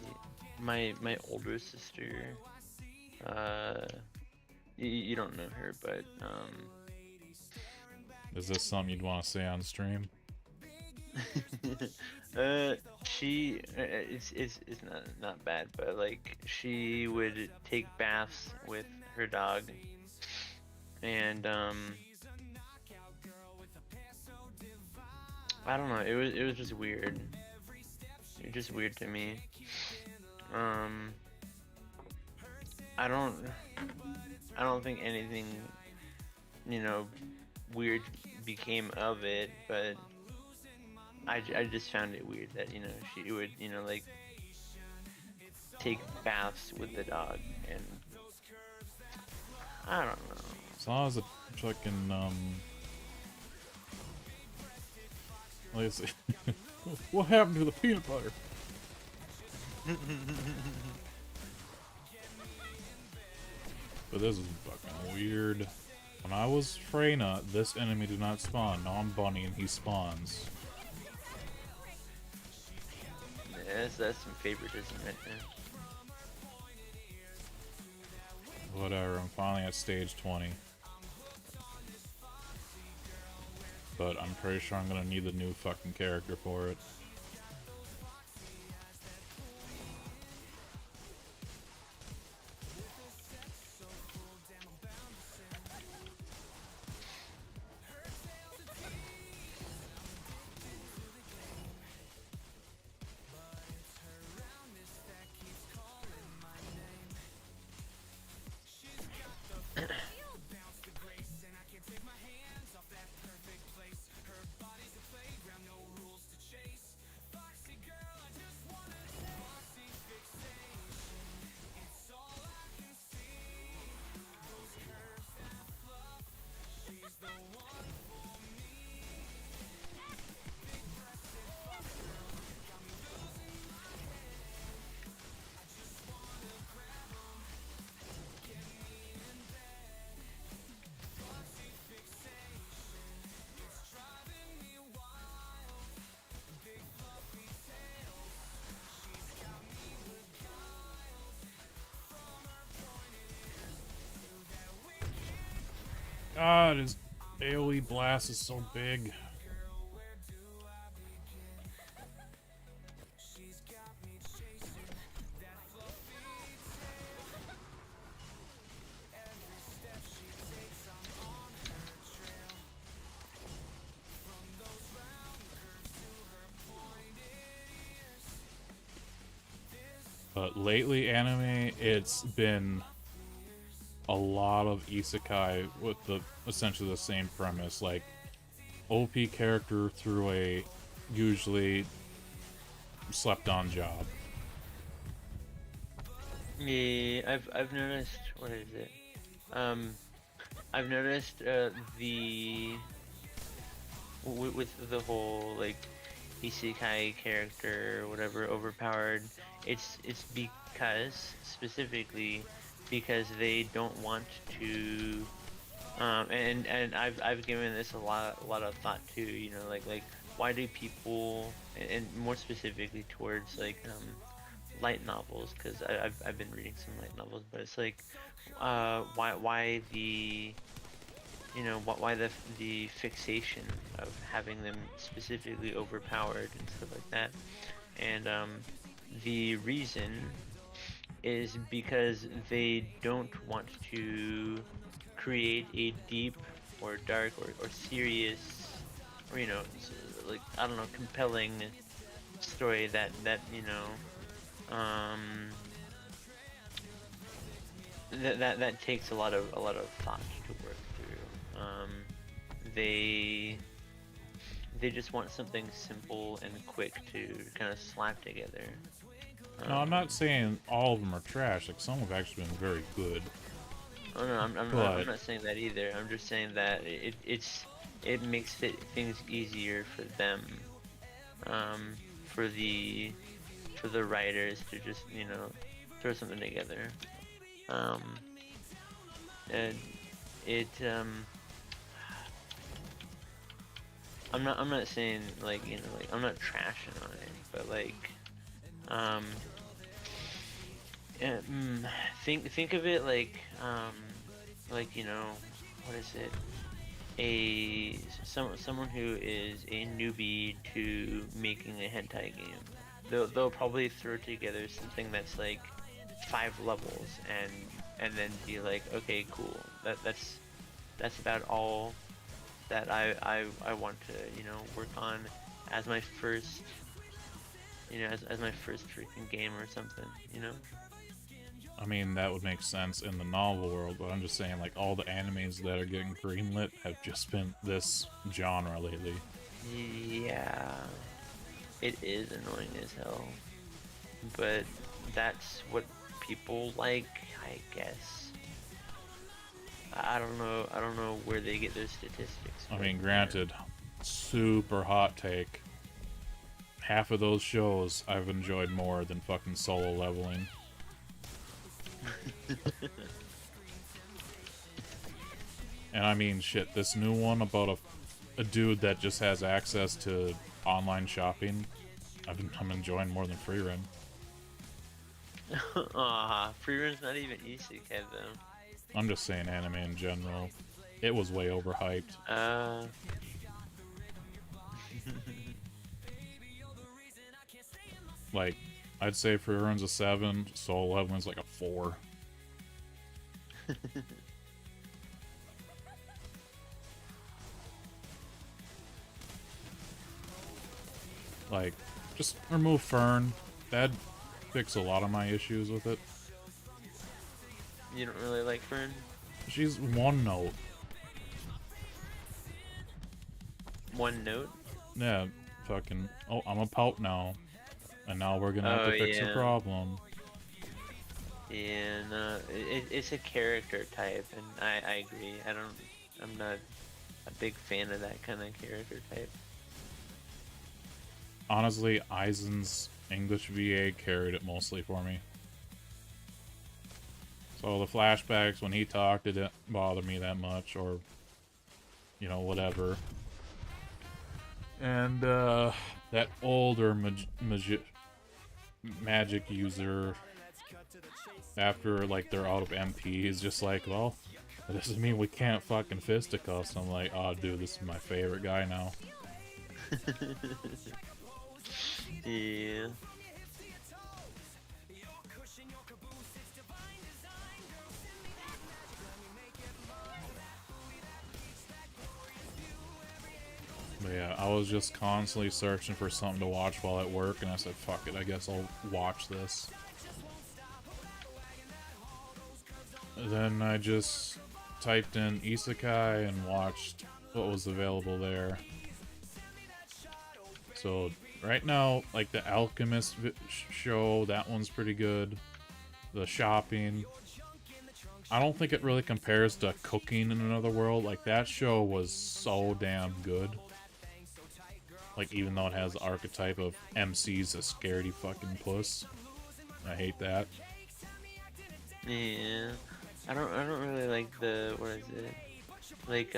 My older sister, you don't know her, but
Is this something you'd want to say on stream?
she it's not bad, but like she would take baths with her dog, and I don't know. It was just weird. It was just weird to me. Um, I don't I don't think anything, you know, weird became of it, but I just found it weird that, you know, she would, you know, like take baths with the dog, and I don't know.
As long as it fucking like I say, what happened to the peanut butter? But this is fucking weird. When I was Freyna, this enemy did not spawn. Now I'm Bunny and he spawns.
Yeah, that's some favoritism right there.
Whatever, I'm finally at stage 20. But I'm pretty sure I'm gonna need the new fucking character for it. God, his AoE blast is so big. But lately, anime, it's been a lot of isekai with the essentially the same premise, like OP character through a usually slept on job.
Yeah, I've noticed. What is it? I've noticed the with the whole like isekai character or whatever overpowered. It's because specifically because they don't want to. And I've given this a lot of thought too. You know, like why do people, and more specifically towards like light novels, because I've been reading some light novels, but it's like why the, you know, why the fixation of having them specifically overpowered and stuff like that, and the reason is because they don't want to create a deep or dark or serious, or, you know, like, I don't know, compelling story that you know, that takes a lot of thought to work through. They just want something simple and quick to kind of slap together.
No, I'm not saying all of them are trash. Like, some have actually been very good.
Oh no, I'm not saying that either. I'm just saying that it makes things easier for them, for the writers to just, you know, throw something together, and it I'm not saying, like, you know, like, I'm not trashing on it, but like, think of it like, you know, what is it? Someone who is a newbie to making a hentai game. They'll probably throw together something that's like 5 levels and then be like, okay, cool. That's about all that I want to, you know, work on, as my first, as my first freaking game or something, you know?
I mean, that would make sense in the novel world, but I'm just saying, like, all the animes that are getting greenlit have just been this genre lately.
Yeah, it is annoying as hell, but that's what people like, I guess. I don't know. I don't know where they get their statistics
I
from.
mean, granted, super hot take. Half of those shows I've enjoyed more than fucking Solo Leveling. And I mean, shit, this new one about a dude that just has access to online shopping, I'm enjoying more than Free Run.
Free run's not even isekai though.
I'm just saying anime in general. It was way overhyped. Like, I'd say Free Run's a 7, Solo Leveling's like a 4. Like, just remove Fern. That'd fix a lot of my issues with it.
You don't really like Fern?
She's one note.
One note?
Yeah, fucking, oh, I'm a pout now. And now we're gonna have
Oh,
to fix the
yeah.
problem.
Yeah, no, it's a character type, and I agree. I'm not a big fan of that kind of character type.
Honestly, Aizen's English VA carried it mostly for me. So the flashbacks, when he talked, it didn't bother me that much, or, you know, whatever. And, that older magic user, after, like, they're out of MP, is just like, well, that doesn't mean we can't fucking fisticuffs. I'm like, oh, dude, this is my favorite guy now.
Yeah.
But yeah, I was just constantly searching for something to watch while at work, and I said, fuck it, I guess I'll watch this. Then I just typed in Isekai and watched what was available there. So right now, like the Alchemist show, that one's pretty good. The shopping, I don't think it really compares to Cooking in Another World. Like, that show was so damn good. Like, even though it has the archetype of MC's a scaredy fucking puss. I hate that.
Yeah. I don't really like the, what is it? Like,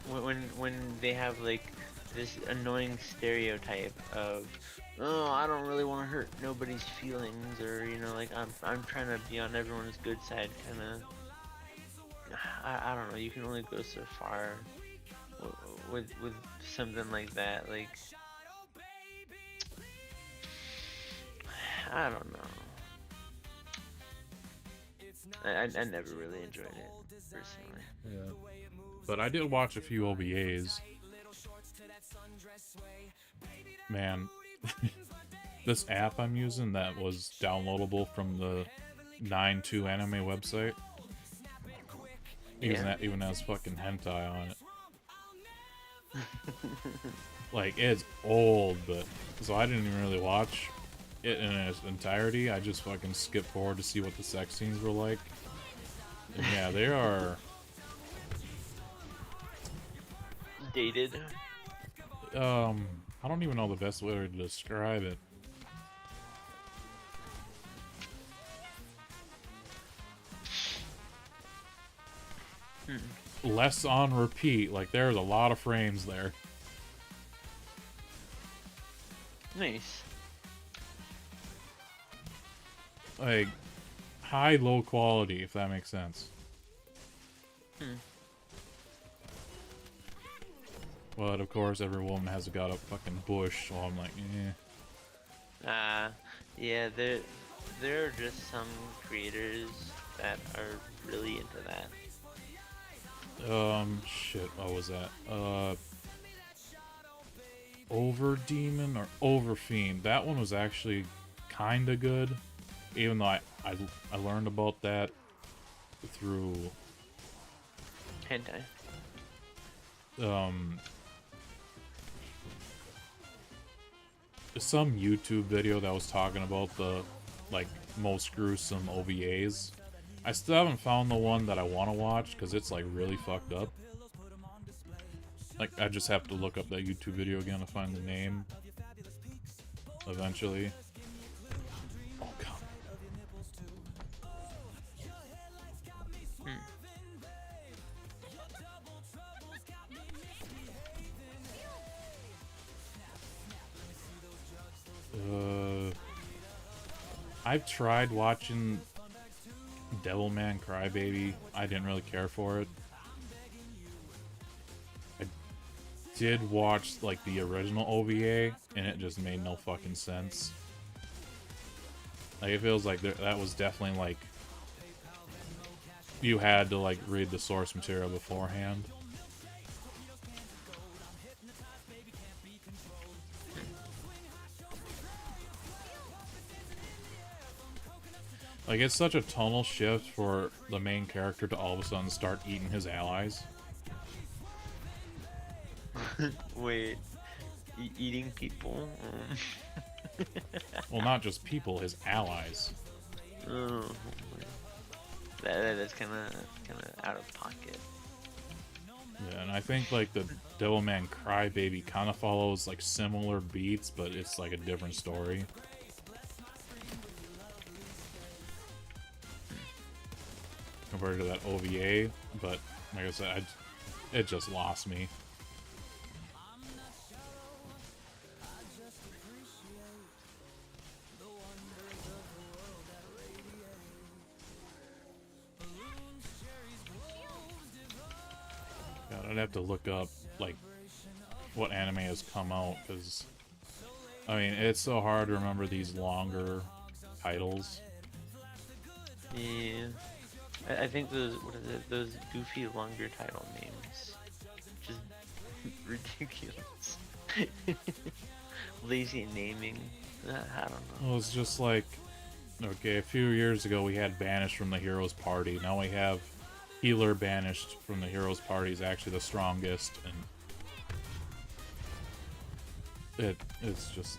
when they have like this annoying stereotype of, oh, I don't really want to hurt nobody's feelings, or, you know, like I'm trying to be on everyone's good side, kind of. I don't know. You can only go so far with something like that. Like, I don't know. I never really enjoyed it personally.
Yeah. But I did watch a few OVAs. Man, this app I'm using that was downloadable from the 9.2 anime website, even has fucking hentai on it. Like, it's old, but so I didn't even really watch it in its entirety. I just fucking skipped forward to see what the sex scenes were like. And yeah, they are
Dated.
I don't even know the best way to describe it. Less on repeat. Like, there's a lot of frames there.
Nice.
Like, high, low quality, if that makes sense. But, of course, every woman has got a fucking bush, so I'm like, eh.
Yeah, there are just some creators that are really into that.
Shit, what was that? Over Demon or Over Fiend. That one was actually kinda good. Even though I learned about that through
Hentai.
some YouTube video that was talking about the like most gruesome OVAs. I still haven't found the one that I want to watch because it's like really fucked up. Like I just have to look up that YouTube video again to find the name. Eventually. Oh god. I've tried watching Devilman Crybaby. I didn't really care for it. I did watch like the original OVA, and it just made no fucking sense. Like it feels like that was definitely like you had to like read the source material beforehand. Like, it's such a tonal shift for the main character to all of a sudden start eating his allies.
Wait, eating people?
Well, not just people, his allies.
Oh, that's kind of out of pocket.
Yeah, and I think, like, the Devilman Crybaby kind of follows, like, similar beats, but it's, like, a different story. Compared to that OVA, but like I said, it just lost me. God, I'd have to look up like what anime has come out because I mean it's so hard to remember these longer titles.
Yeah. I think those, what is it, those goofy longer title names. Just ridiculous. Lazy naming. I don't know.
Well, it's just like, okay, a few years ago we had Banished from the Heroes Party. Now we have Healer Banished from the Heroes Party is actually the strongest, and it's just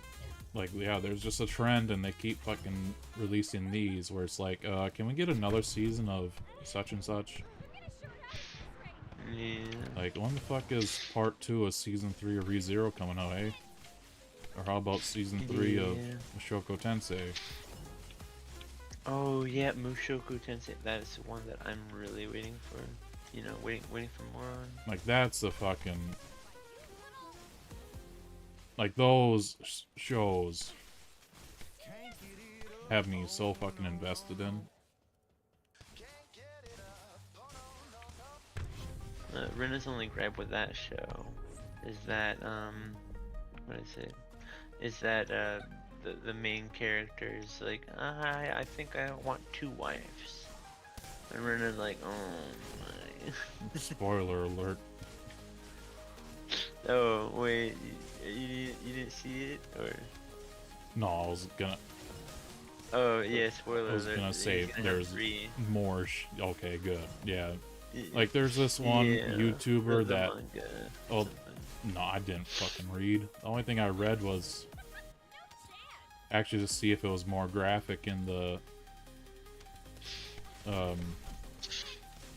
like, yeah, there's just a trend, and they keep fucking releasing these where it's like, can we get another season of such and such?
Yeah.
Like, when the fuck is part 2 of season 3 of ReZero coming out, eh? Or how about season 3 of Mushoku Tensei?
Oh yeah, Mushoku Tensei. That is one that I'm really waiting for. You know, waiting for more on.
Like, that's a fucking... Like, those shows have me so fucking invested in.
Rena's only gripe with that show is that, what is it? Is that, the main character is like, I think I want 2 wives. And Rena's like, oh my.
Spoiler alert.
Oh, wait, you didn't see it, or?
No, I was gonna...
Oh, yeah, spoiler alert.
I was gonna say, there's
3.
more okay, good. Yeah. Like, there's this one YouTuber that... Oh, no, I didn't fucking read. The only thing I read was... actually to see if it was more graphic in the...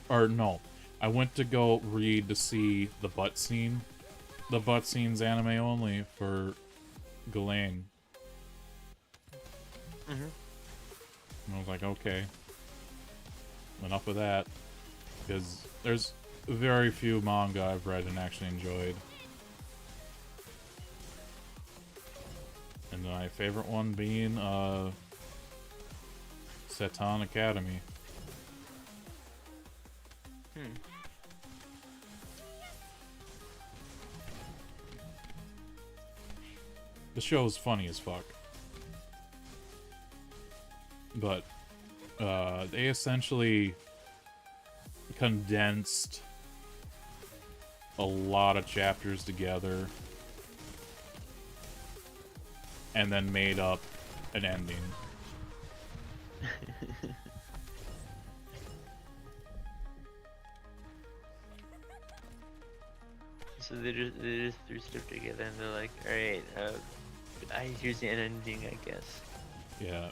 Or, no. I went to go read to see the butt scene. The butt scene's anime only for Ghislaine.
Mm-hmm.
And I was like, okay. Enough of that. Because there's very few manga I've read and actually enjoyed. And my favorite one being, Seton Academy. The show is funny as fuck. But, they essentially condensed a lot of chapters together and then made up an ending.
So they just threw stuff together and they're like, alright, here's the ending, I guess.
Yeah.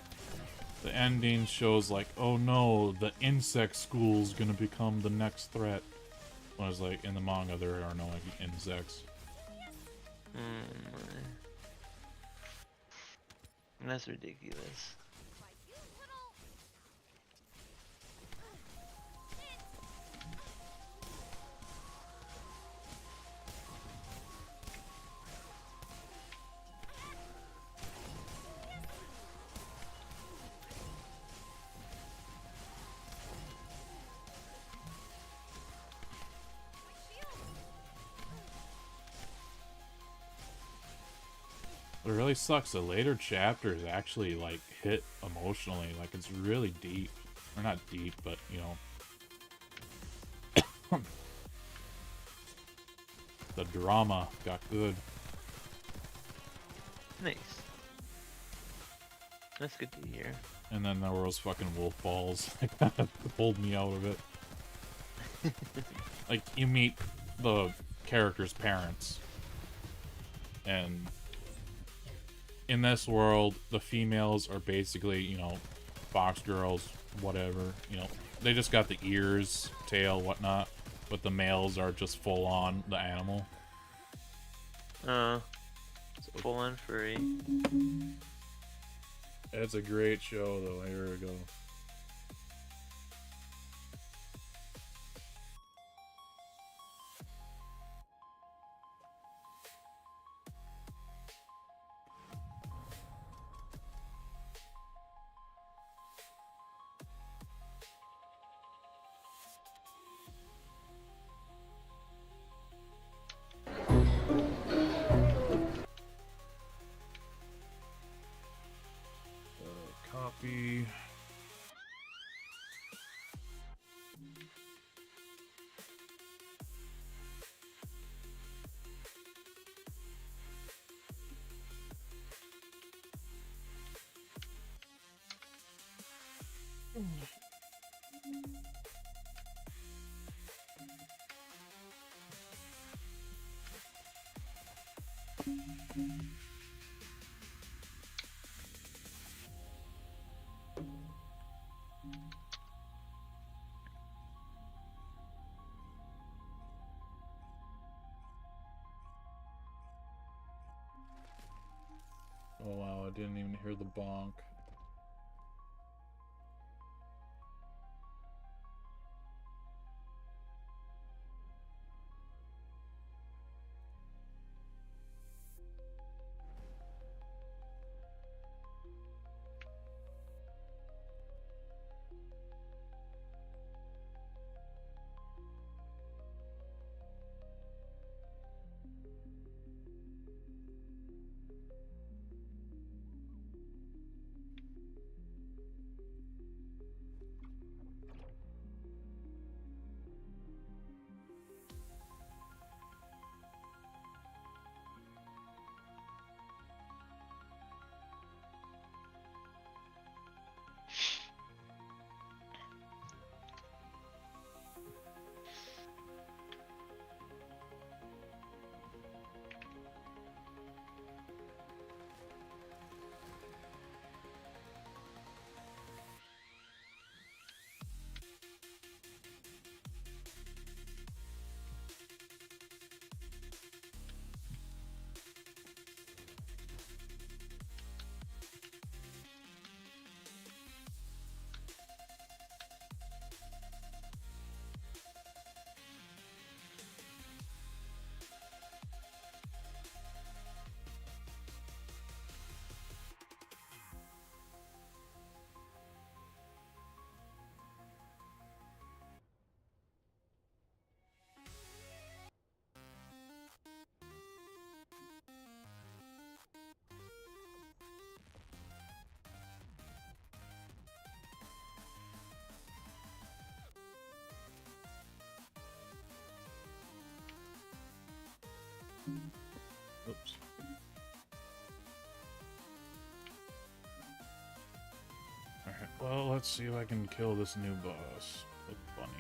The ending shows like, oh no, the insect school's gonna become the next threat. When it's like, in the manga there are no like, insects.
That's ridiculous.
It really sucks. The later chapters actually like hit emotionally. Like it's really deep. Or not deep, but you know. The drama got good.
Nice. That's good to hear.
And then there was fucking wolf balls. That kind of pulled me out of it. Like, you meet the character's parents. And in this world, the females are basically, you know, fox girls, whatever. You know, they just got the ears, tail, whatnot. But the males are just full on the animal.
Full on furry.
It's a great show, though. Here we go. Copy. Oh wow, I didn't even hear the bonk. Oops. Alright, well, let's see if I can kill this new boss with Bunny.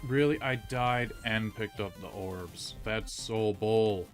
Really? I died and picked up the orbs. That's so bull.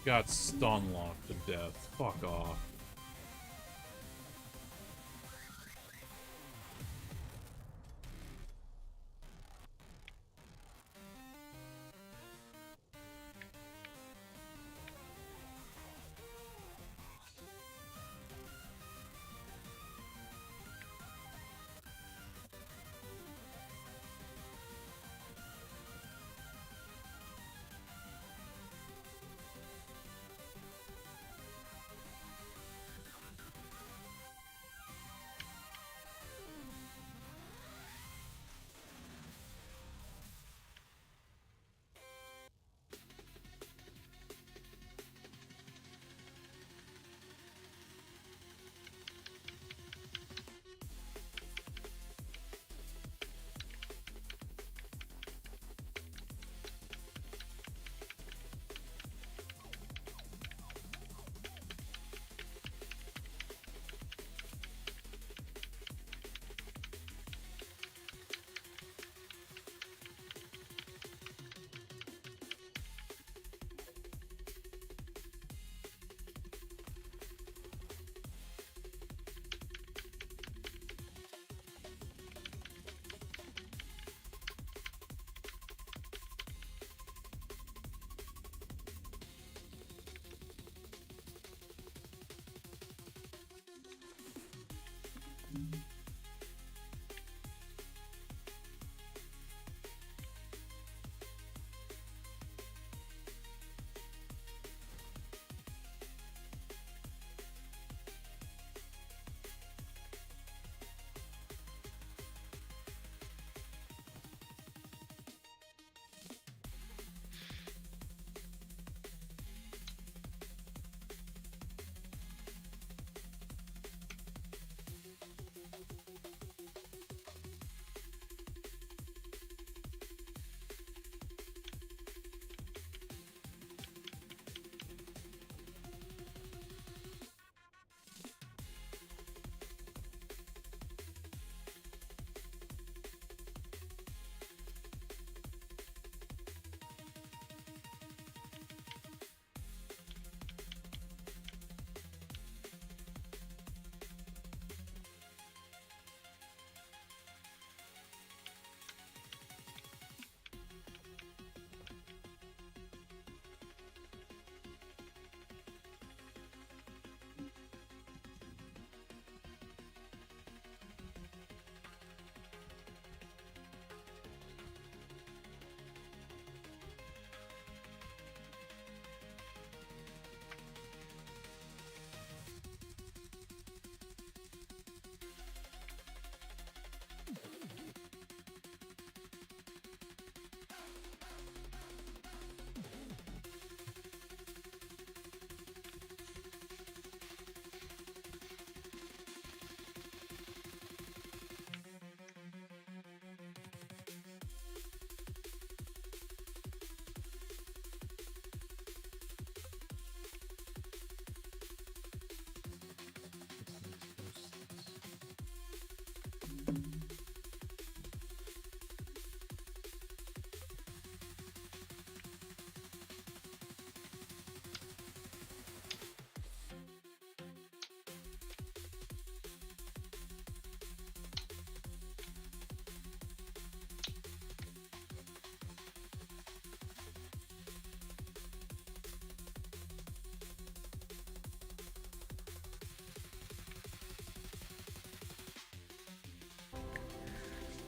Got stun locked to death. Fuck off.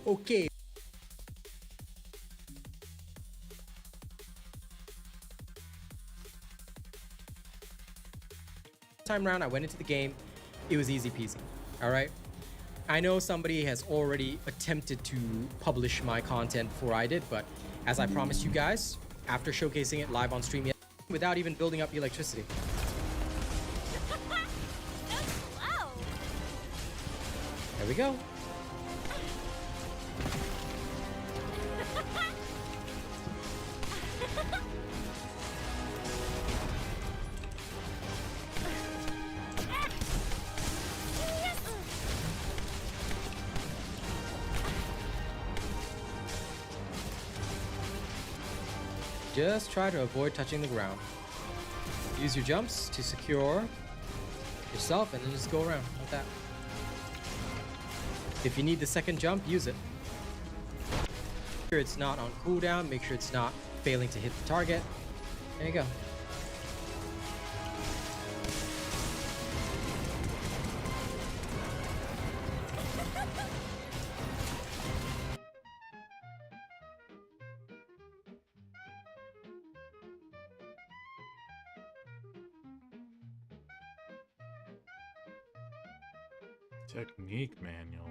Okay. Time round, I went into the game. It was easy peasy. All right. I know somebody has already attempted to publish my content before I did, but as I promised you guys, after showcasing it live on stream without even building up electricity.
Wow.
There we go. Just try to avoid touching the ground. Use your jumps to secure yourself and then just go around like that. If you need the second jump, use it. Make sure it's not on cooldown, make sure it's not failing to hit the target. There you go.
Technique manual.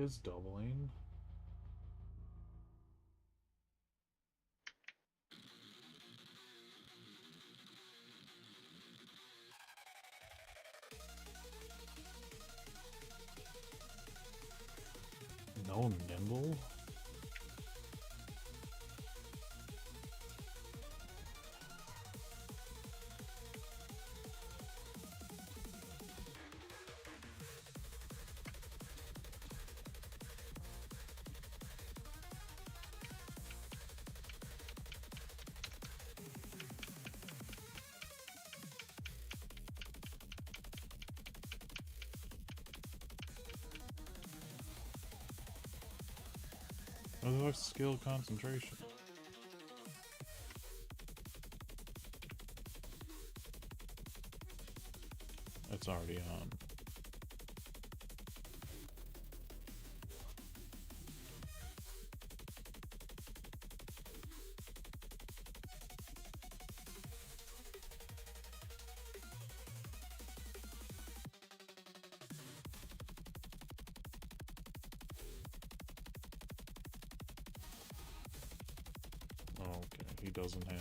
is doubling. No nimble? Otherwise, skill concentration. It's already on. Okay, he doesn't have.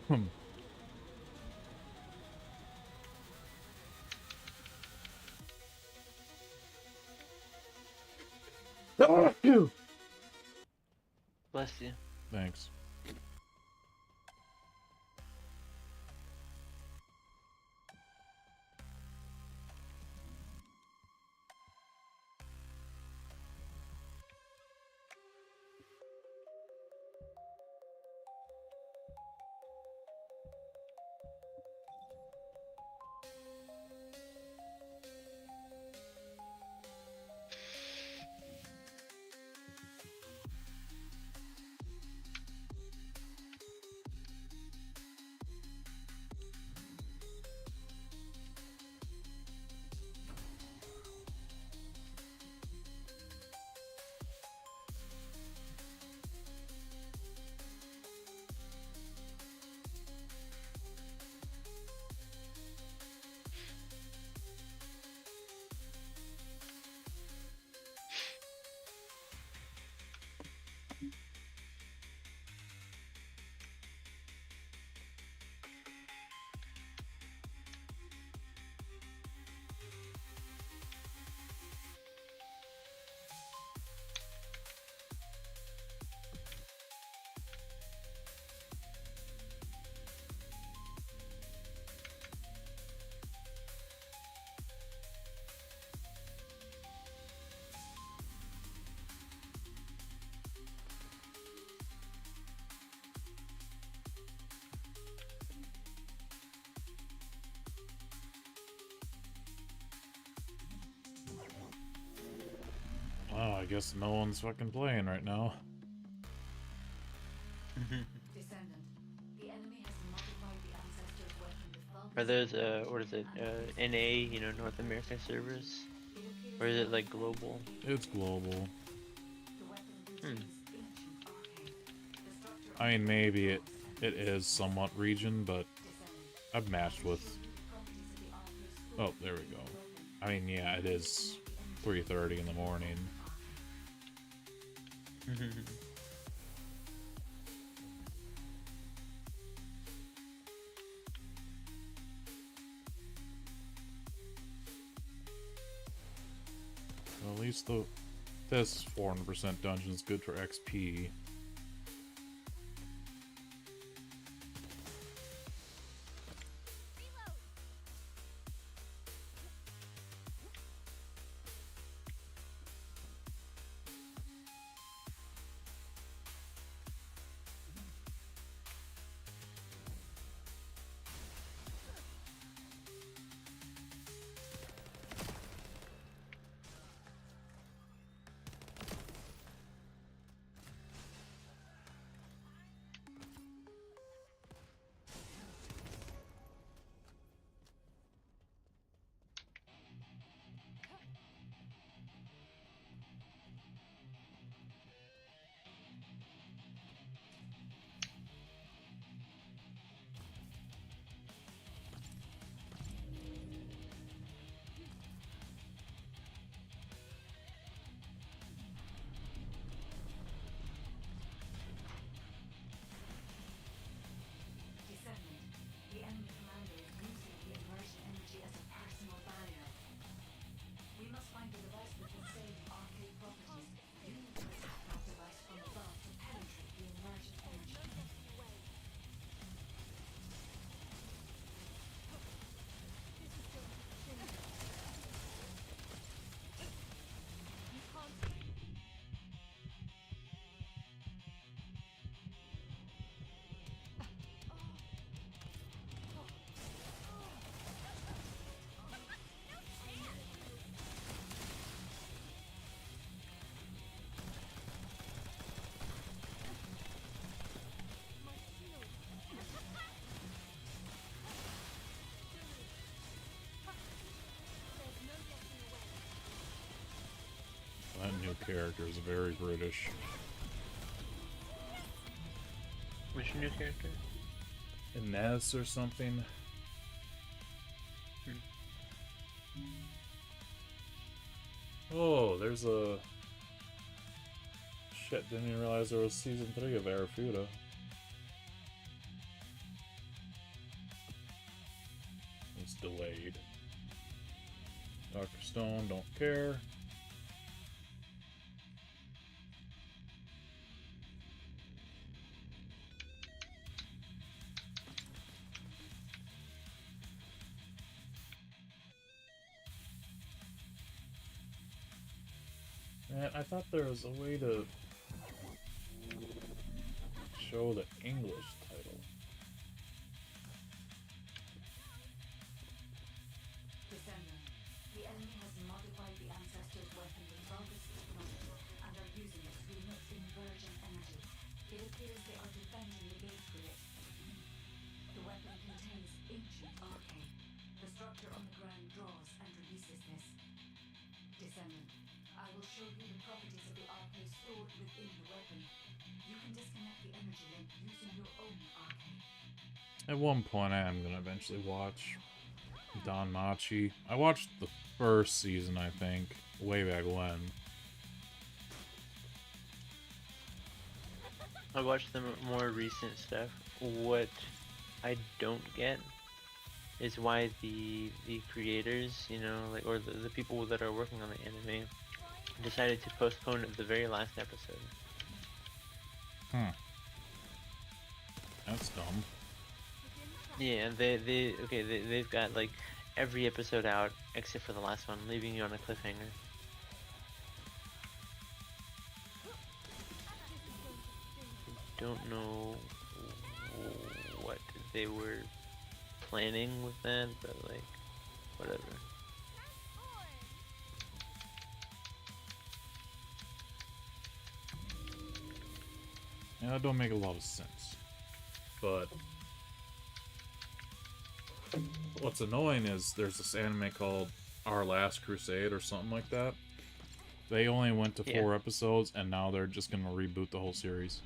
Hmm.
Bless you.
Thanks. I guess no one's fucking playing right now.
Descendant. The enemy has modified the ancestor's weapon with
Are
focus.
those what is it? NA, you know, North America servers, or is it like global?
It's global.
The weapon
Hmm.
contains ancient arcane. The structure
I mean, maybe it is somewhat region, but
descendant.
I've matched with.
Properties of the arcane
Oh, there we go. I mean, yeah, it is 3:30 in the morning. Well, at least this 400% dungeon is good for XP.
Descendant. The enemy commander is using the immersion energy as a personal barrier. We must find a device that can save arcade properties. You need to attack that device from above to penetrate the immersion energy.
That new character is very British.
What's your new character?
Inez or something. Oh, there's a... Shit, didn't even realize there was season 3 of Arafuda. It's delayed. Dr. Stone, don't care. Man, I thought there was a way to show the English title.
Descendant. The enemy has modified the ancestor's weapon with focus technology and are using it to emit inversion energy. It appears they are defending the base with it. The weapon contains ancient arcane. The structure on the ground draws and releases this. Descendant. I will show you the properties of the arcane stored within the weapon. You can disconnect the energy link using your own arcane.
At one point, I am gonna eventually watch Don Machi. I watched the first season, I think, way back when.
I watched the more recent stuff. What I don't get is why the creators, you know, like, or the people that are working on the anime decided to postpone the very last episode.
That's dumb.
Yeah, they've got like every episode out except for the last one, leaving you on a cliffhanger. Don't know what they were planning with that, but like, whatever.
And that don't make a lot of sense. But what's annoying is there's this anime called Our Last Crusade or something like that. They only went to 4 episodes, and now they're just gonna reboot the whole series.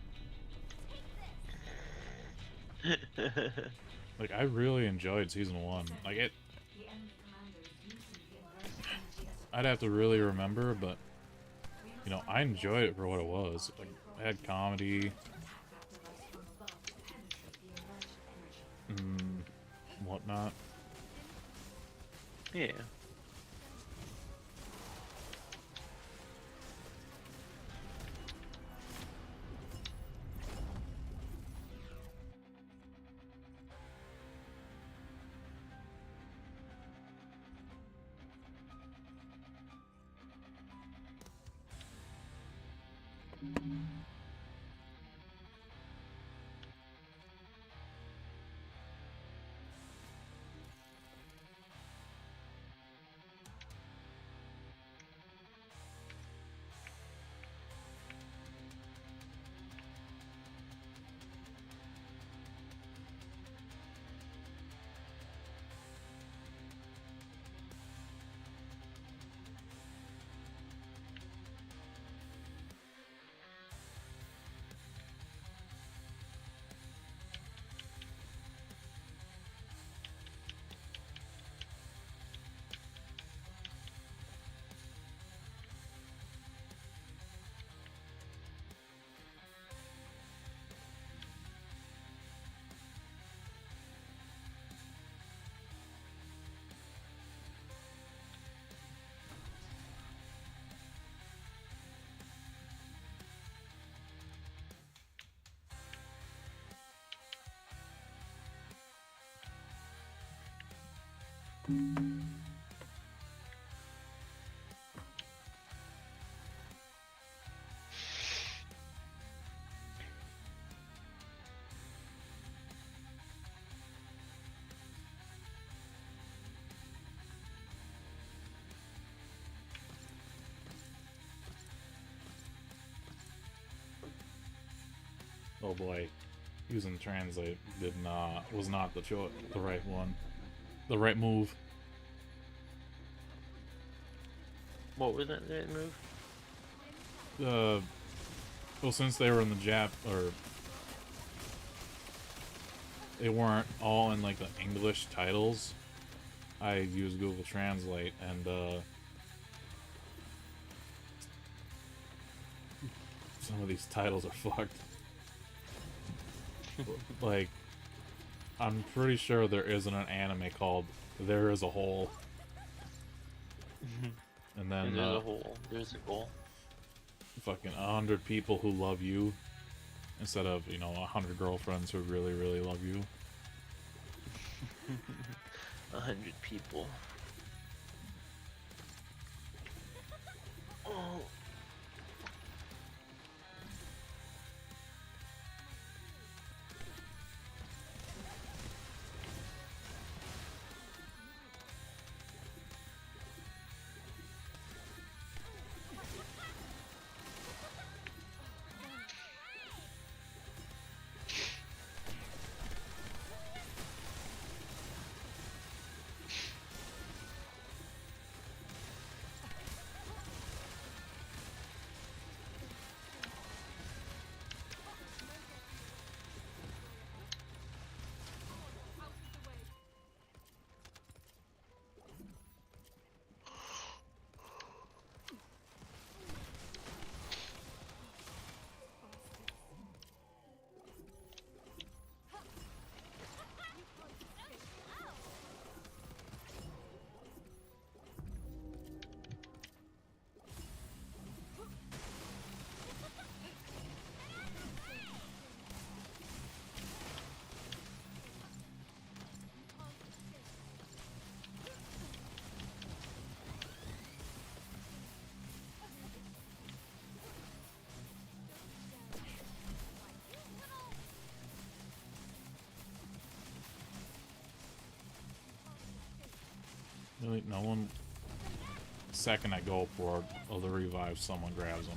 Like, I really enjoyed season 1. Like, it... I'd have to really remember, but... You know, I enjoyed it for what it was. Like, it had comedy. Whatnot.
Yeah.
Oh boy, using translate was not the right one, the right move.
What was that move?
Well, since they were in the or they weren't all in like the English titles, I used Google Translate, and some of these titles are fucked. Like, I'm pretty sure there isn't an anime called There Is a Hole. And then
There's a hole. There's a goal.
Fucking 100 people who love you instead of, you know, 100 girlfriends who really, really love you.
100 people. Oh.
Really, no one. Second I go for the revive, someone grabs them.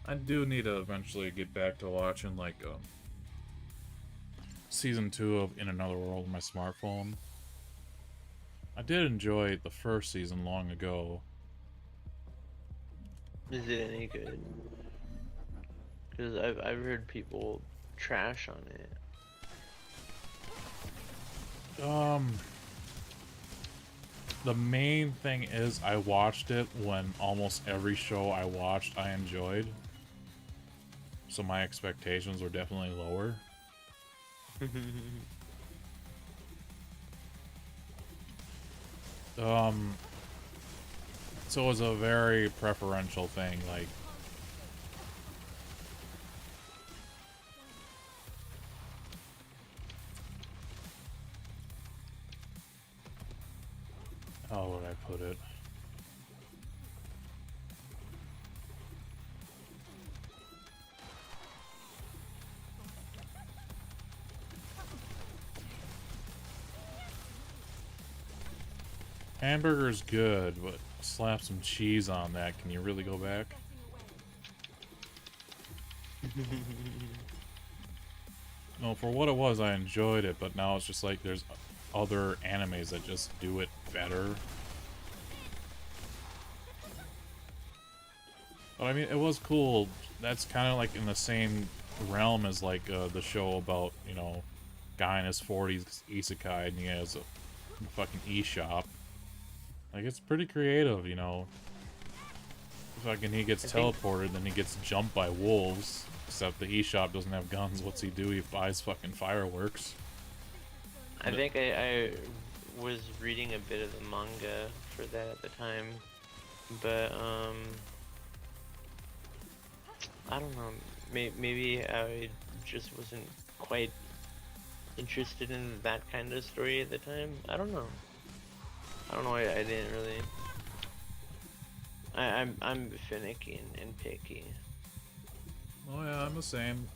I do need to eventually get back to watching, like, season 2 of In Another World on my smartphone. I did enjoy the first season long ago.
Is it any good? Because I've heard people trash on it.
The main thing is I watched it when almost every show I watched I enjoyed. So my expectations were definitely lower. So it was a very preferential thing, like, how would I put it? Hamburger's good, but slap some cheese on that. Can you really go back? No, for what it was, I enjoyed it, but now it's just like there's other animes that just do it better. But I mean, it was cool. That's kind of like in the same realm as like the show about, you know, guy in his 40s isekai and he has a fucking eShop. Like, it's pretty creative, you know. Fucking he gets teleported, then he gets jumped by wolves. Except the eShop doesn't have guns. What's he do? He buys fucking fireworks.
I think I was reading a bit of the manga for that at the time, but I don't know. Maybe I just wasn't quite interested in that kind of story at the time. I don't know. I don't know. I didn't really. I'm finicky and picky.
Oh yeah, I'm the same.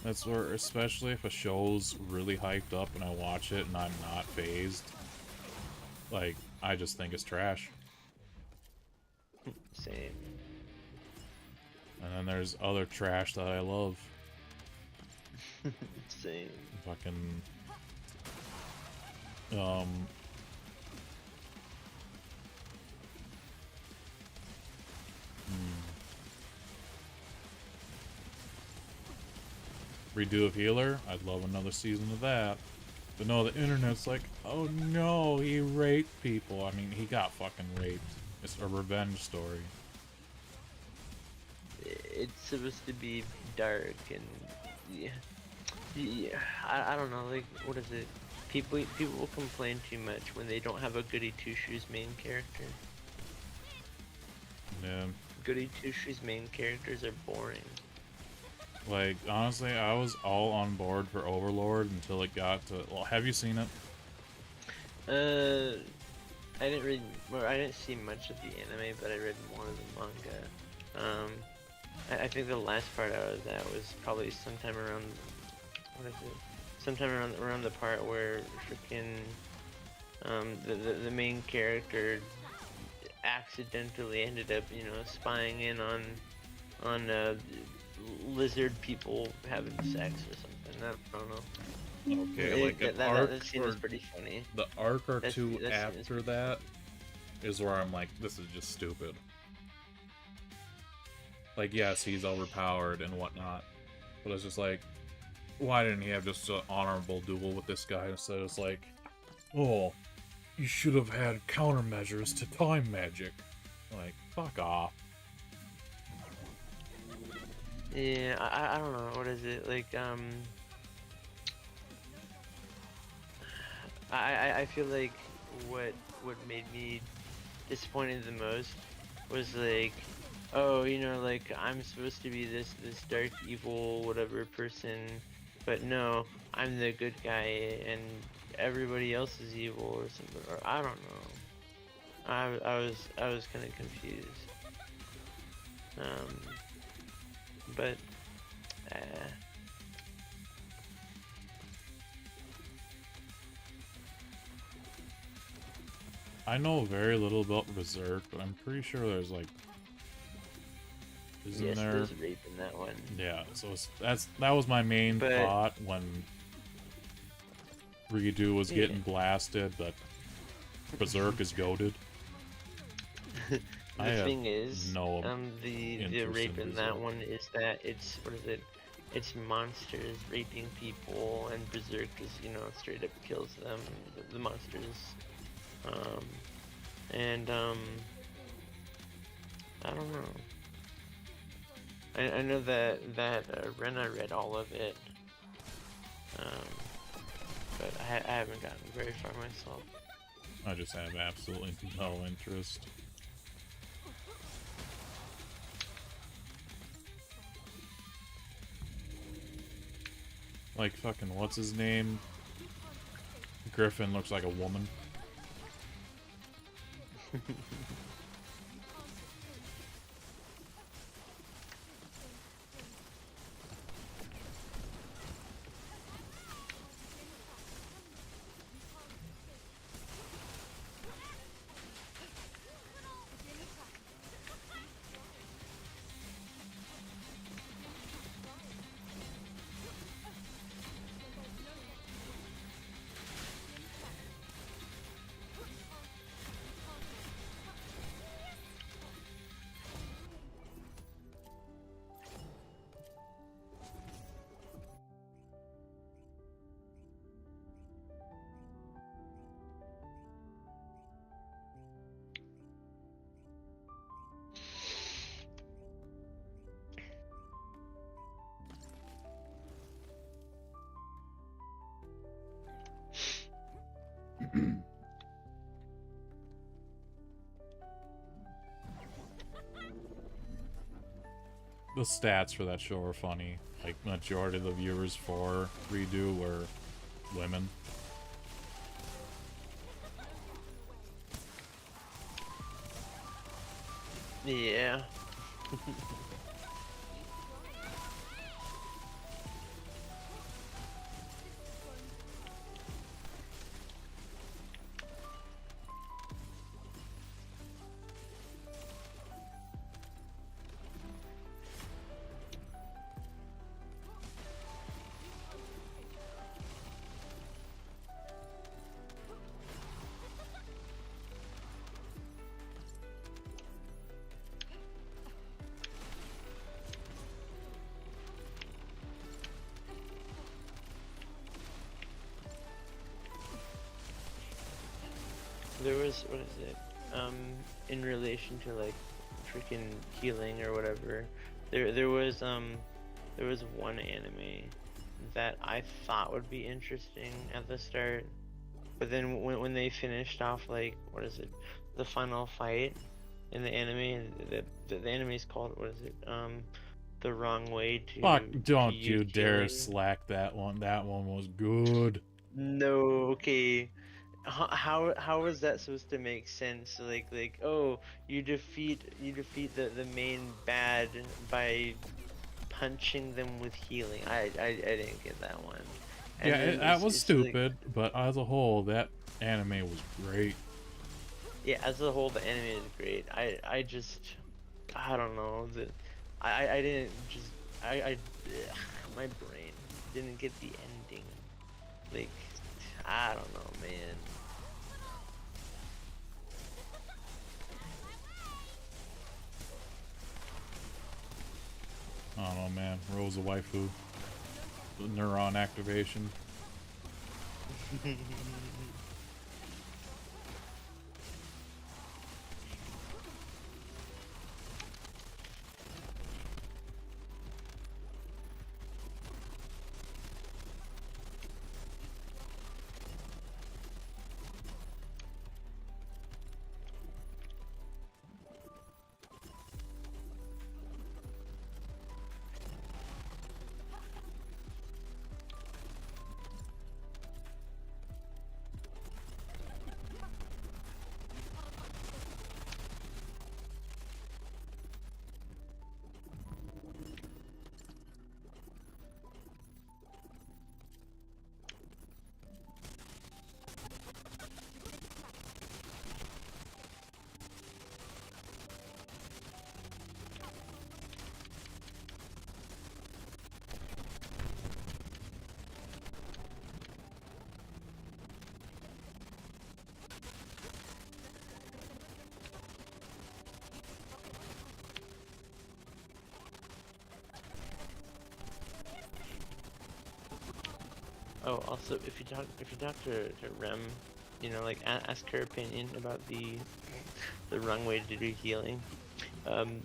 That's where, especially if a show's really hyped up and I watch it and I'm not phased, like, I just think it's trash.
Same.
And then there's other trash that I love.
Same.
Fucking, Redo of Healer, I'd love another season of that. But no, the internet's like, oh no, he raped people. I mean, he got fucking raped. It's a revenge story.
It's supposed to be dark and yeah. I don't know. Like, what is it? People will complain too much when they don't have a Goody Two Shoes main character.
Yeah.
Goody Two Shoes main characters are boring.
Like, honestly, I was all on board for Overlord until it got to... Well, have you seen it?
I didn't read... Well, I didn't see much of the anime, but I read more of the manga. I think the last part I was at was probably sometime around... What is it? Sometime around the part where freaking... the main character accidentally ended up, you know, spying in on lizard people having sex or something. I don't know.
Okay, like an arc
that scene is
or
pretty funny.
the arc or
That
two
scene is
after
pretty
that is where I'm like, this is just stupid. Like, yes, he's overpowered and whatnot, but it's just like, why didn't he have just an honorable duel with this guy instead of like, oh, you should have had countermeasures to time magic. Like, fuck off.
Yeah, I don't know, what is it, like, I feel like what made me disappointed the most was like, oh, you know, like, I'm supposed to be this dark, evil, whatever person, but no, I'm the good guy, and everybody else is evil, or something, or I don't know. I was kind of confused. But
I know very little about Berserk, but I'm pretty sure there's like, isn't
Yes,
there?
there's rape in that one.
Yeah, so that was my main
But-
thought when Redo was
Yeah.
getting blasted, but Berserk is goated. I
The
have
thing is,
no
the
interest
rape
in
in that
Berserk.
one is that it's, what is it? It's monsters raping people, and Berserk is, straight up kills them, the monsters. I don't know. I know that Rena read all of it, but I haven't gotten very far myself.
I just have absolutely no interest. Like fucking what's his name? Griffin looks like a woman. The stats for that show are funny. Like, majority of the viewers for Redo were women.
Yeah. There was, what is it? In relation to like freaking healing or whatever, there was one anime that I thought would be interesting at the start, but then when they finished off, like, what is it, the final fight in the anime, the anime is called, what is it, The Wrong Way to
Fuck, don't
to
you
Use
dare
Healing.
slack that one. That one was good.
No, okay. How is that supposed to make sense? Like, oh, you defeat the main bad by punching them with healing. I didn't get that one. And
Yeah,
then
that was
it's like-
stupid, but as a whole, that anime was great.
yeah, as a whole, the anime is great. I don't know, I didn't just ugh, my brain didn't get the ending. Like, I don't know, man.
I don't know, man. Rose a waifu. The neuron activation.
Oh, also, if you talk to Rem, you know, like ask her opinion about the wrong way to do healing. Um,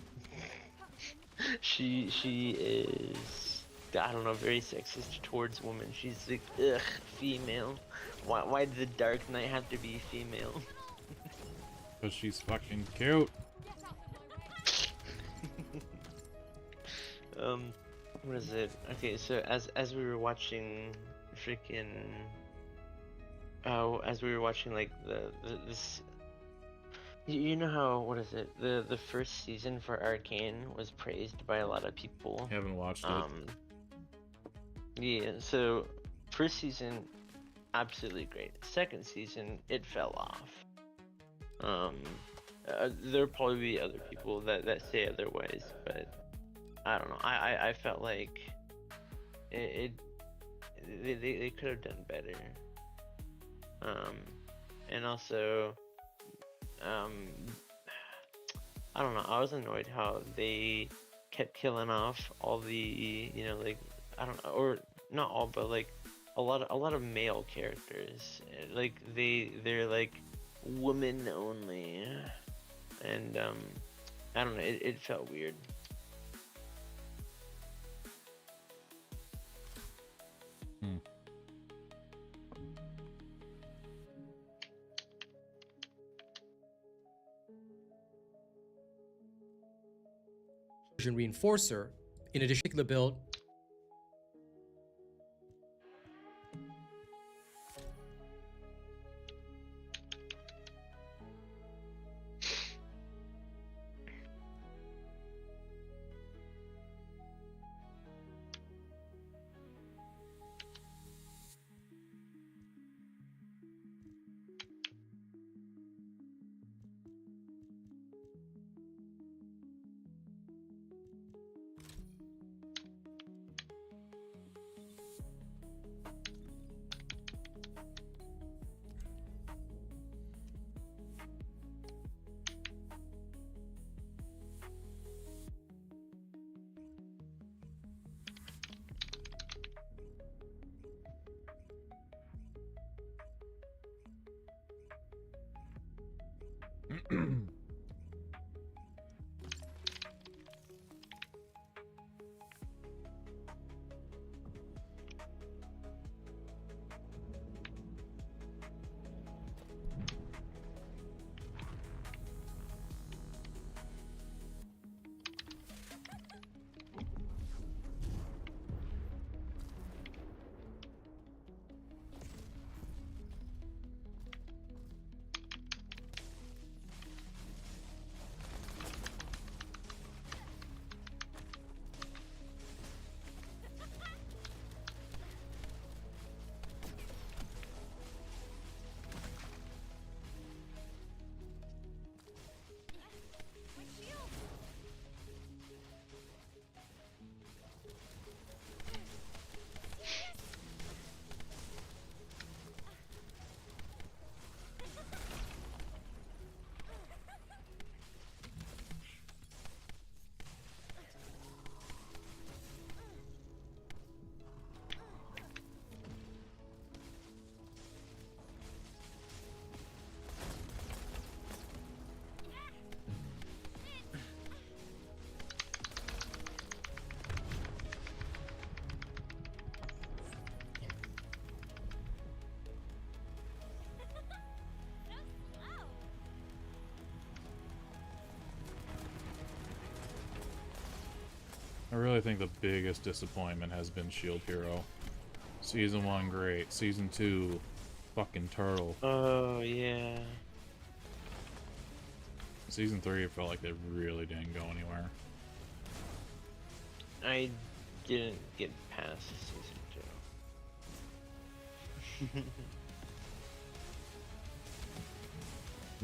she is, I don't know, very sexist towards women. She's like, ugh, female. Why did the Dark Knight have to be female?
Because she's fucking cute.
What is it? Okay, so as we were watching freaking as we were watching like this, you know how, what is it, the first season for Arcane was praised by a lot of people.
Haven't watched it.
Yeah, so first season absolutely great. Second season it fell off. There'll probably be other people that say otherwise, but I don't know. I felt like it they could have done better. And also, I don't know. I was annoyed how they kept killing off all the, you know, like, I don't know, or not all, but like a lot of male characters. Like they're like women only, and I don't know. It felt weird.
Reinforcer, in addition to the build.
I really think the biggest disappointment has been Shield Hero. Season 1, great. Season 2, fucking turtle.
Oh yeah.
Season 3, it felt like they really didn't go anywhere.
I didn't get past season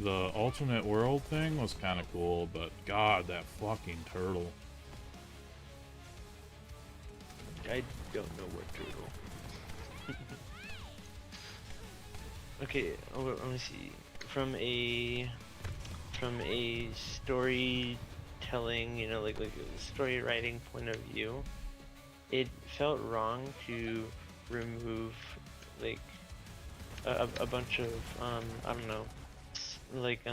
2.
The alternate world thing was kind of cool, but god, that fucking turtle.
I don't know what turtle. Okay, let me see. From a storytelling, you know, like a story writing point of view, it felt wrong to remove like a bunch of I don't know, like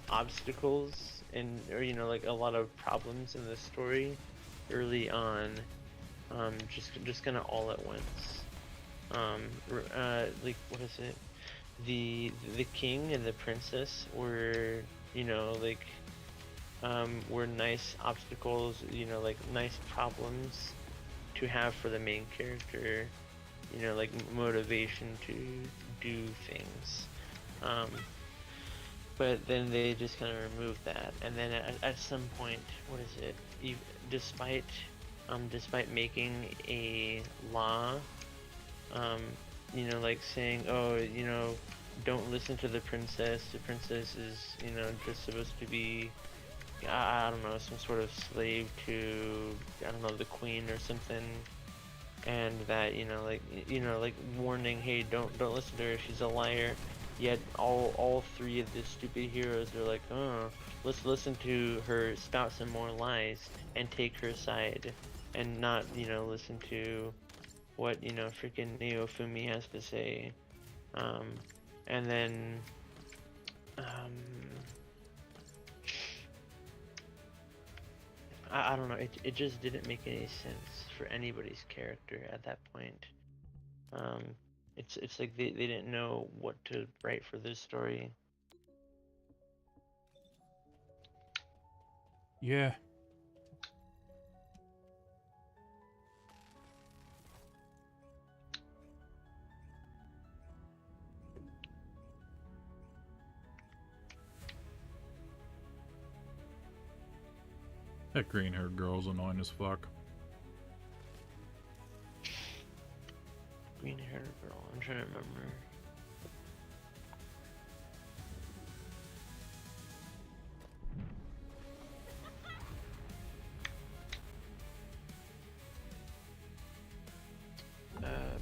obstacles and or like a lot of problems in the story early on, just kind of all at once. Like what is it? The king and the princess were like were nice obstacles, like nice problems to have for the main character, like motivation to do things. But then they just kind of removed that, and then at some point, what is it? Despite making a law, like saying, oh, don't listen to the princess. The princess is, just supposed to be, I don't know, some sort of slave to, I don't know, the queen or something. And that, like warning, hey, don't listen to her. She's a liar. Yet all three of the stupid heroes are like, oh, let's listen to her spout some more lies and take her side, and not, listen to what, freaking Neofumi has to say. And then, I don't know, it just didn't make any sense for anybody's character at that point. It's like they didn't know what to write for this story.
Yeah. That green-haired girl's annoying as fuck.
Green-haired girl, I'm trying to remember.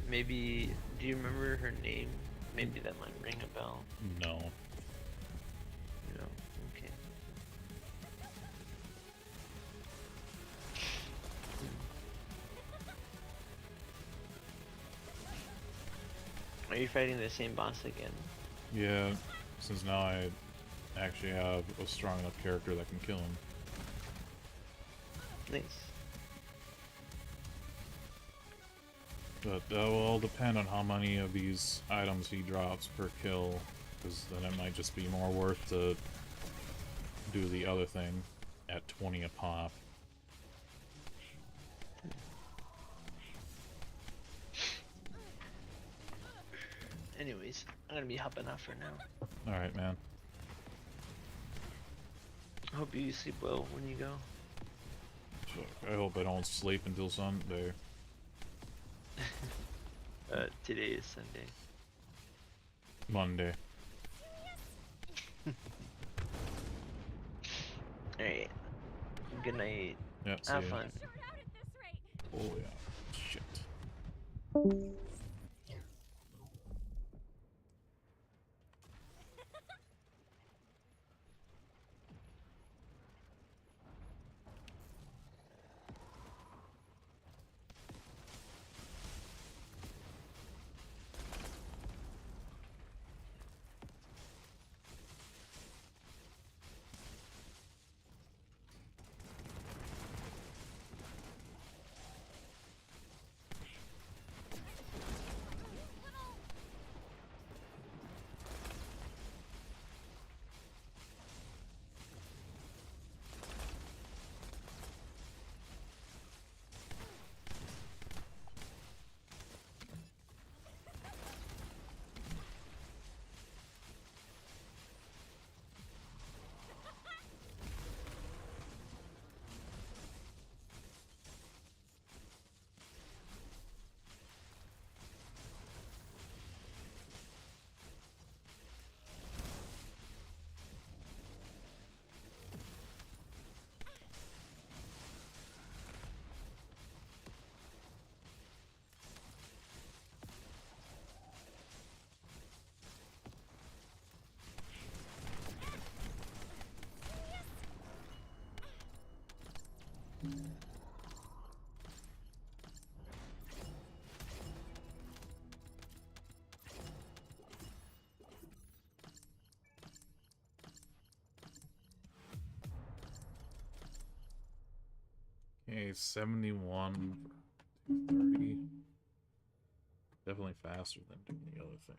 Maybe, do you remember her name? Maybe that might ring a bell.
No.
No, okay. Are you fighting the same boss again?
Yeah, since now I actually have a strong enough character that can kill him.
Nice.
But that will all depend on how many of these items he drops per kill, because then it might just be more worth to do the other thing at 20 a pop.
Anyways, I'm gonna be hopping off for now.
Alright, man.
I hope you sleep well when you go.
I hope I don't sleep until Sunday.
Today is Sunday.
Monday.
Alright. Good night.
Yeah, see
Have
ya.
fun.
Oh yeah. Shit. Okay, 71 for 230. Definitely faster than doing the other thing.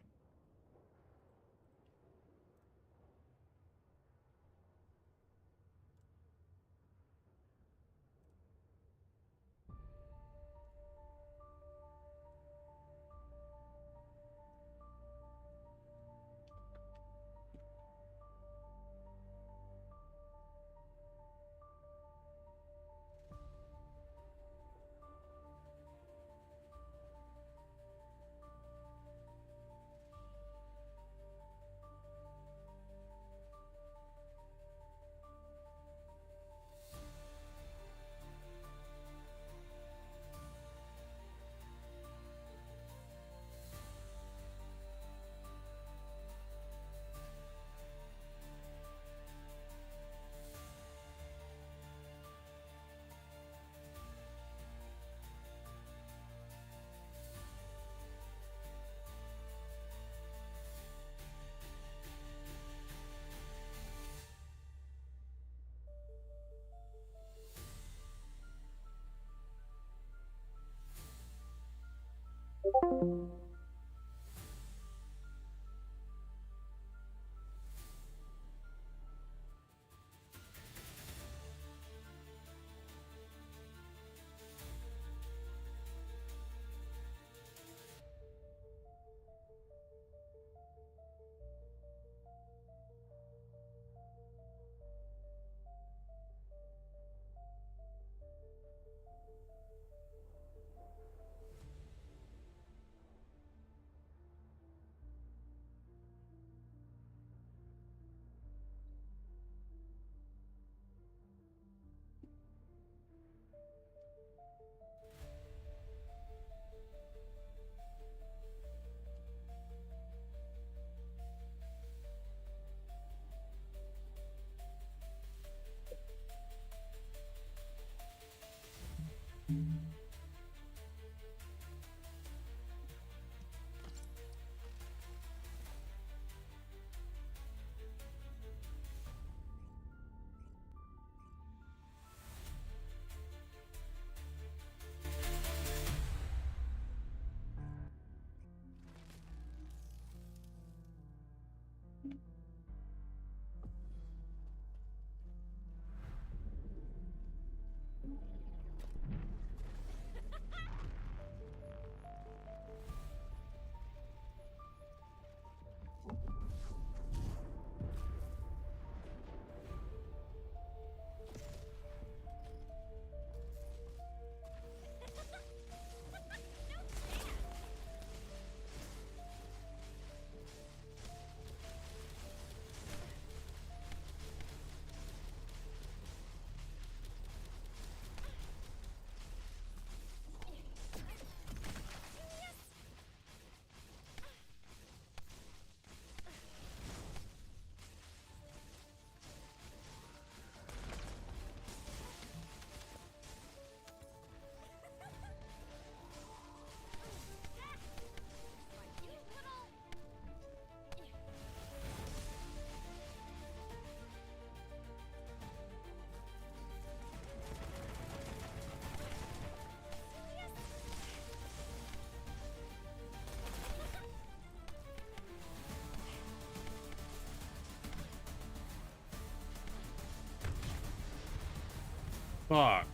Fuck.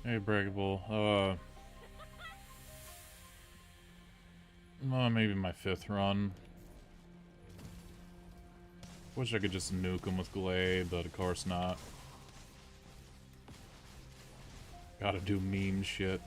Hey, Breakable. Maybe my 5th run. Wish I could just nuke him with Glade, but of course not. Gotta do meme shit.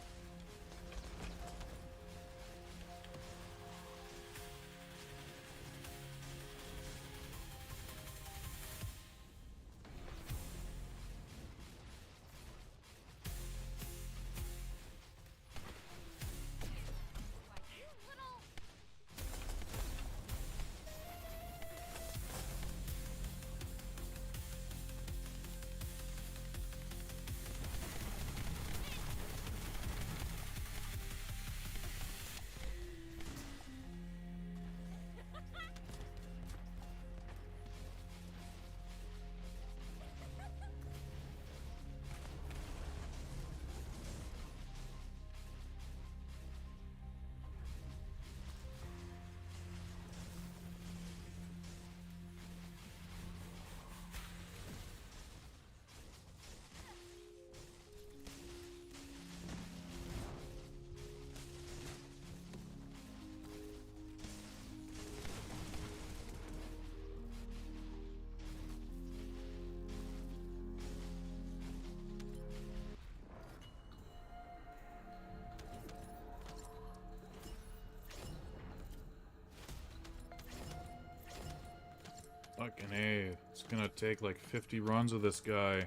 Fucking A. It's gonna take like 50 runs of this guy.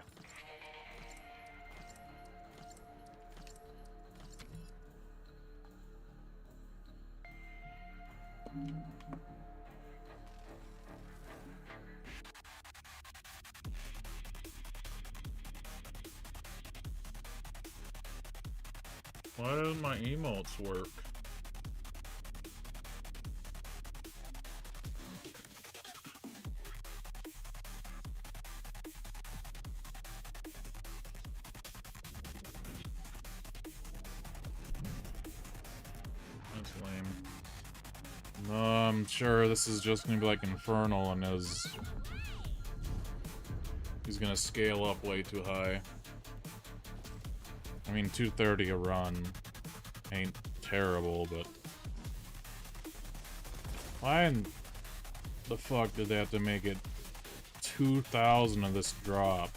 Why don't my emotes work? That's lame. I'm sure this is just gonna be like Infernal and he's gonna scale up way too high. I mean, 230 a run ain't terrible, but why in the fuck did they have to make it 2,000 of this drop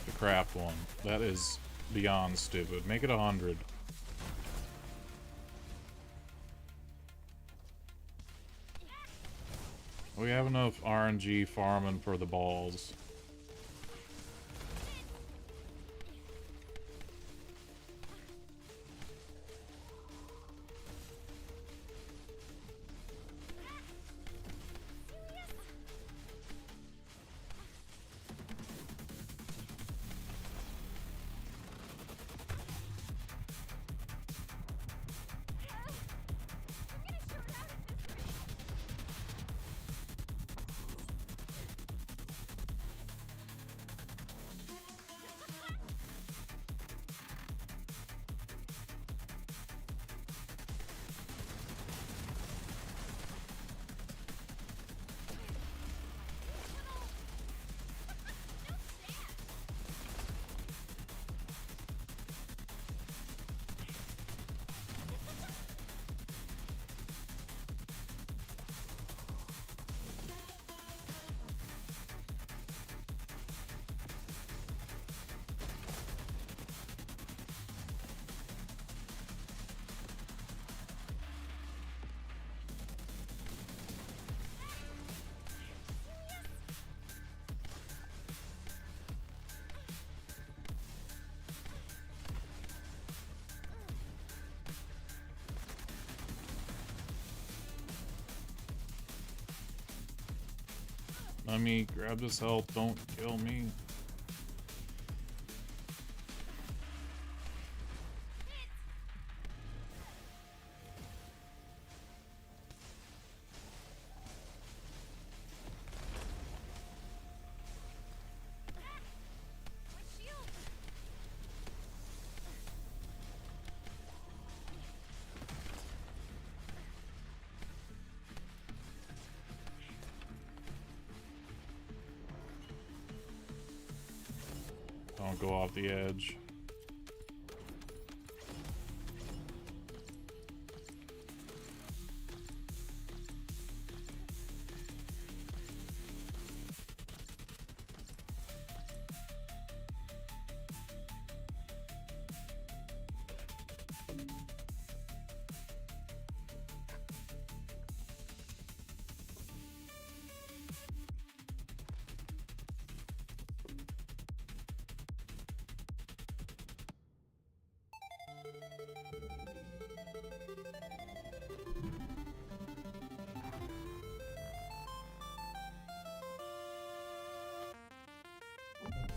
to craft one? That is beyond stupid. Make it 100. We have enough RNG farming for the balls. Let me grab this health, don't kill me. Don't go off the edge.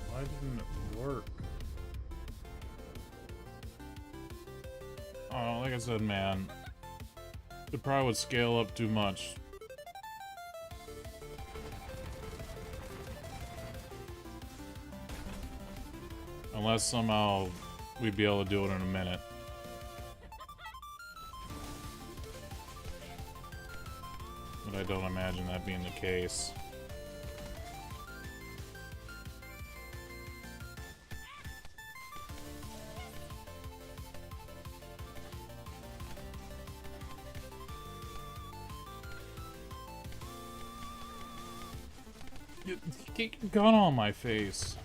Why didn't it work? Oh, like I said, man, it probably would scale up too much. Unless somehow we'd be able to do it in a minute. But I don't imagine that being the case. Get your gun on my face.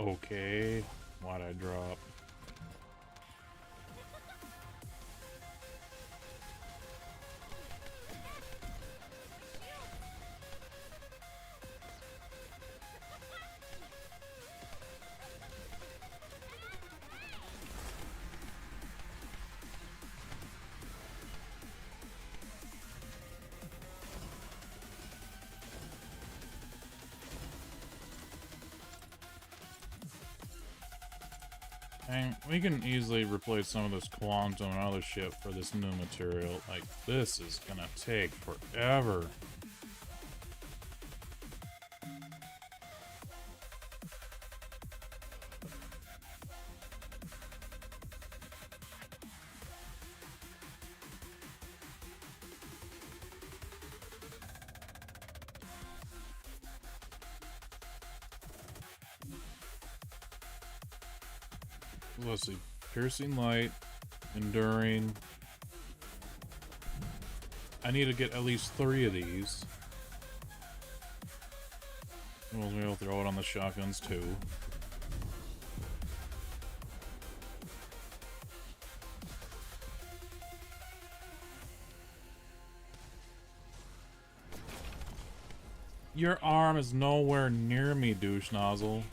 Okay, why'd I drop? Dang, we can easily replace some of this quantum and other shit for this new material. Like, this is gonna take forever. Let's see. Piercing light, enduring. I need to get at least 3 of these. We'll be able to throw it on the shotguns too. Your arm is nowhere near me, douche nozzle.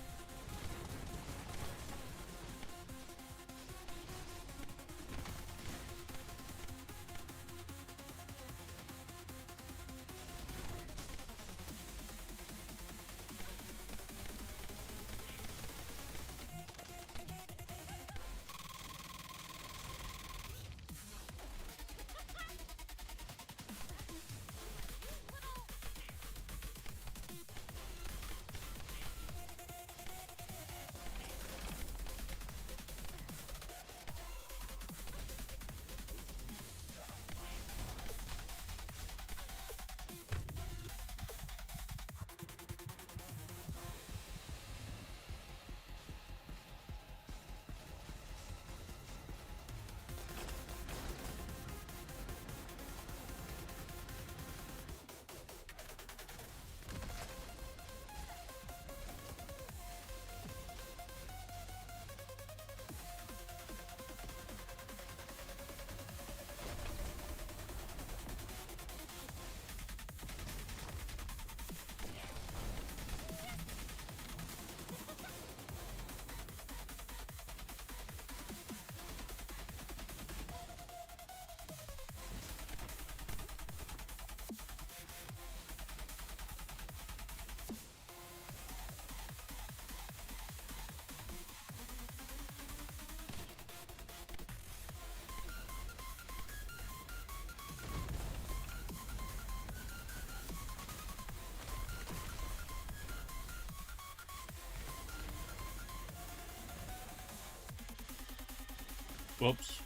Whoops.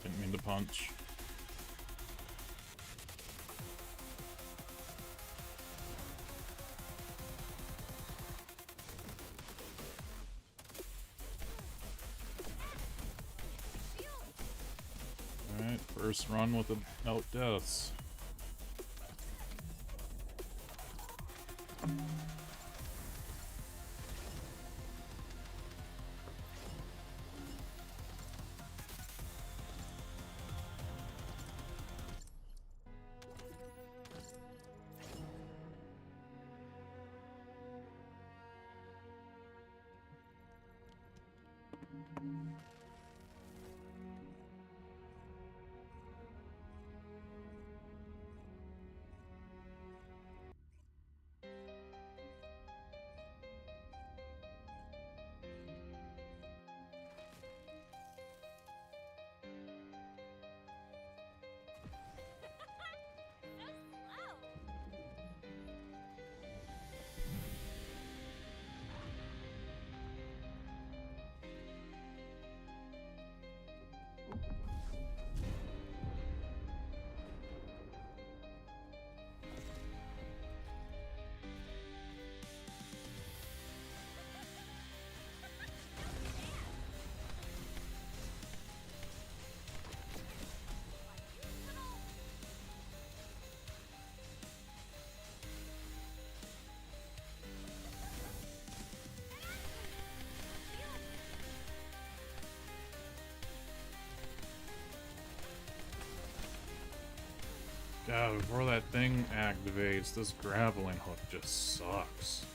Didn't mean to punch. Alright, first run without deaths. God, before that thing activates, this grappling hook just sucks.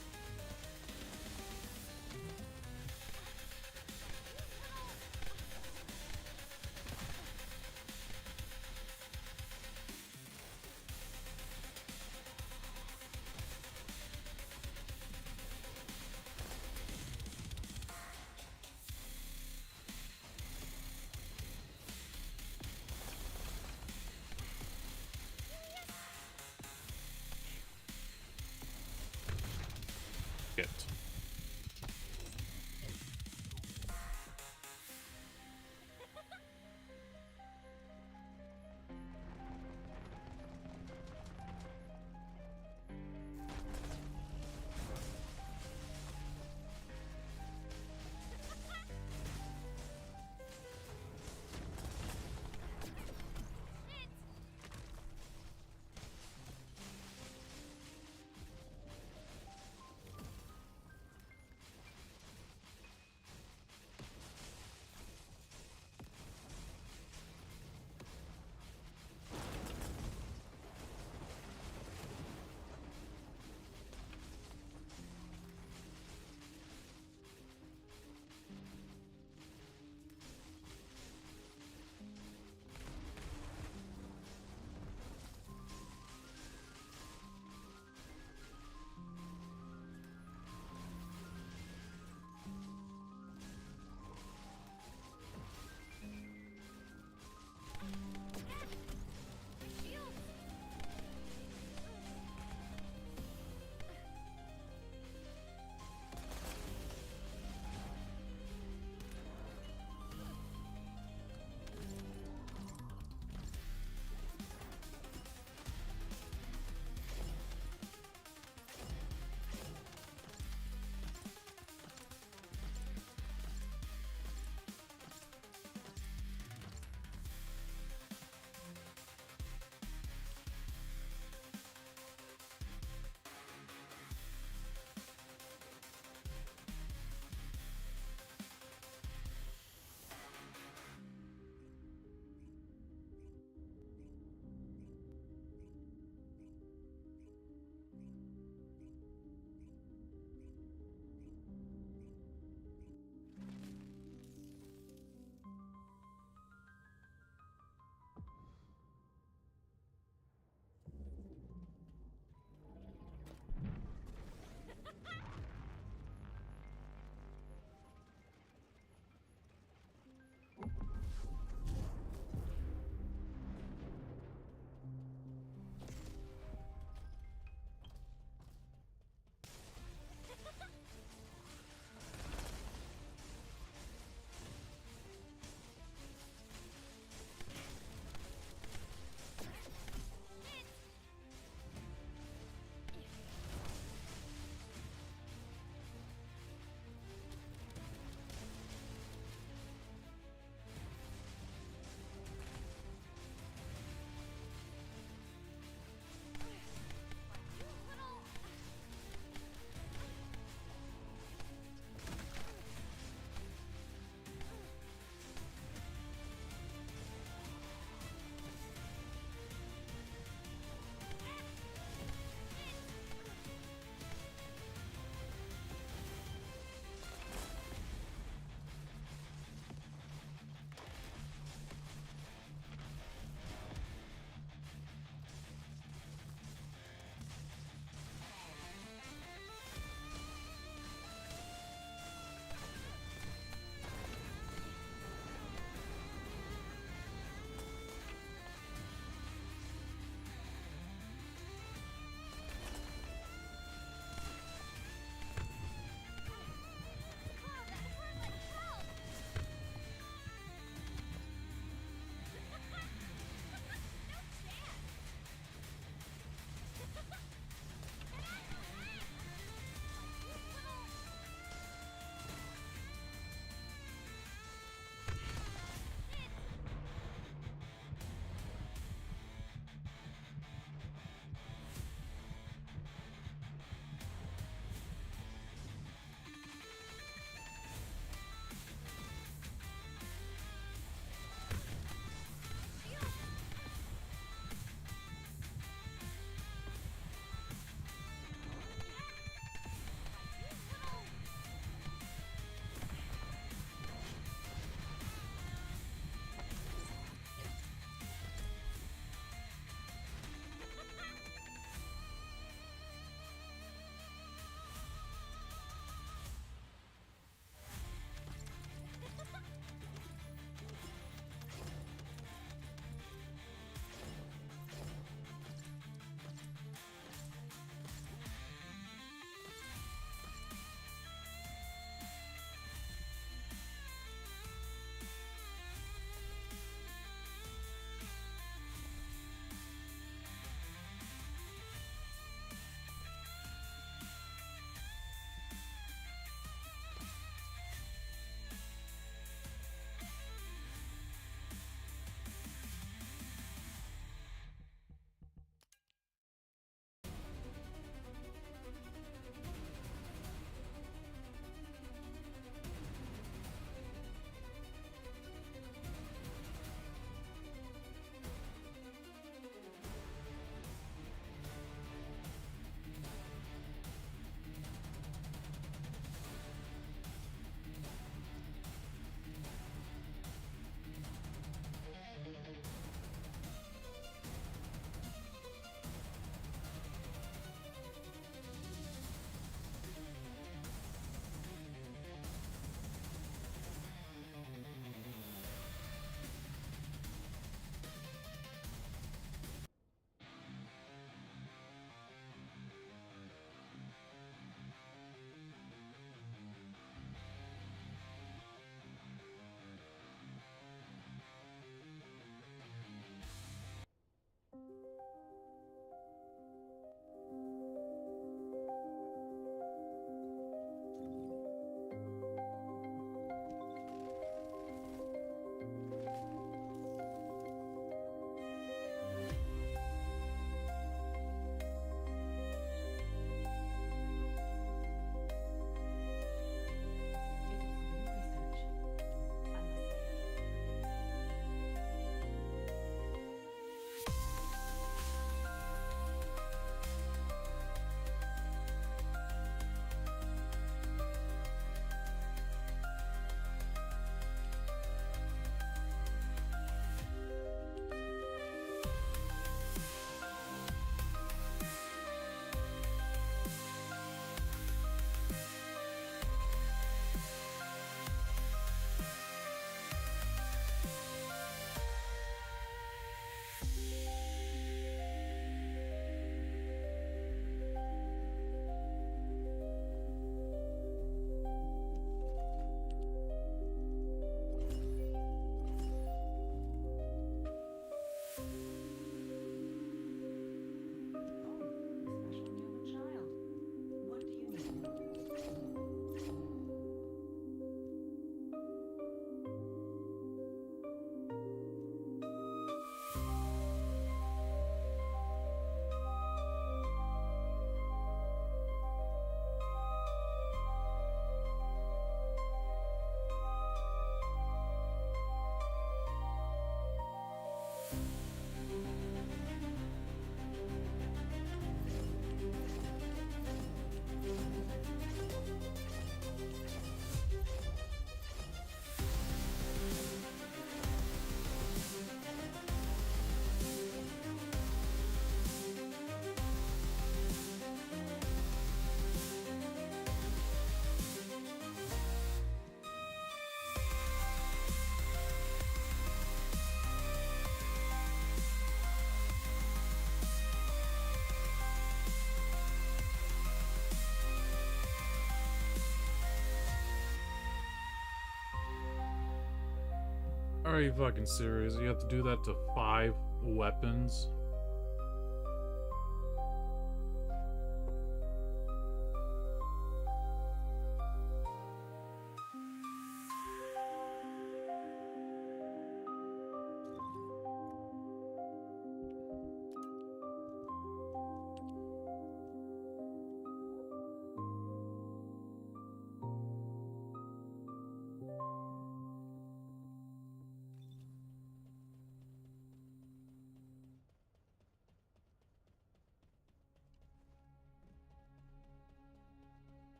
Are you fucking serious? You have to do that to 5 weapons?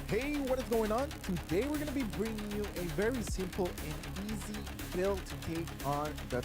Hey, what is going on? Today we're going to be bringing you a very simple and easy build to take on the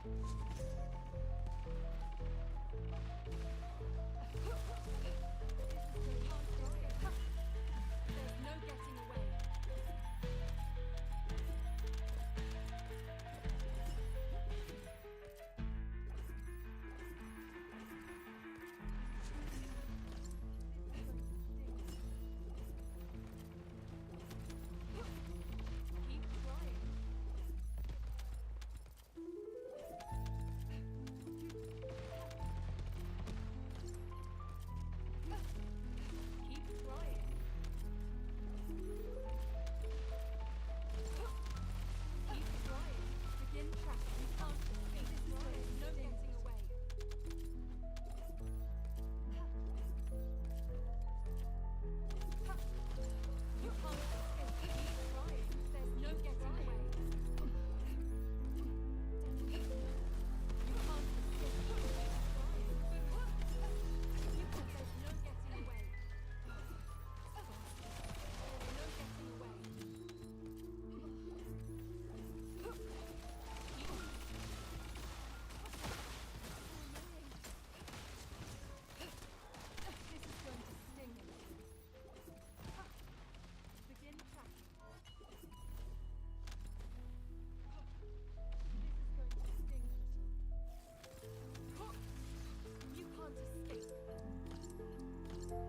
There's no getting away. Keep trying. Keep trying. Keep trying. Begin tracking. You can't escape. There's no getting away. You can't escape. Keep trying. There's no getting away. You can't escape. Keep trying. There's no getting away. There's no getting away. This is going to sting a little. Begin tracking. This is going to sting a little. You can't escape. Keep trying. You can't escape. This is going to sting.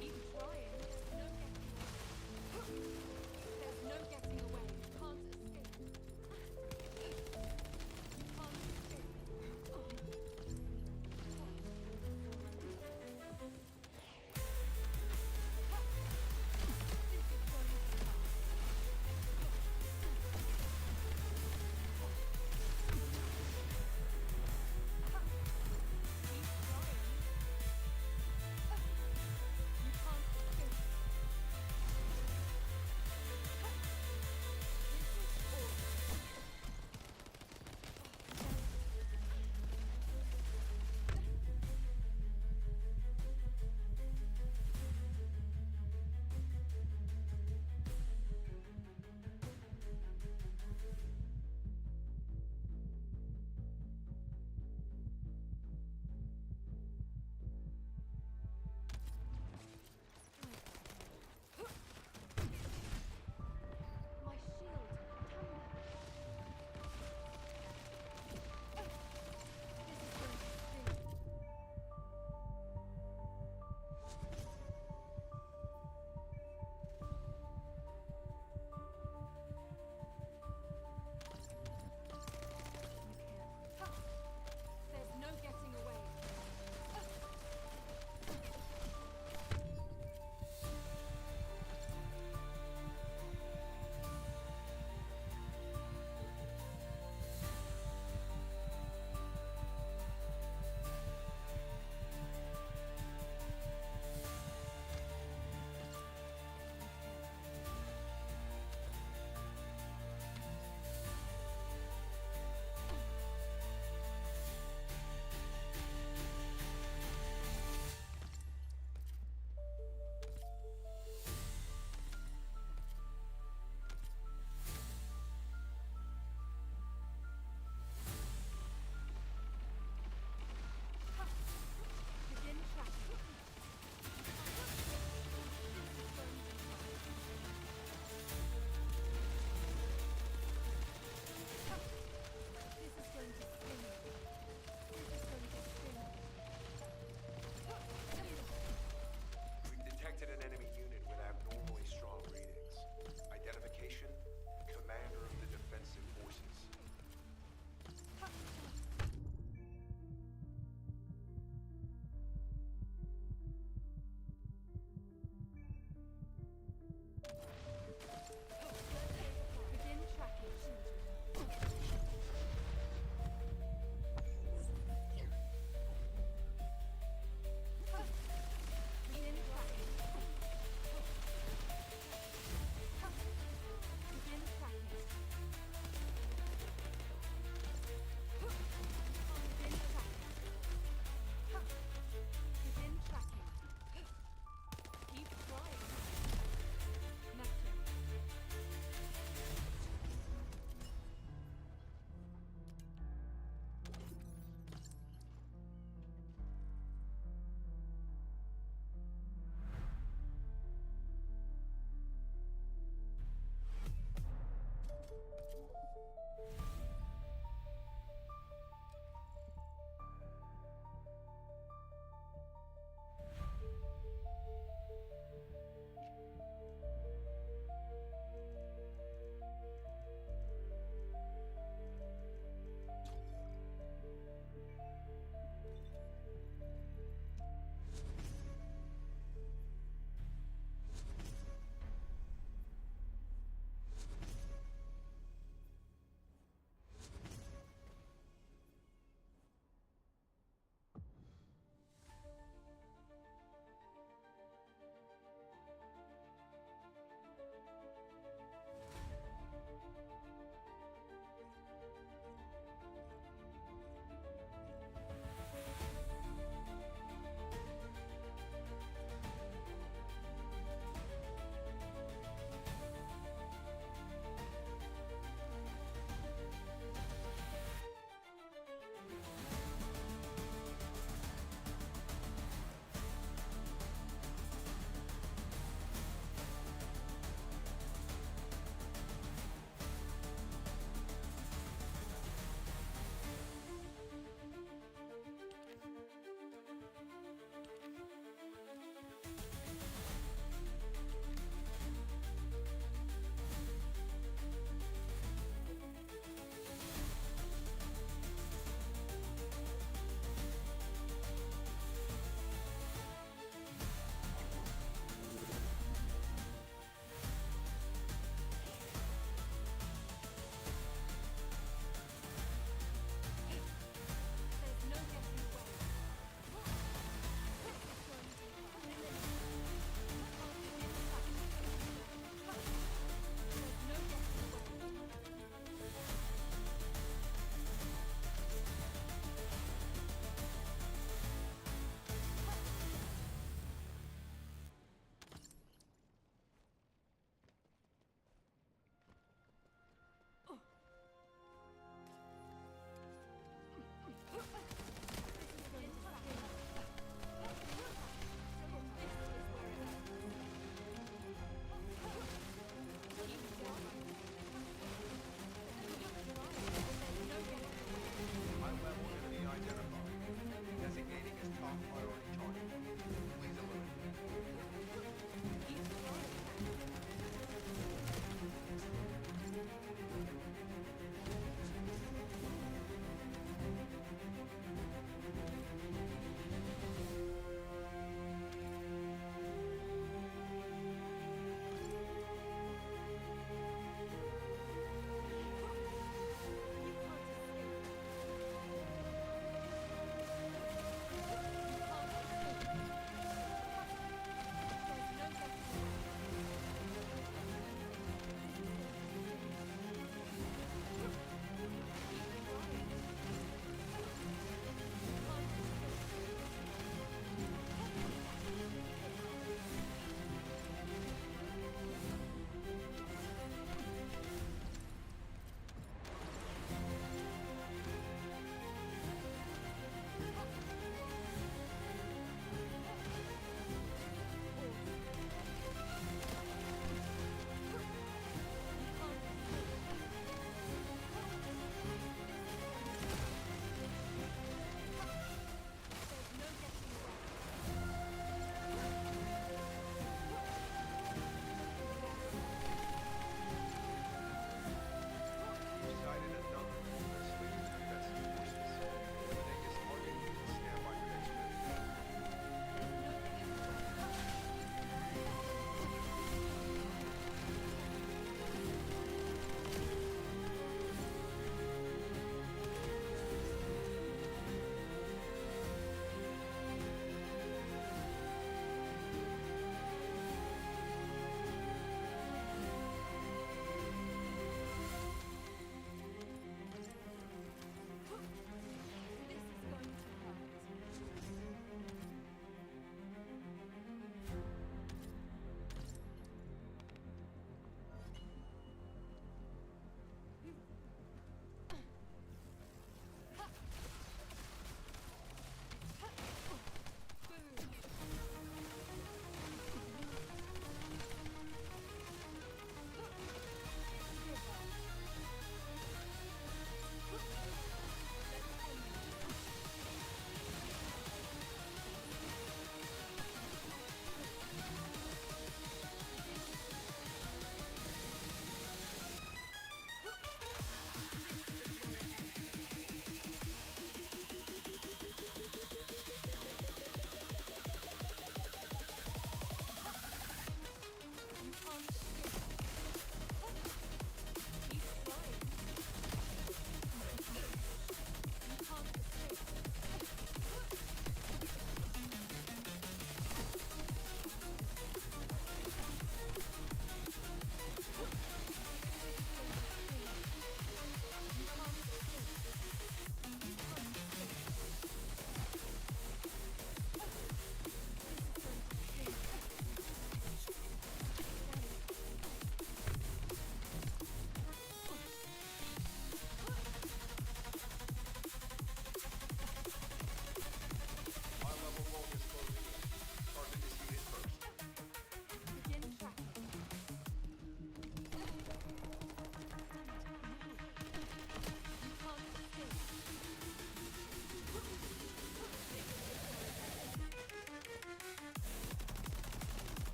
Keep trying. There's no getting away. You can't escape. You can't escape. This is going to last.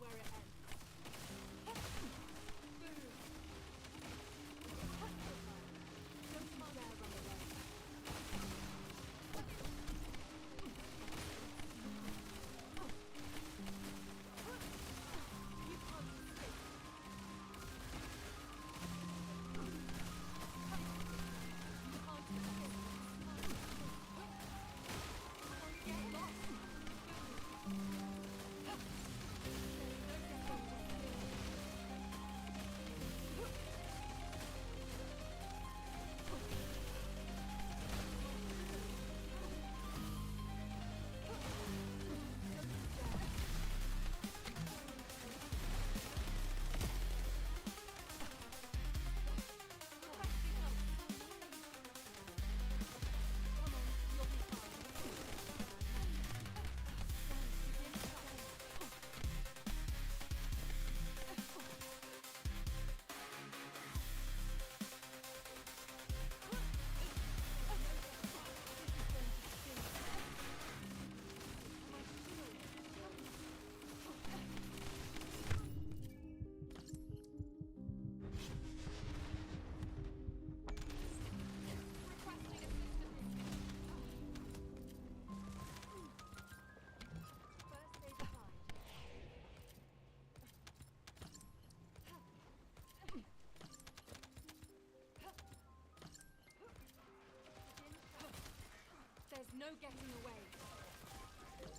where it ends. Don't you dare run away. You can't escape. You can't escape. Don't get lost. Come on, you'll be fine. Requesting assistance. First aid applied. There's no getting away. This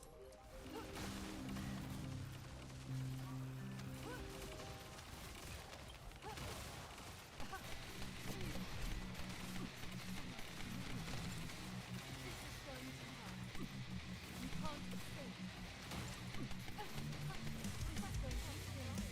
is going to hurt. You can't escape. Requesting assistance.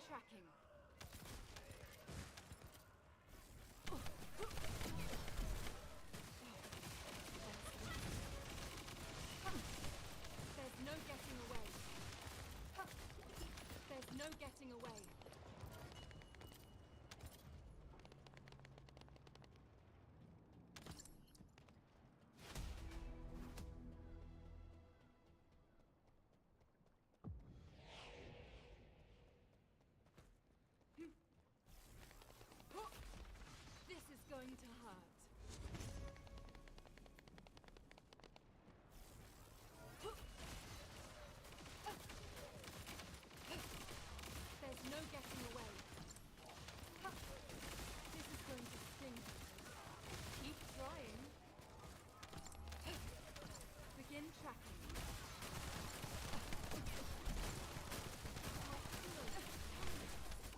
tracking. There's no getting away. There's no getting away. This is going to hurt. There's no getting away. This is going to sting. Keep trying. Begin tracking.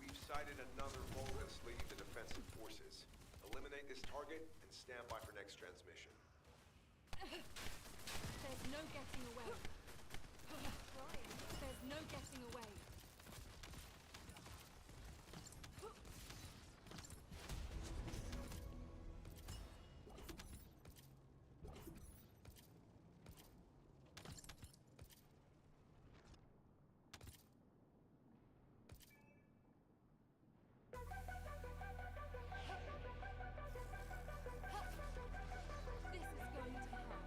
We've sighted another Vulgus leaving the defensive forces. Eliminate this target and stand by for next transmission.
There's no getting away. Keep trying. There's no getting away. This is going to hurt.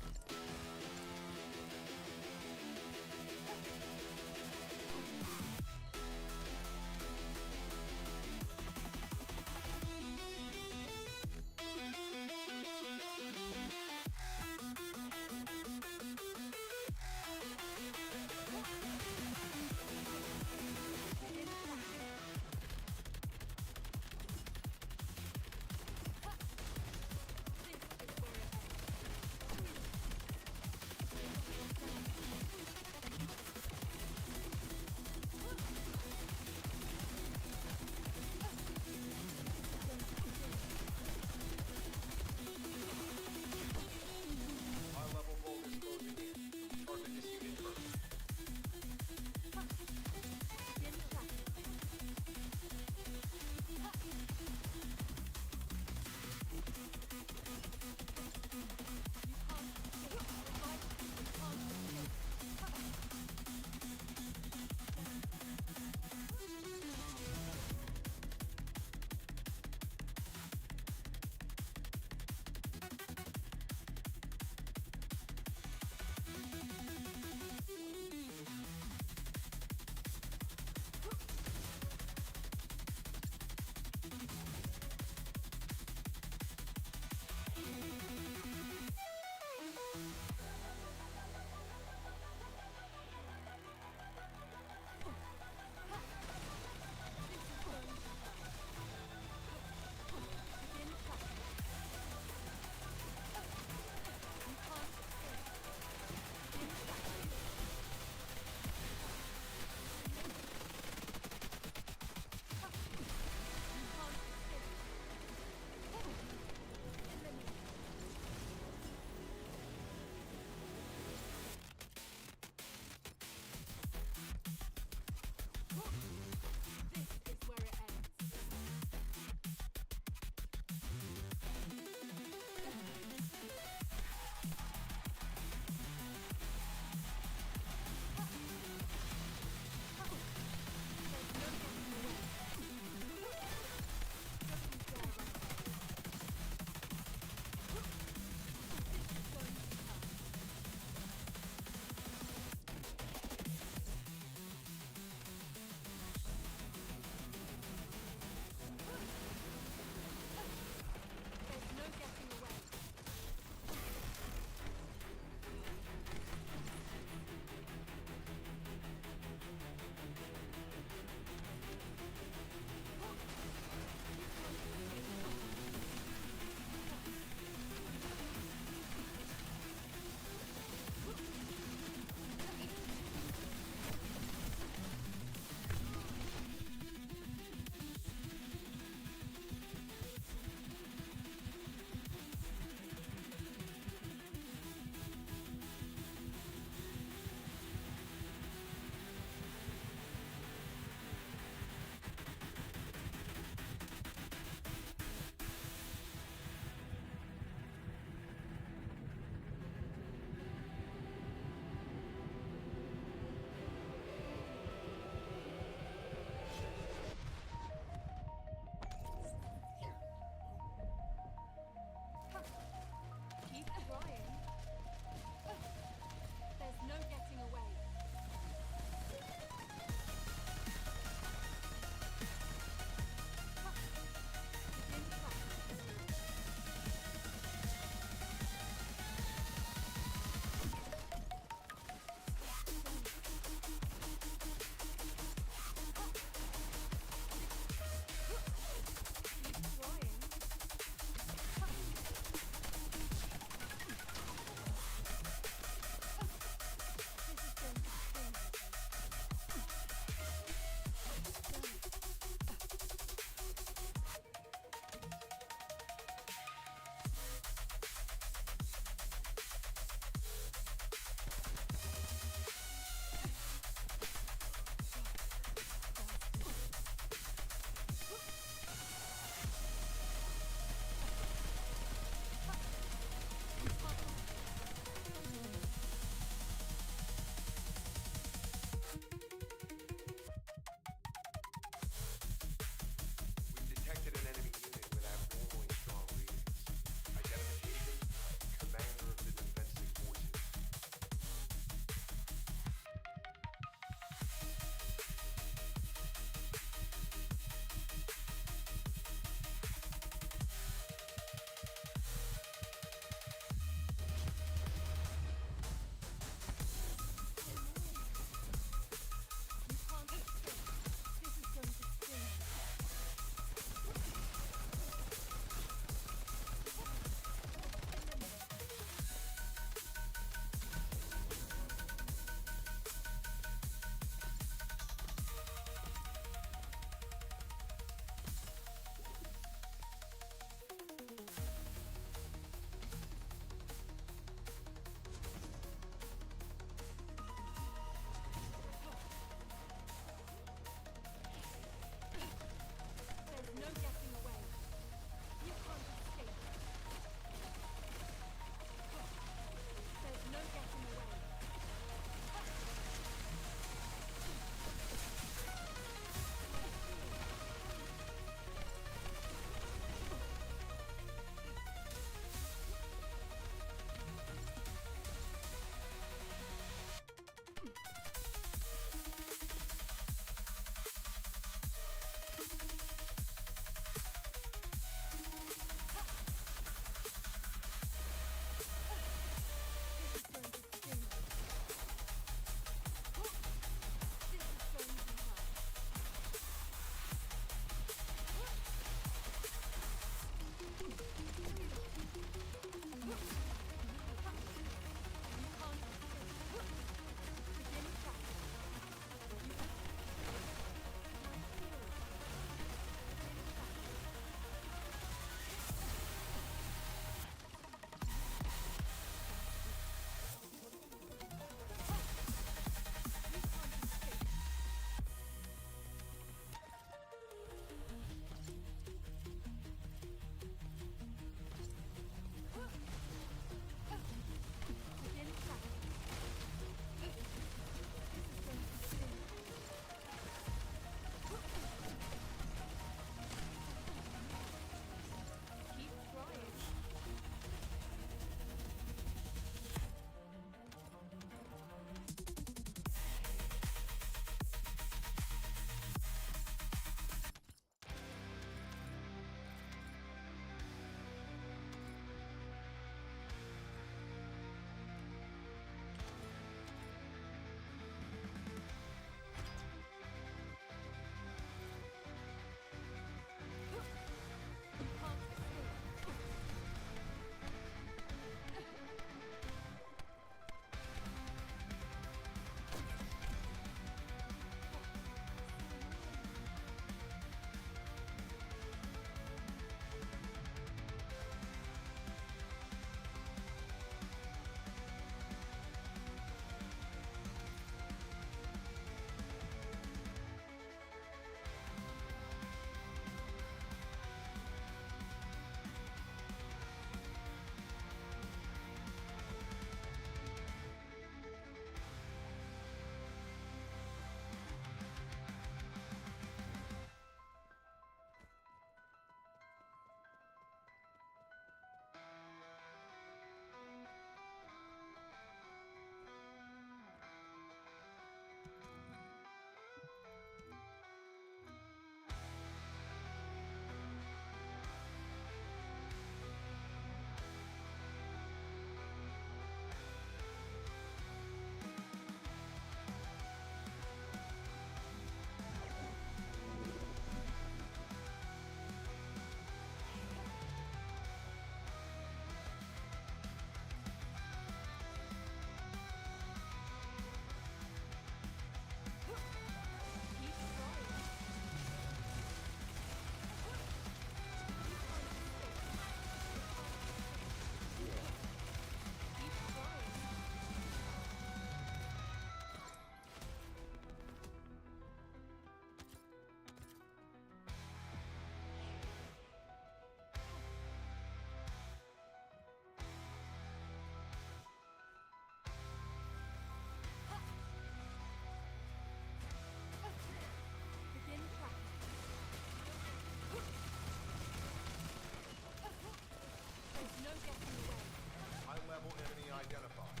Visible enemy identified.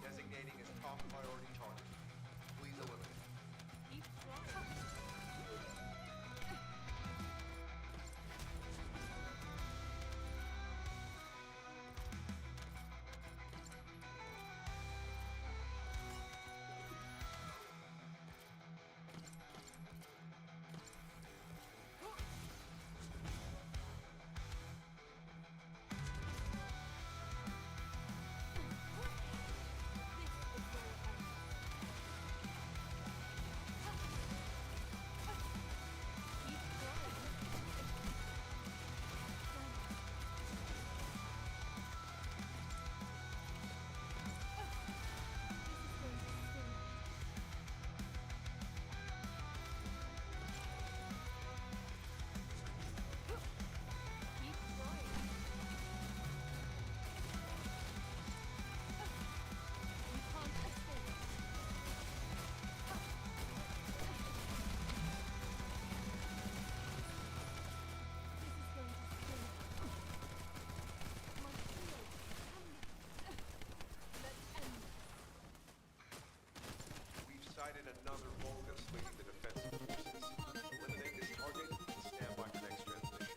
Designating as top priority target. Please eliminate.
Keep trying.
We've sighted another Vulgus leading the defensive forces. Eliminate this target and stand by for next transmission.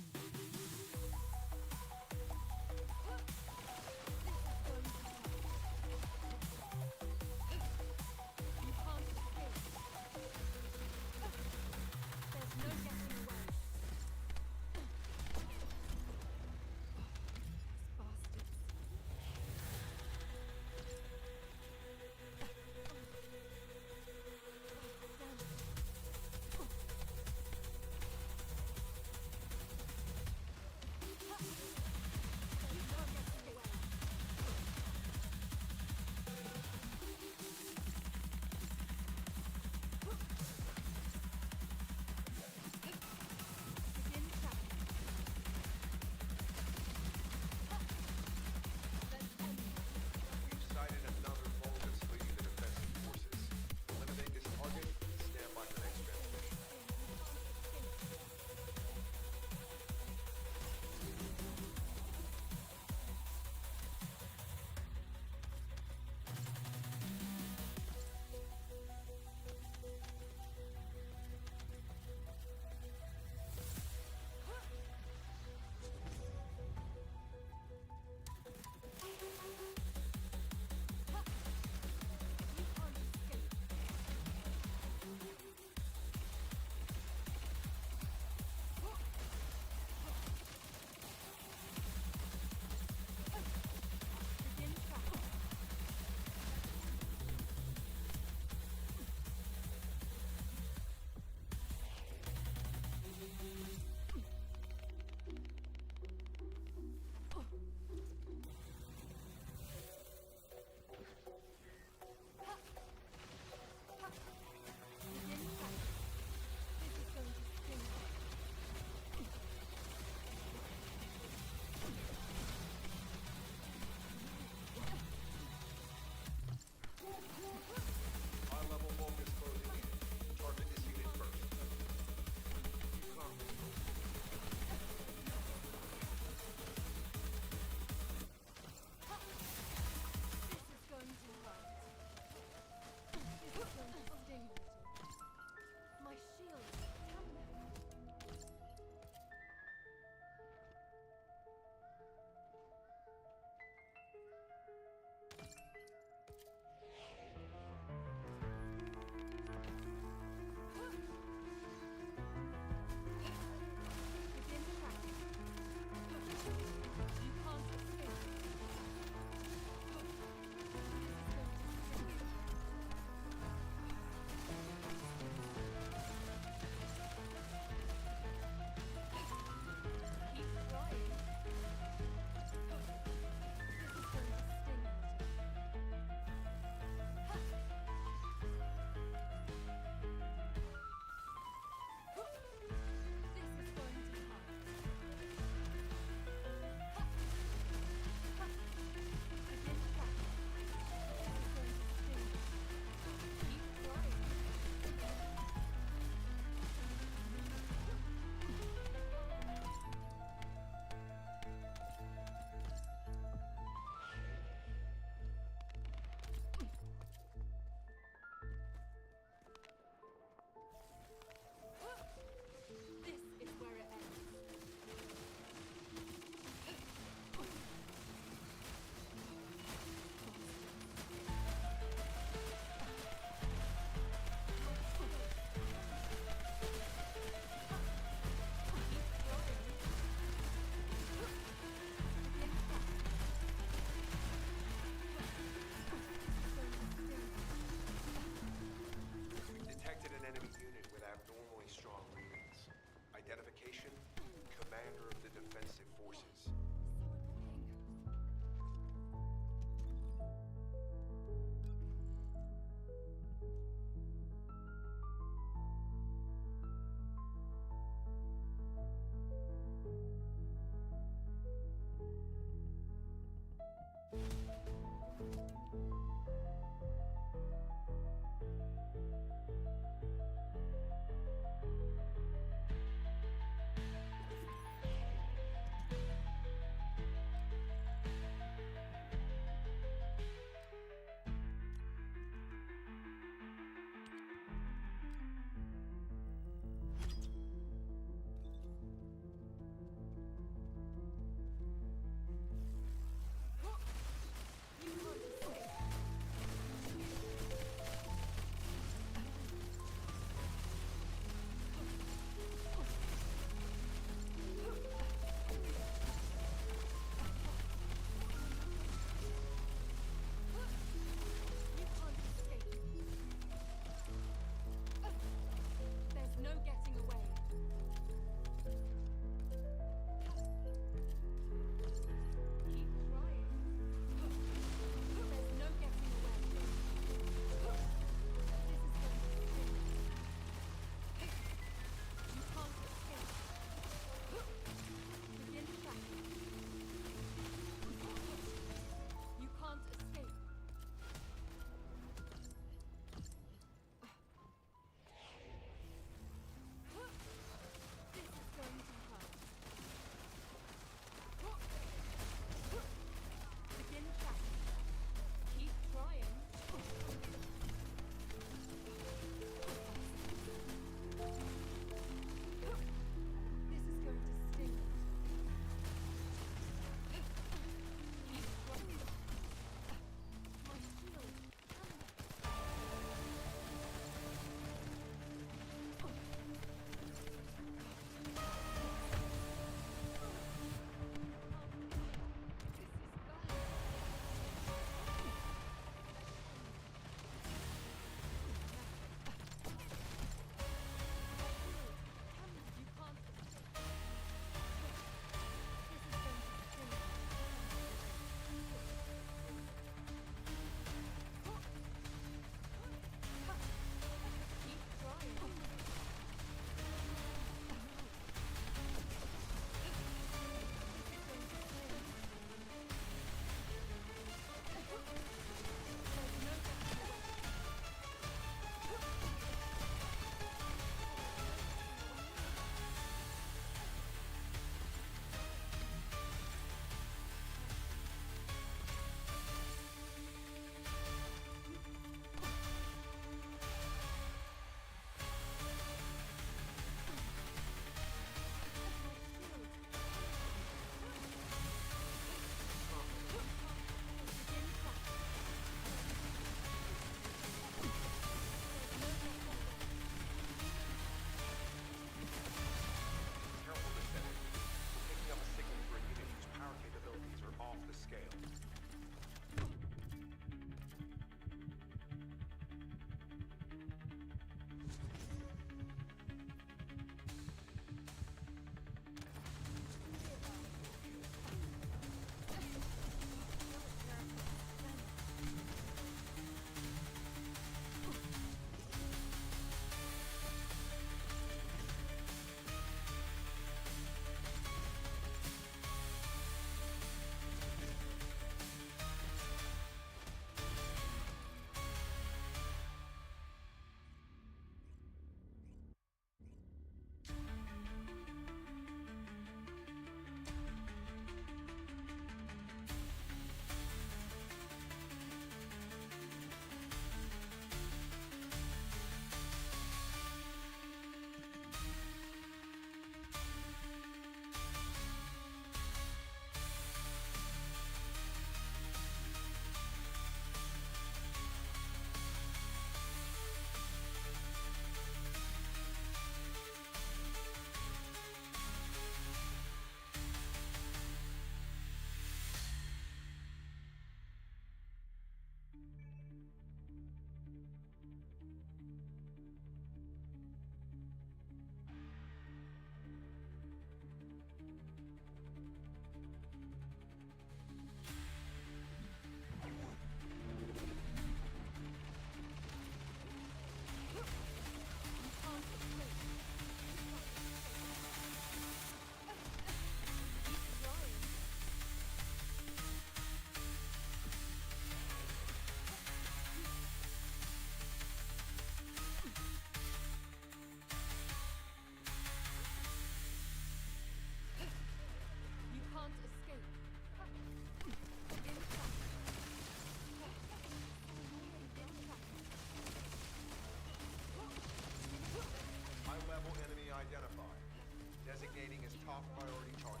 Designating as top priority target.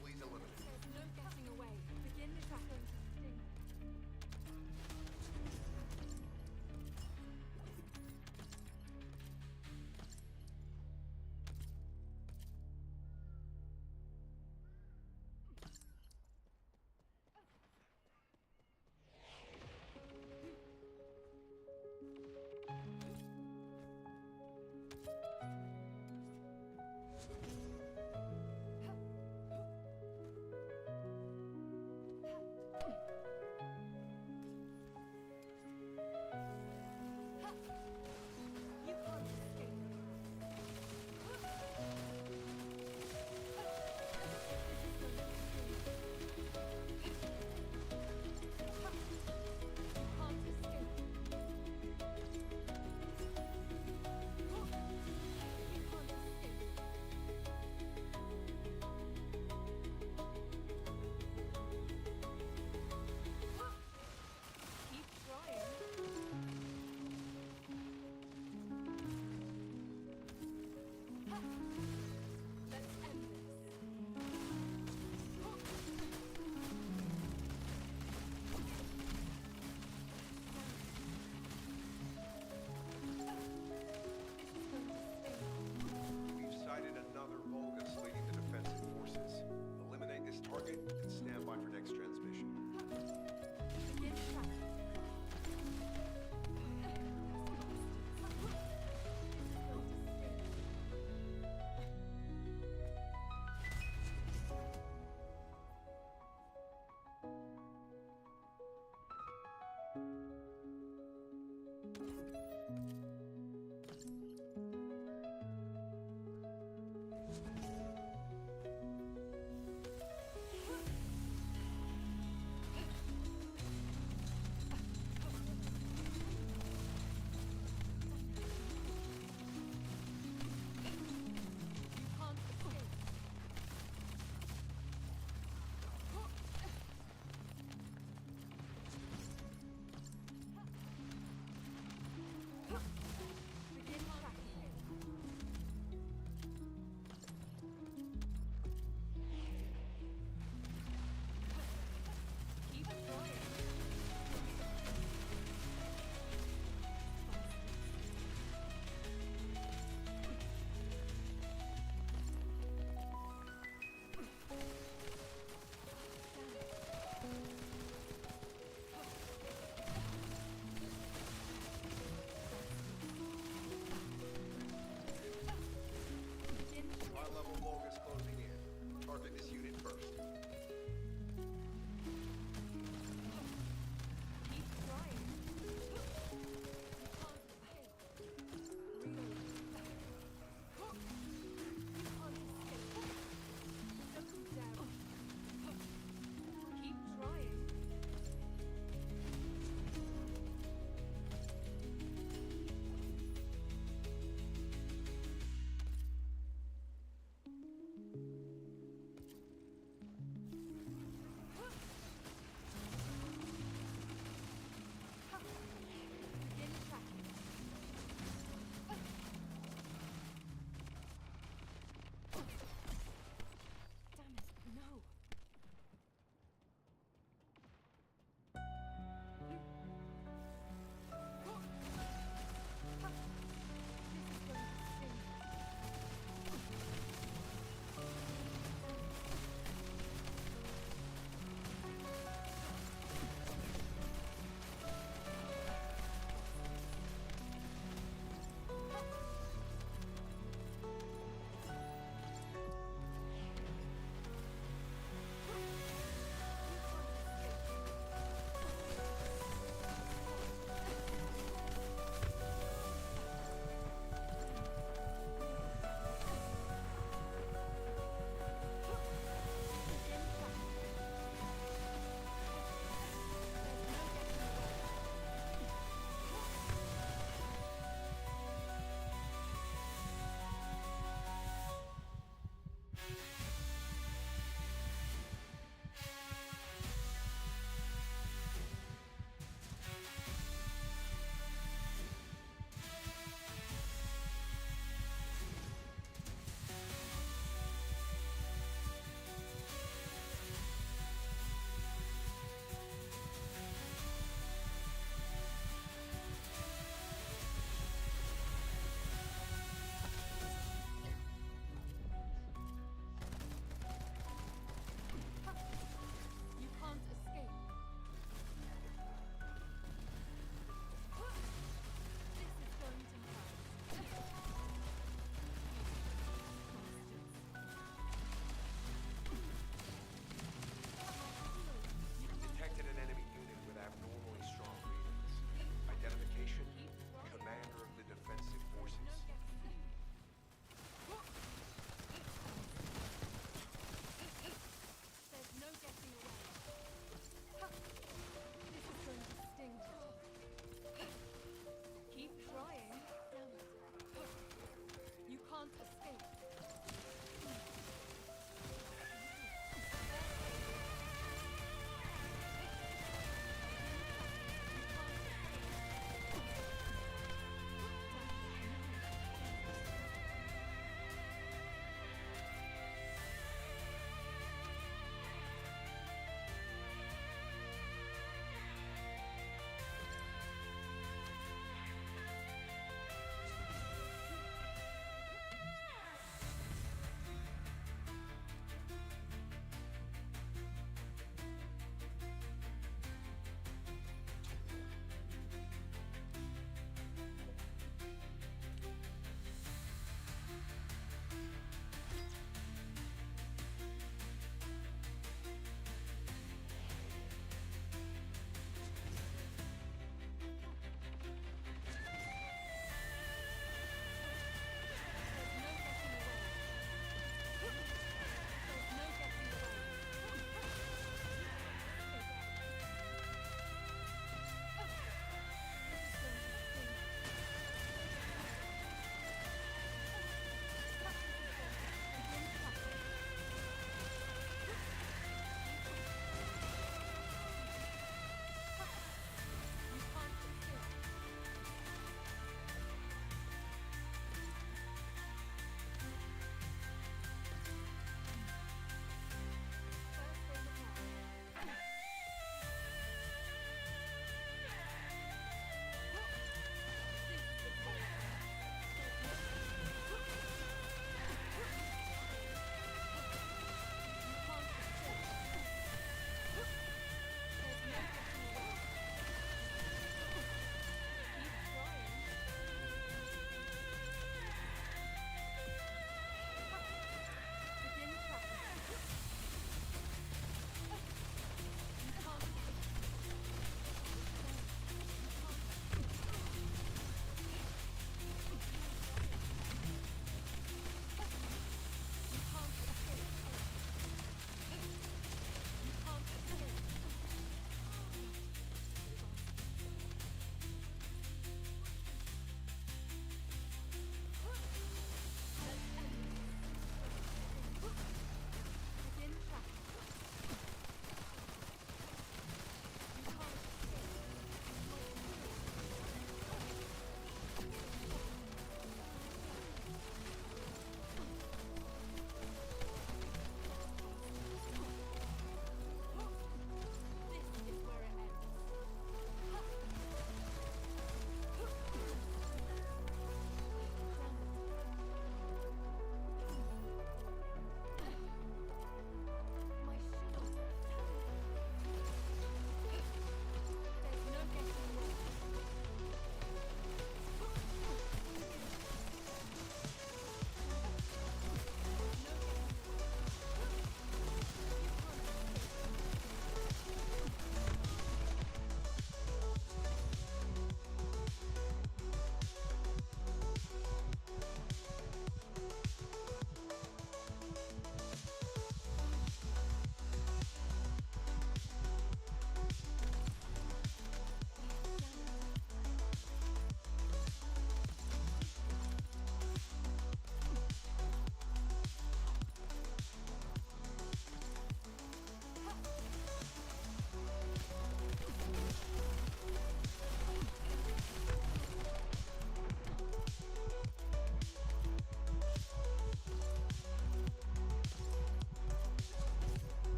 Please eliminate.
There's no getting away. Begin the tackling to sting.